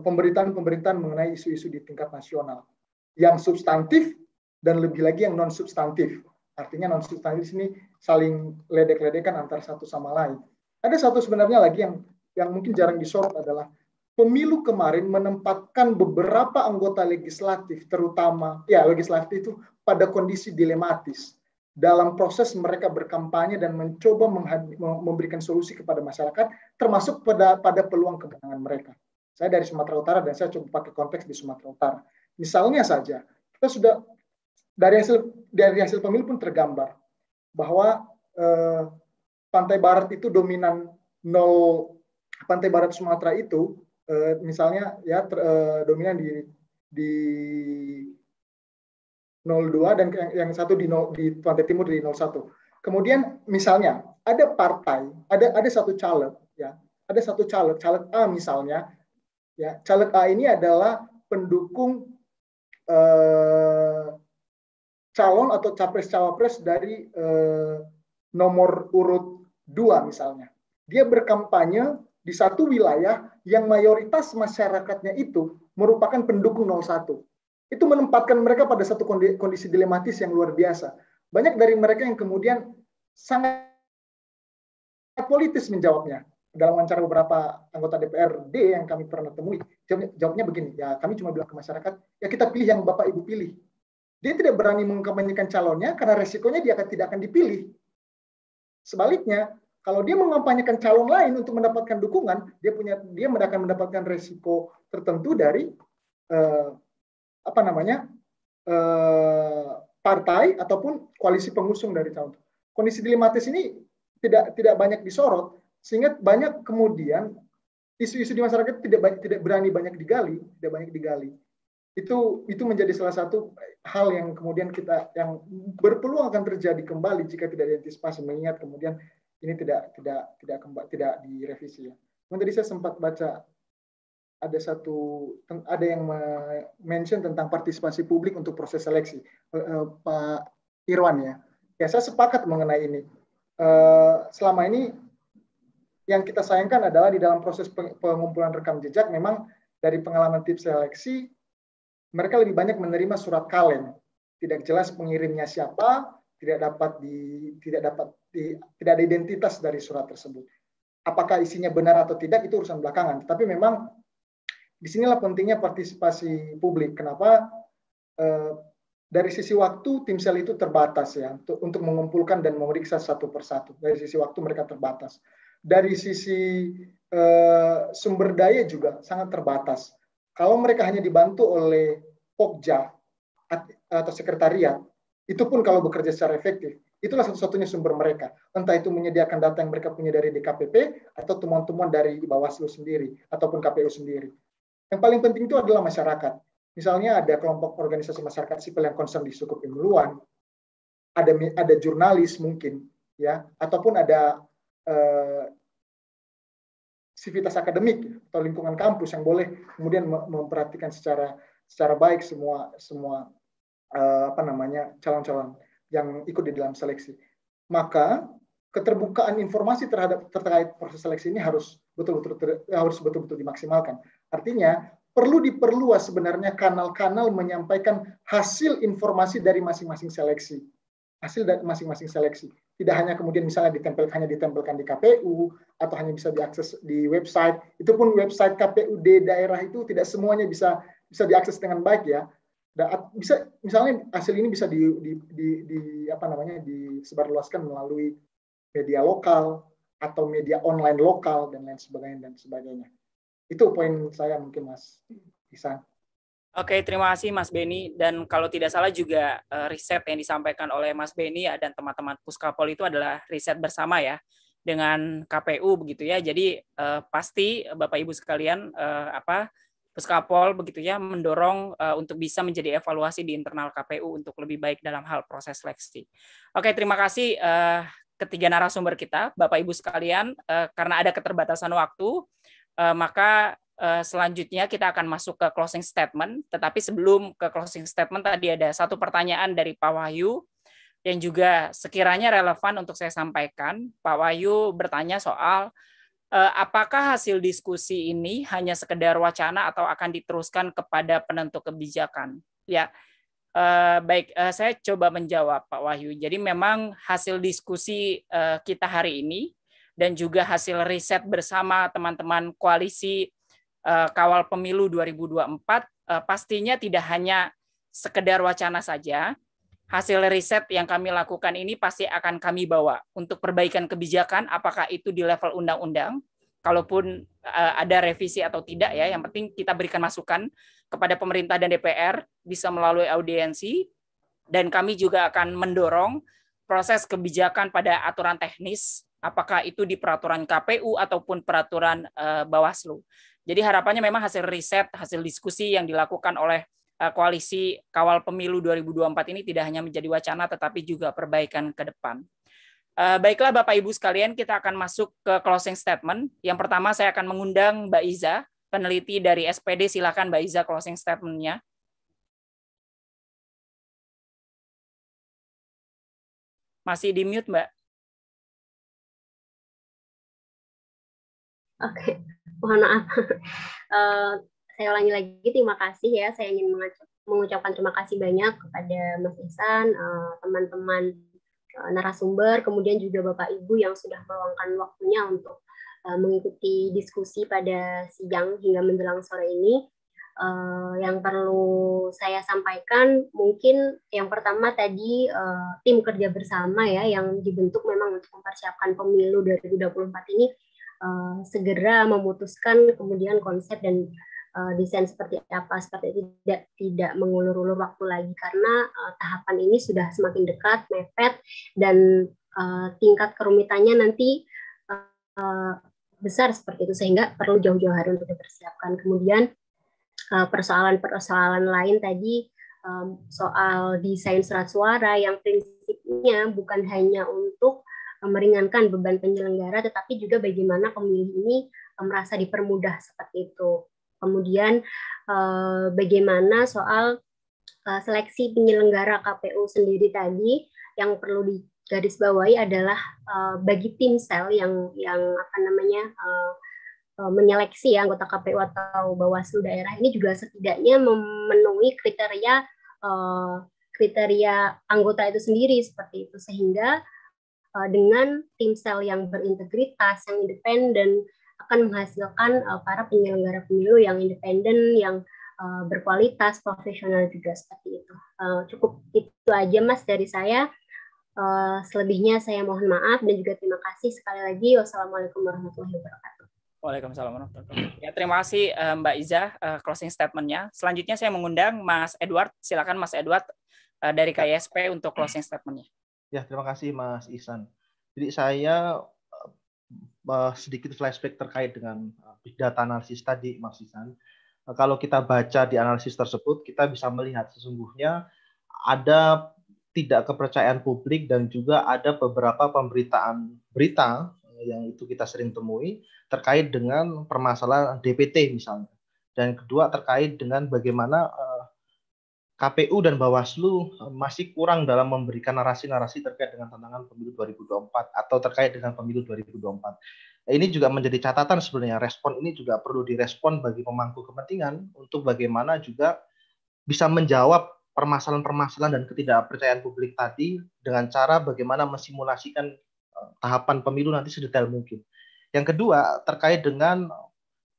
pemberitaan-pemberitaan mengenai isu-isu di tingkat nasional yang substantif dan lebih lagi yang non substantif. Artinya non substantif ini saling ledek-ledekan antara satu sama lain. Ada satu sebenarnya lagi yang mungkin jarang disorot adalah pemilu kemarin menempatkan beberapa anggota legislatif, terutama legislatif itu pada kondisi dilematis dalam proses mereka berkampanye dan mencoba memberikan solusi kepada masyarakat, termasuk pada peluang kemenangan mereka. Saya dari Sumatera Utara dan saya coba pakai konteks di Sumatera Utara. Misalnya saja, kita sudah dari hasil pemilu pun tergambar bahwa pantai barat itu dominan 0, pantai barat Sumatera itu misalnya dominan di 02 dan yang satu di pantai timur di 01. Kemudian misalnya ada partai, ada satu caleg ada satu caleg A misalnya caleg A ini adalah pendukung calon atau capres-cawapres dari nomor urut 2 misalnya. Dia berkampanye di satu wilayah yang mayoritas masyarakatnya itu merupakan pendukung 01. Itu menempatkan mereka pada satu kondisi dilematis yang luar biasa. Banyak dari mereka yang kemudian sangat politis menjawabnya. Dalam wawancara beberapa anggota DPRD yang kami pernah temui, jawabnya begini, kami cuma bilang ke masyarakat, kita pilih yang Bapak Ibu pilih. Dia tidak berani mengkampanyekan calonnya karena resikonya dia tidak akan dipilih. Sebaliknya, kalau dia mengampanyekan calon lain untuk mendapatkan dukungan, dia akan mendapatkan resiko tertentu dari partai ataupun koalisi pengusung dari calon. Kondisi dilematis ini tidak banyak disorot, sehingga banyak kemudian isu-isu di masyarakat tidak berani banyak digali. Itu menjadi salah satu hal yang kemudian yang berpeluang akan terjadi kembali jika tidak diantisipasi, mengingat kemudian ini tidak direvisi ya. Tadi saya sempat baca ada yang mention tentang partisipasi publik untuk proses seleksi, Pak Irwan ya. Saya sepakat mengenai ini. Selama ini yang kita sayangkan adalah di dalam proses pengumpulan rekam jejak, memang dari pengalaman tim seleksi mereka lebih banyak menerima surat kaleng tidak jelas pengirimnya siapa, tidak ada identitas dari surat tersebut. Apakah isinya benar atau tidak itu urusan belakangan. Tapi memang disinilah pentingnya partisipasi publik. Kenapa? Dari sisi waktu tim sel itu terbatas ya untuk mengumpulkan dan memeriksa satu persatu. Dari sisi waktu mereka terbatas. Dari sisi sumber daya juga sangat terbatas. Kalau mereka hanya dibantu oleh Pokja atau sekretariat, itu pun kalau bekerja secara efektif, itulah satu-satunya sumber mereka. Entah itu menyediakan data yang mereka punya dari DKPP atau temuan-temuan dari Bawaslu sendiri ataupun KPU sendiri. Yang paling penting itu adalah masyarakat. Misalnya ada kelompok organisasi masyarakat sipil yang concern di isu kepemiluan, ada jurnalis mungkin, ya, ataupun ada sivitas akademik atau lingkungan kampus yang boleh kemudian memperhatikan secara baik semua calon-calon yang ikut di dalam seleksi. Maka keterbukaan informasi terkait proses seleksi ini harus betul-betul dimaksimalkan. Artinya perlu diperluas sebenarnya kanal-kanal menyampaikan hasil informasi dari masing-masing seleksi. Hasil dari masing-masing seleksi. Tidak hanya kemudian misalnya ditempelkan di KPU atau hanya bisa diakses di website. Itu pun website KPU di daerah itu tidak semuanya bisa diakses dengan baik ya. Bisa misalnya hasil ini bisa disebarluaskan melalui media lokal atau media online lokal dan lain sebagainya. Itu poin saya mungkin Mas Ihsan. Oke, terima kasih Mas Beni. Dan kalau tidak salah juga riset yang disampaikan oleh Mas Beni dan teman-teman Puskapol itu adalah riset bersama ya dengan KPU begitu ya. Jadi pasti Bapak Ibu sekalian Puskapol begitu ya mendorong untuk bisa menjadi evaluasi di internal KPU untuk lebih baik dalam hal proses seleksi. Oke, terima kasih ketiga narasumber kita, Bapak Ibu sekalian. Karena ada keterbatasan waktu, maka selanjutnya kita akan masuk ke closing statement. Tetapi sebelum ke closing statement tadi ada satu pertanyaan dari Pak Wahyu yang juga sekiranya relevan untuk saya sampaikan. Pak Wahyu bertanya soal apakah hasil diskusi ini hanya sekedar wacana atau akan diteruskan kepada penentu kebijakan? Ya, baik, saya coba menjawab Pak Wahyu. Jadi memang hasil diskusi kita hari ini dan juga hasil riset bersama teman-teman koalisi Kawal Pemilu 2024 pastinya tidak hanya sekedar wacana saja. Hasil riset yang kami lakukan ini pasti akan kami bawa untuk perbaikan kebijakan, apakah itu di level undang-undang, kalaupun ada revisi atau tidak ya, yang penting kita berikan masukan kepada pemerintah dan DPR, bisa melalui audiensi, dan kami juga akan mendorong proses kebijakan pada aturan teknis, apakah itu di peraturan KPU ataupun peraturan Bawaslu. Jadi harapannya memang hasil riset, hasil diskusi yang dilakukan oleh Koalisi Kawal Pemilu 2024 ini tidak hanya menjadi wacana, tetapi juga perbaikan ke depan. Baiklah Bapak Ibu sekalian, kita akan masuk ke closing statement. Yang pertama saya akan mengundang Mbak Iza, peneliti dari SPD. Silakan Mbak Iza closing statement-nya. Masih di mute Mbak. Oke, mohon maaf. Saya ulangi lagi, terima kasih ya. Saya ingin mengucapkan terima kasih banyak kepada Mas Ihsan, teman-teman narasumber, kemudian juga Bapak Ibu yang sudah meluangkan waktunya untuk mengikuti diskusi pada siang hingga menjelang sore ini. Yang perlu saya sampaikan mungkin yang pertama tadi tim kerja bersama ya yang dibentuk memang untuk mempersiapkan pemilu 2024 ini segera memutuskan kemudian konsep dan desain seperti apa, seperti tidak mengulur-ulur waktu lagi karena tahapan ini sudah semakin dekat, mepet, dan tingkat kerumitannya nanti besar seperti itu sehingga perlu jauh-jauh hari untuk dipersiapkan. Kemudian persoalan-persoalan lain tadi soal desain surat suara yang prinsipnya bukan hanya untuk meringankan beban penyelenggara, tetapi juga bagaimana pemilih ini merasa dipermudah seperti itu. Kemudian bagaimana soal seleksi penyelenggara KPU sendiri tadi yang perlu digarisbawahi adalah bagi tim sel yang menyeleksi anggota KPU atau Bawaslu daerah ini juga setidaknya memenuhi kriteria kriteria anggota itu sendiri seperti itu, sehingga dengan tim sel yang berintegritas, yang independen, akan menghasilkan para penyelenggara pemilu yang independen, yang berkualitas, profesional juga seperti itu. Cukup itu aja Mas dari saya. Selebihnya saya mohon maaf dan juga terima kasih sekali lagi. Wassalamualaikum warahmatullahi wabarakatuh. Waalaikumsalam warahmatullahi wabarakatuh. Ya, terima kasih Mbak Iza closing statement-nya. Selanjutnya saya mengundang Mas Edward. Silakan Mas Edward dari KISP untuk closing statement-nya. Ya, terima kasih Mas Ihsan. Jadi saya sedikit flashback terkait dengan big data analisis tadi, Mas Ihsan. Kalau kita baca di analisis tersebut, kita bisa melihat sesungguhnya ada tidak kepercayaan publik dan juga ada beberapa pemberitaan berita yang itu kita sering temui terkait dengan permasalahan DPT misalnya. Dan kedua terkait dengan bagaimana KPU dan Bawaslu masih kurang dalam memberikan narasi-narasi terkait dengan tantangan pemilu 2024 atau terkait dengan pemilu 2024. Ini juga menjadi catatan sebenarnya, respon ini juga perlu direspon bagi pemangku kepentingan untuk bagaimana juga bisa menjawab permasalahan-permasalahan dan ketidakpercayaan publik tadi dengan cara bagaimana mensimulasikan tahapan pemilu nanti sedetail mungkin. Yang kedua, terkait dengan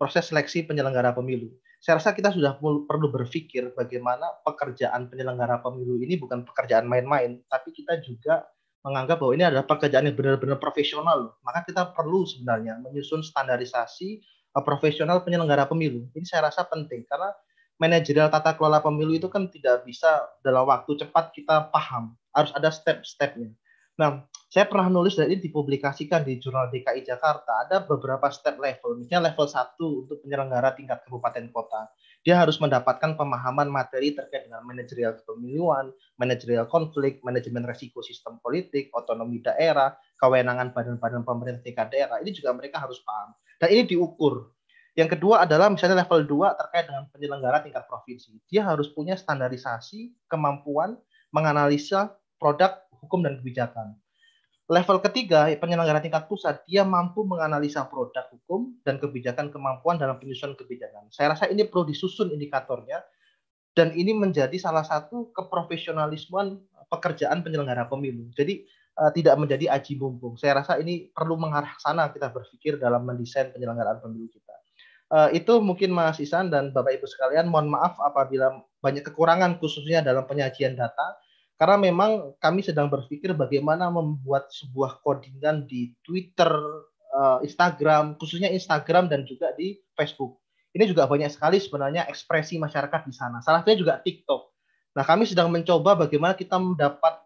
proses seleksi penyelenggara pemilu. Saya rasa kita sudah perlu berpikir bagaimana pekerjaan penyelenggara pemilu ini bukan pekerjaan main-main, tapi kita juga menganggap bahwa ini adalah pekerjaan yang benar-benar profesional. Maka kita perlu sebenarnya menyusun standarisasi profesional penyelenggara pemilu. Ini saya rasa penting karena manajerial tata kelola pemilu itu kan tidak bisa dalam waktu cepat kita paham. Harus ada step-stepnya. Nah, saya pernah nulis dan ini dipublikasikan di Jurnal DKI Jakarta. Ada beberapa step level. Misalnya level 1 untuk penyelenggara tingkat kabupaten kota. Dia harus mendapatkan pemahaman materi terkait dengan manajerial kepemiluan, manajerial konflik, manajemen resiko sistem politik, otonomi daerah, kewenangan badan-badan pemerintah tingkat daerah. Ini juga mereka harus paham. Dan ini diukur. Yang kedua adalah misalnya level 2 terkait dengan penyelenggara tingkat provinsi. Dia harus punya standarisasi, kemampuan menganalisa produk hukum dan kebijakan. Level ketiga, penyelenggara tingkat pusat, dia mampu menganalisa produk hukum dan kebijakan kemampuan dalam penyusunan kebijakan. Saya rasa ini perlu disusun indikatornya, dan ini menjadi salah satu keprofesionalismean pekerjaan penyelenggara pemilu. Jadi tidak menjadi aji mumpung. Saya rasa ini perlu mengarah sana kita berpikir dalam mendesain penyelenggaraan pemilu kita. Itu mungkin Mas Ihsan dan Bapak Ibu sekalian, mohon maaf apabila banyak kekurangan khususnya dalam penyajian data. Karena memang kami sedang berpikir bagaimana membuat sebuah codingan di Twitter, Instagram, khususnya Instagram dan juga di Facebook. Ini juga banyak sekali sebenarnya ekspresi masyarakat di sana. Salah satunya juga TikTok. Nah, kami sedang mencoba bagaimana kita mendapat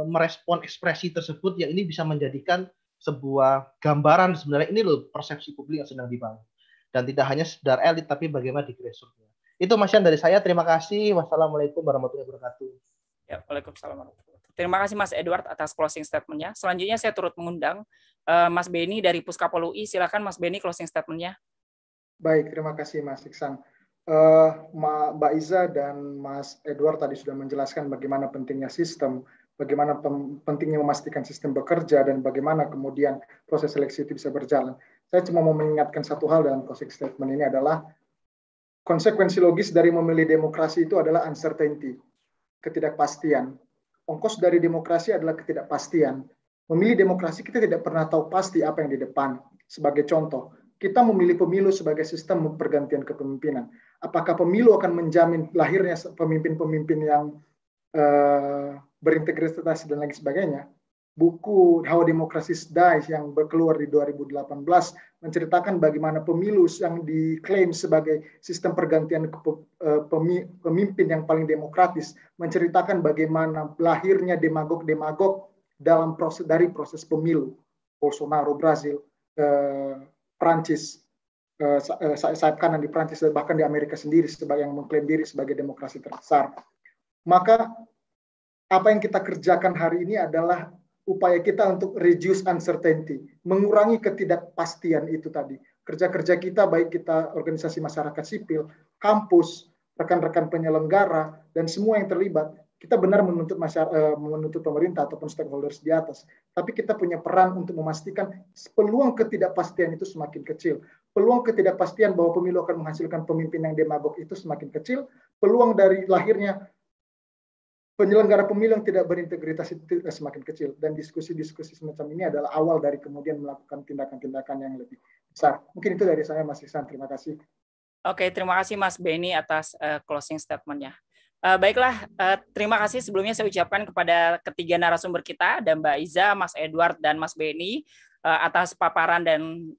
merespon ekspresi tersebut yang ini bisa menjadikan sebuah gambaran sebenarnya ini loh persepsi publik yang sedang dibangun. Dan tidak hanya sekedar elit, tapi bagaimana di grassroots-nya. Itu Mas Yan dari saya. Terima kasih. Wassalamualaikum warahmatullahi wabarakatuh. Ya, waalaikumsalam. Terima kasih Mas Edward atas closing statement-nya. Selanjutnya saya turut mengundang Mas Beni dari Puskapol UI. Silakan Mas Beni closing statement-nya. Baik, terima kasih Mas Iksan. Mbak Iza dan Mas Edward tadi sudah menjelaskan bagaimana pentingnya sistem, bagaimana pentingnya memastikan sistem bekerja, dan bagaimana kemudian proses seleksi itu bisa berjalan. Saya cuma mau mengingatkan satu hal dalam closing statement ini adalah konsekuensi logis dari memilih demokrasi itu adalah uncertainty, ketidakpastian. Ongkos dari demokrasi adalah ketidakpastian. Memilih demokrasi kita tidak pernah tahu pasti apa yang di depan. Sebagai contoh, kita memilih pemilu sebagai sistem pergantian kepemimpinan. Apakah pemilu akan menjamin lahirnya pemimpin-pemimpin yang berintegritas dan lain sebagainya? Buku How Democracy Dies yang keluar di 2018 menceritakan bagaimana pemilu yang diklaim sebagai sistem pergantian pemimpin yang paling demokratis, menceritakan bagaimana lahirnya demagog-demagog dalam proses pemilu. Bolsonaro Brazil, Prancis, sayap kanan di Prancis, dan bahkan di Amerika sendiri sebagai yang mengklaim diri sebagai demokrasi terbesar. Maka apa yang kita kerjakan hari ini adalah upaya kita untuk reduce uncertainty, mengurangi ketidakpastian itu tadi. Kerja-kerja kita, baik kita organisasi masyarakat sipil, kampus, rekan-rekan penyelenggara, dan semua yang terlibat, kita benar menuntut pemerintah ataupun stakeholders di atas. Tapi kita punya peran untuk memastikan peluang ketidakpastian itu semakin kecil. Peluang ketidakpastian bahwa pemilu akan menghasilkan pemimpin yang demagog itu semakin kecil. Peluang dari lahirnya penyelenggara pemilu yang tidak berintegritas itu semakin kecil, dan diskusi-diskusi semacam ini adalah awal dari kemudian melakukan tindakan-tindakan yang lebih besar. Mungkin itu dari saya, Mas Ihsan. Terima kasih. Oke, terima kasih Mas Beni atas closing statement-nya. Baiklah, terima kasih sebelumnya saya ucapkan kepada ketiga narasumber kita, dan Mbak Iza, Mas Edward, dan Mas Beni atas paparan dan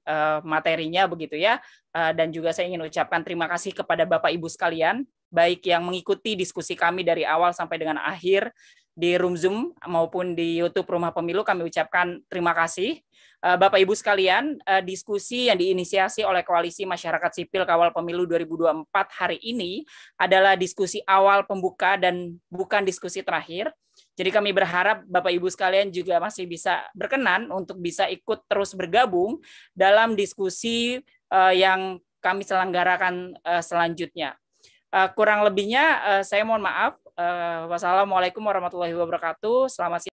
materinya begitu ya. Dan juga saya ingin ucapkan terima kasih kepada Bapak Ibu sekalian, baik yang mengikuti diskusi kami dari awal sampai dengan akhir di room Zoom maupun di YouTube Rumah Pemilu. Kami ucapkan terima kasih. Bapak Ibu sekalian, diskusi yang diinisiasi oleh Koalisi Masyarakat Sipil Kawal Pemilu 2024 hari ini adalah diskusi awal pembuka dan bukan diskusi terakhir. Jadi kami berharap Bapak Ibu sekalian juga masih bisa berkenan untuk bisa ikut terus bergabung dalam diskusi yang kami selenggarakan selanjutnya. Kurang lebihnya saya mohon maaf. Wassalamualaikum warahmatullahi wabarakatuh. Selamat siang.